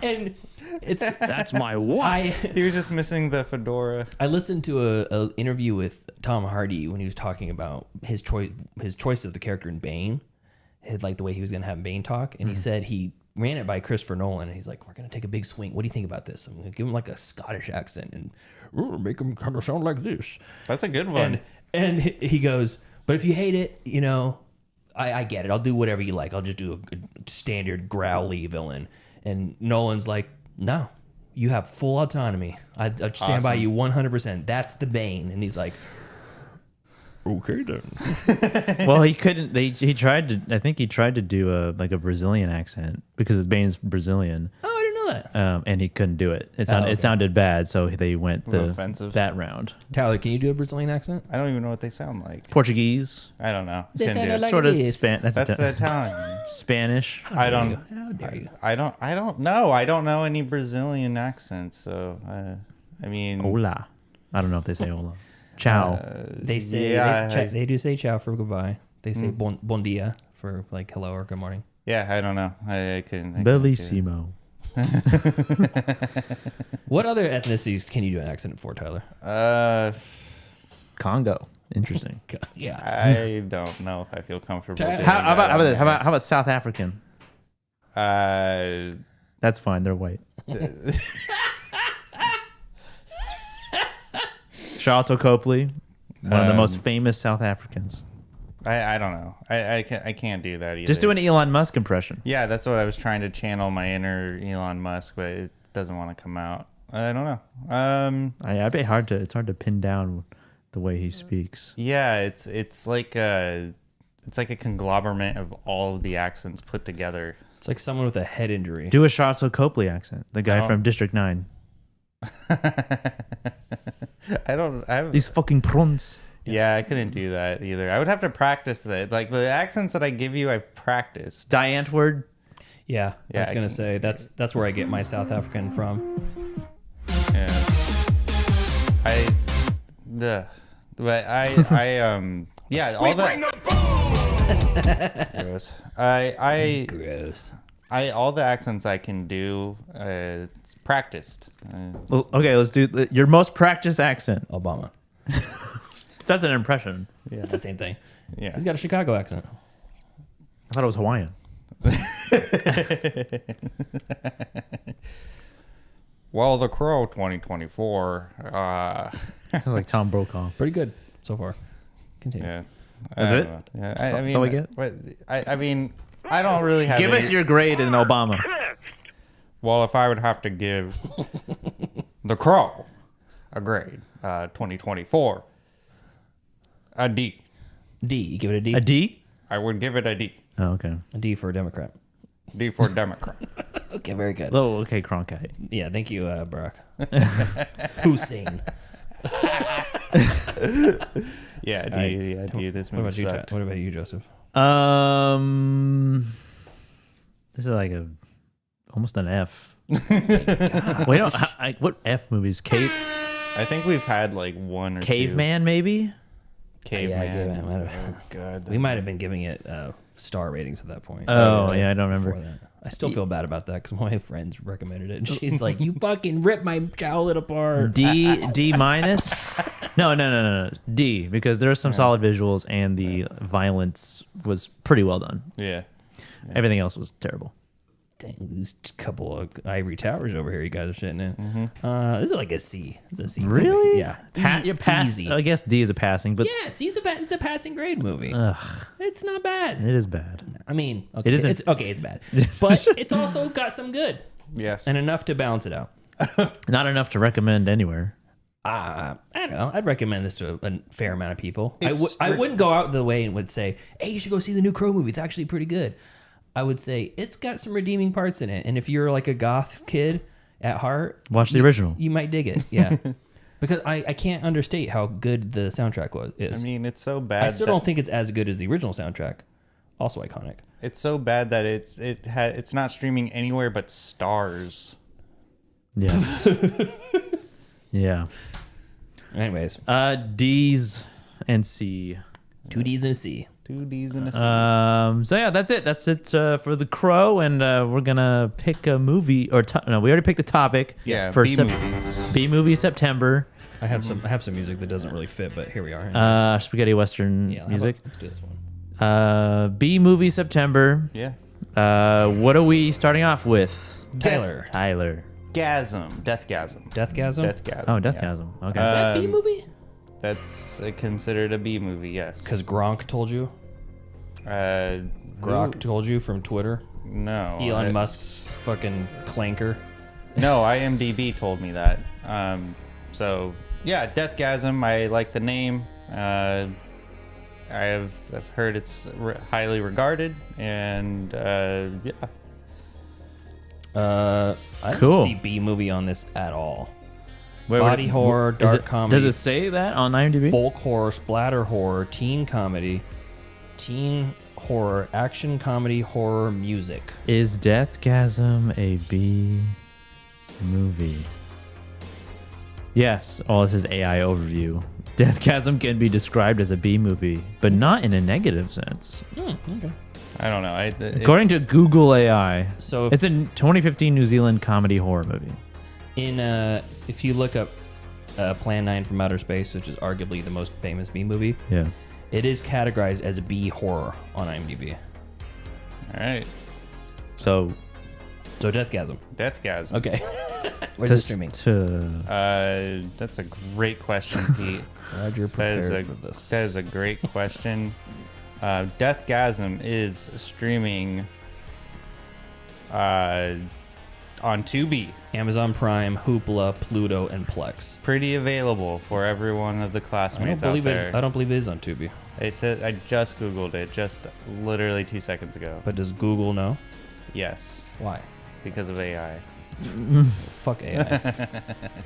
And that's my wife. He was just missing the fedora. I listened to a interview with Tom Hardy when he was talking about his choice of the character in Bane, like the way he was going to have Bane talk, and he said he ran it by Christopher Nolan, and he's like, "We're going to take a big swing. What do you think about this? I'm going to give him like a Scottish accent and make him kind of sound like this." That's a good one. And he goes, "But if you hate it, you know, I get it. I'll do whatever you like. I'll just do a standard growly villain." And Nolan's like, "No, you have full autonomy. I stand by you 100%. That's the Bane." And he's like, "Okay then." Well, he couldn't. He tried to. I think he tried to do a Brazilian accent because Bane's Brazilian. Oh, I didn't know that. And he couldn't do it. It okay. sounded bad, so they went offensive. that round. Tyler, can you do a Brazilian accent? I don't even know what they sound like. Portuguese. I don't know. They sound like sort of this. That's Italian. Spanish. How dare you? I don't know. I don't know any Brazilian accents. So I mean, Hola. I don't know if they say hola. Ciao. They say they do say ciao for goodbye. They say bon dia for like hello or good morning. Yeah, I don't know. I couldn't. Bellissimo. What other ethnicities can you do an accent for, Tyler? Congo. Interesting. Yeah. I don't know if I feel comfortable. How about South African? That's fine. They're white. Charlton Copley, one of the most famous South Africans. I don't know. I can't do that either. Just do an Elon Musk impression. Yeah, that's what I was trying to channel my inner Elon Musk, but it doesn't want to come out. I don't know. I bet it's hard to pin down the way he speaks. Yeah, it's like a conglomerate of all of the accents put together. It's like someone with a head injury. Do a Charlton Copley accent, the guy from District 9. These fucking prawns. Yeah, I couldn't do that either. I would have to practice that. Like the accents that I give you, I've practiced. Diantword. Yeah, I was gonna say that's where I get my South African from. Yeah. Yeah, all that. Gross. Gross. All the accents I can do, it's practiced. Well, okay, let's do your most practiced accent. Obama. That's an impression. Yeah. That's the same thing. Yeah. He's got a Chicago accent. I thought it was Hawaiian. Well, The Crow 2024. Sounds like Tom Brokaw. Pretty good so far. Continue. Yeah. Is it? Yeah. That's all we get? I mean, I don't really have. Give us your grade in Obama. Well, if I would have to give The Crow a grade, 2024, a D. D. You give it a D? A D? I would give it a D. Oh, okay. A D for a Democrat. D for Democrat. Okay, very good. Oh, okay, Cronkite. Yeah, thank you, Barack. Hussein. Yeah, D. All right. Yeah, D. This What movie about you? sucked. What about you, Joseph? This is like almost an F. Wait, no, what F movies? I think we've had like one or Caveman, maybe? Caveman. Caveman. Oh, God. We might have been giving it star ratings at that point. Oh, yeah, I don't remember. Before that. I still feel bad about that because one of my friends recommended it, and she's like, "You fucking ripped my childhood apart." D minus? No. D, because there are some solid visuals and the violence was pretty well done. Yeah. Everything else was terrible. Dang, these couple of ivory towers over here you guys are sitting in. This is like a C. It's a C. Really? Movie. Yeah. You're passing. I guess D is a passing, but Yeah, C is it's a passing grade movie. ugh, It's not bad. it is bad. I mean, okay, It isn't- it's bad, but it's also got some good Yes. and enough to balance it out. Not enough to recommend anywhere. I don't know. I'd recommend this to a fair amount of people. It's I wouldn't go out of the way and would say, "Hey, you should go see the new Crow movie. It's actually pretty good." I would say it's got some redeeming parts in it, and if you're like a goth kid at heart, Watch the original. You might dig it. Yeah, because I can't understate how good the soundtrack is. I mean, it's so bad. I still don't think it's as good as the original soundtrack. Also iconic. It's so bad that it's not streaming anywhere but Stars. Yes. Yeah. Anyways, D's and C. 2 D's and a C. 2 D's and a C. So yeah, that's it. That's it for The Crow, and we're gonna pick a movie no, we already picked the topic. Yeah, for B movies. B movie September. I have some music that doesn't really fit, but here we are. Spaghetti Western Yeah, how music. about- let's do this one. B movie September. Yeah. What are we starting off with? Tyler. Deathgasm. Deathgasm? Deathgasm. Oh, Deathgasm. Yeah. Okay. Is that B movie? That's considered a B movie, yes. Because Gronk told you? Gronk told you from Twitter? No. Elon Musk's fucking clanker? No, IMDb told me that. So, yeah, Deathgasm. I like the name. I've heard it's highly regarded, and yeah. I don't Cool. see B movie on this at all. Wait, Body horror, dark comedy. Does it say that on IMDb? Folk horror, splatter horror, teen comedy, teen horror, action comedy, horror, music. Is Deathgasm a B movie? Yes. Oh, this is AI overview. Deathgasm can be described as a B movie, but not in a negative sense. Okay. I don't know. According to Google AI, So it's a 2015 New Zealand comedy horror movie. If you look up Plan 9 from Outer Space, which is arguably the most famous B movie, Yeah. it is categorized as B horror on IMDb. All right. So Deathgasm. Deathgasm. Okay. Where's the streaming? That's a great question, Pete. Glad you're prepared for this. That is a great question. Deathgasm is streaming on Tubi. Amazon Prime, Hoopla, Pluto, and Plex. Pretty available for every one of the classmates out there. I don't believe it is on Tubi. It said I just Googled it just literally 2 seconds ago. But does Google know? Yes, Why? because of AI. Fuck AI.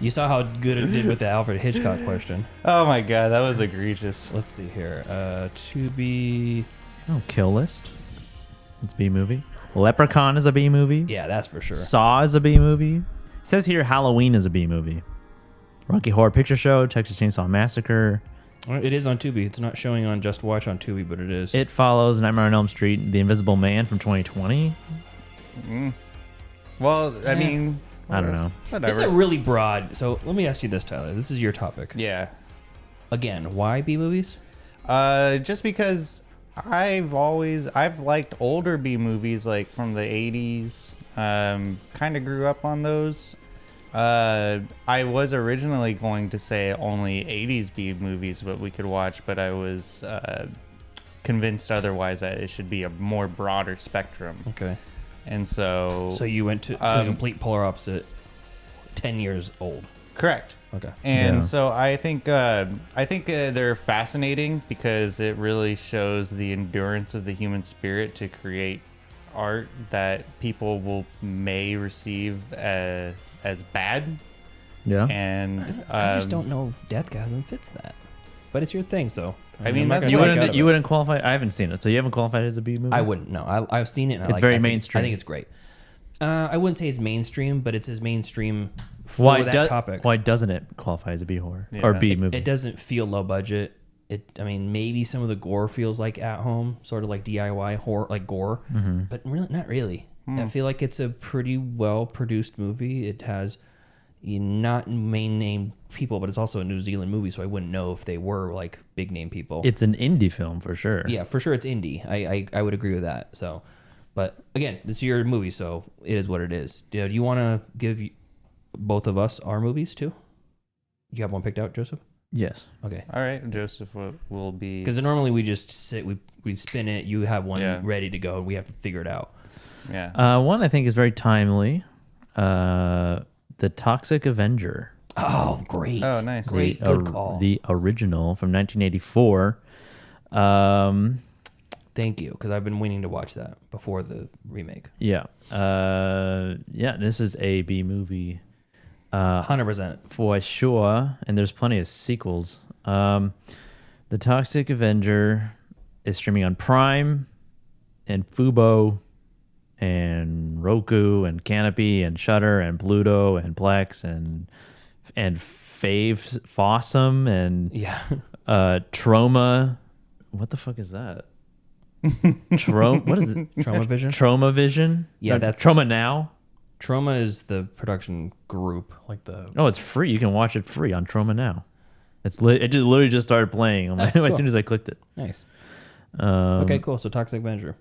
You saw how good it did with the Alfred Hitchcock question. Oh my god, that was egregious. Let's see here. Tubi. Oh, Kill List. It's B movie. Leprechaun is a B movie. Yeah, that's for sure. Saw is a B movie. It says here Halloween is a B movie. Rocky Horror Picture Show, Texas Chainsaw Massacre. It is on Tubi. It's not showing on Just Watch on Tubi, but it is. It Follows, Nightmare on Elm Street, The Invisible Man from 2020. Well, I mean, I don't know. It's a really broad. So let me ask you this, Tyler. This is your topic. Yeah. Again, why B movies? Just because I've liked older B movies, like from the 80s. Kind of grew up on those. I was originally going to say only 80s B movies, but we could watch, but I was convinced otherwise that it should be a more broader spectrum. Okay. And so you went to the complete polar opposite, 10 years old. Correct. Okay. And so I think they're fascinating because it really shows the endurance of the human spirit to create art that people may receive as bad. Yeah. And I just don't know if Deathgasm fits that. But it's your thing, so. I mean, I'm not that's gonna you wouldn't qualify. I haven't seen it, so you haven't qualified as a B movie. I wouldn't. No, I've seen it. And It's very mainstream. I think it's great. I wouldn't say it's mainstream, but it's as mainstream for that topic. Why doesn't it qualify as a B horror or B movie? It doesn't feel low budget. I mean, maybe some of the gore feels like at home, sort of like DIY horror, like gore, but really, not really. I feel like it's a pretty well produced movie. It has not main name people, but it's also a New Zealand movie, so I wouldn't know if they were like big name people. It's an indie film for sure. Yeah, for sure, it's indie. I would agree with that. So, but again, it's your movie, so it is what it is. Do you want to give both of us our movies too? You have one picked out, Joseph? Yes. Okay. All right, Joseph will be, because normally we just sit, we spin it. You have one ready to go. We have to figure it out. Yeah. One I think is very timely. The Toxic Avenger. Oh, great. Oh, nice. Great. Good call. The original from 1984. Thank you, because I've been waiting to watch that before the remake. Yeah. This is a B movie. 100%. For sure. And there's plenty of sequels. The Toxic Avenger is streaming on Prime and Fubo and Roku and Canopy and Shudder and Pluto and Plex and Fossum and Trauma. What the fuck is that? What is it? Trauma Vision? Trauma Vision? Yeah, that's Trauma Now. Trauma is the production group, like the. Oh, it's free. You can watch it free on Trauma Now. It just literally just started playing Cool. as soon as I clicked it. Nice. Okay, cool. So Toxic Avenger.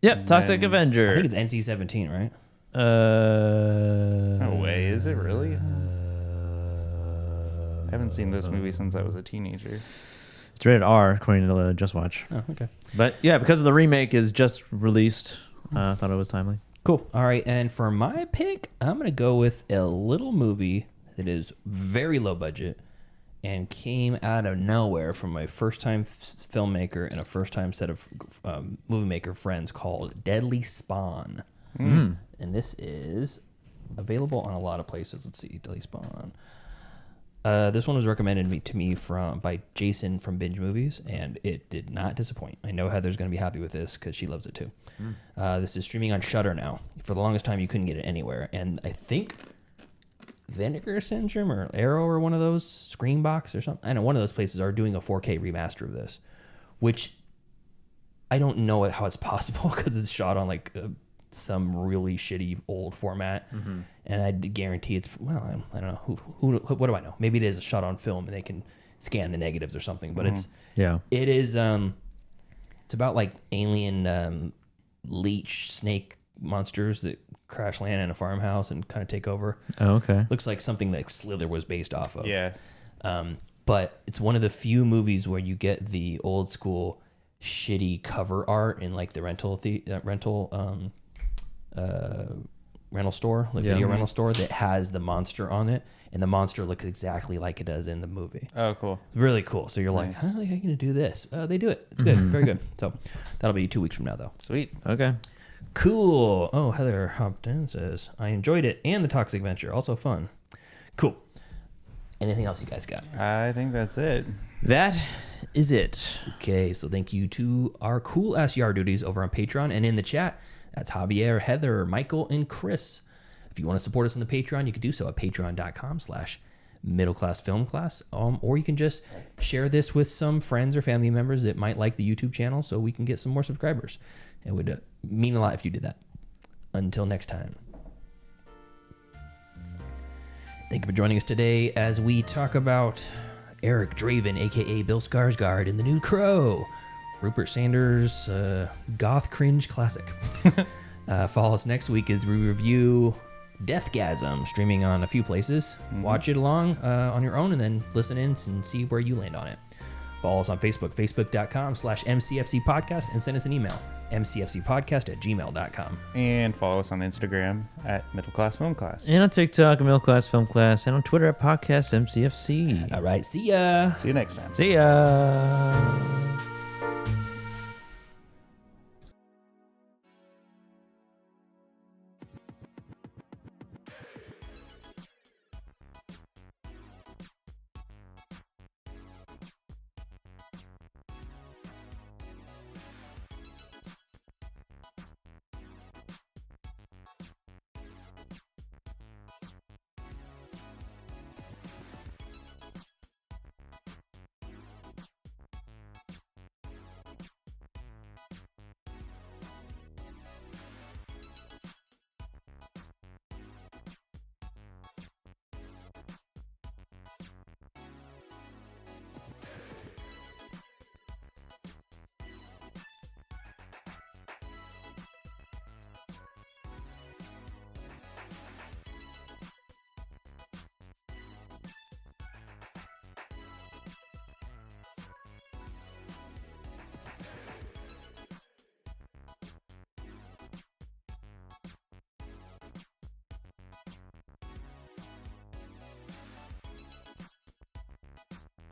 Yep, Toxic Avenger. I think it's NC-17, right? No way. Is it really? I haven't seen this movie since I was a teenager. It's rated R according to Just Watch. Oh, okay. But yeah, because of the remake is just released, I thought it was timely. Cool. All right, and for my pick, I'm gonna go with a little movie that is very low budget and came out of nowhere from my first-time filmmaker and a first-time set of movie maker friends called Deadly Spawn. And this is available on a lot of places. Let's see, Deadly Spawn. This one was recommended to me by Jason from Binge Movies, and it did not disappoint. I know Heather's going to be happy with this because she loves it too. This is streaming on Shudder now. For the longest time, you couldn't get it anywhere, and I think Vinegar Syndrome or Arrow or one of those, Screenbox or something. I know one of those places are doing a 4K remaster of this, which I don't know how it's possible because it's shot on like some really shitty old format, and I guarantee it's I don't know who what do I know? Maybe it is shot on film and they can scan the negatives or something. But it is it's about like alien leech snake monsters that crash land in a farmhouse and kind of take over. Oh, okay. Looks like something that Slither was based off of. Yeah. But it's one of the few movies where you get the old school shitty cover art in like the rental store, like video rental store that has the monster on it, and the monster looks exactly like it does in the movie. Oh, cool. Really cool. So you're like, how are you gonna do this? They do it. It's good. Very good. So that'll be 2 weeks from now though. Sweet. Okay. Cool. Oh, Heather Hopton says, I enjoyed it and the Toxic Venture. Also fun. Cool. Anything else you guys got? I think that's it. That is it. Okay, so thank you to our cool ass yard duties over on Patreon and in the chat. That's Javier, Heather, Michael, and Chris. If you want to support us on the Patreon, you can do so at patreon.com/middleclassfilmclass. Or you can just share this with some friends or family members that might like the YouTube channel so we can get some more subscribers. It would mean a lot if you did that. Until next time. Thank you for joining us today as we talk about Eric Draven, a.k.a. Bill Skarsgård, in The New Crow. Rupert Sanders' goth cringe classic. Follow us next week as we review Deathgasm, streaming on a few places. Watch it along on your own and then listen in and see where you land on it. Follow us on Facebook, facebook.com/MCFC podcast, and send us an email, mcfcpodcast@gmail.com. And follow us on Instagram at Middle Class Film Class. And on TikTok, Middle Class Film Class, and on Twitter at Podcast MCFC. All right, see ya. See you next time. See ya.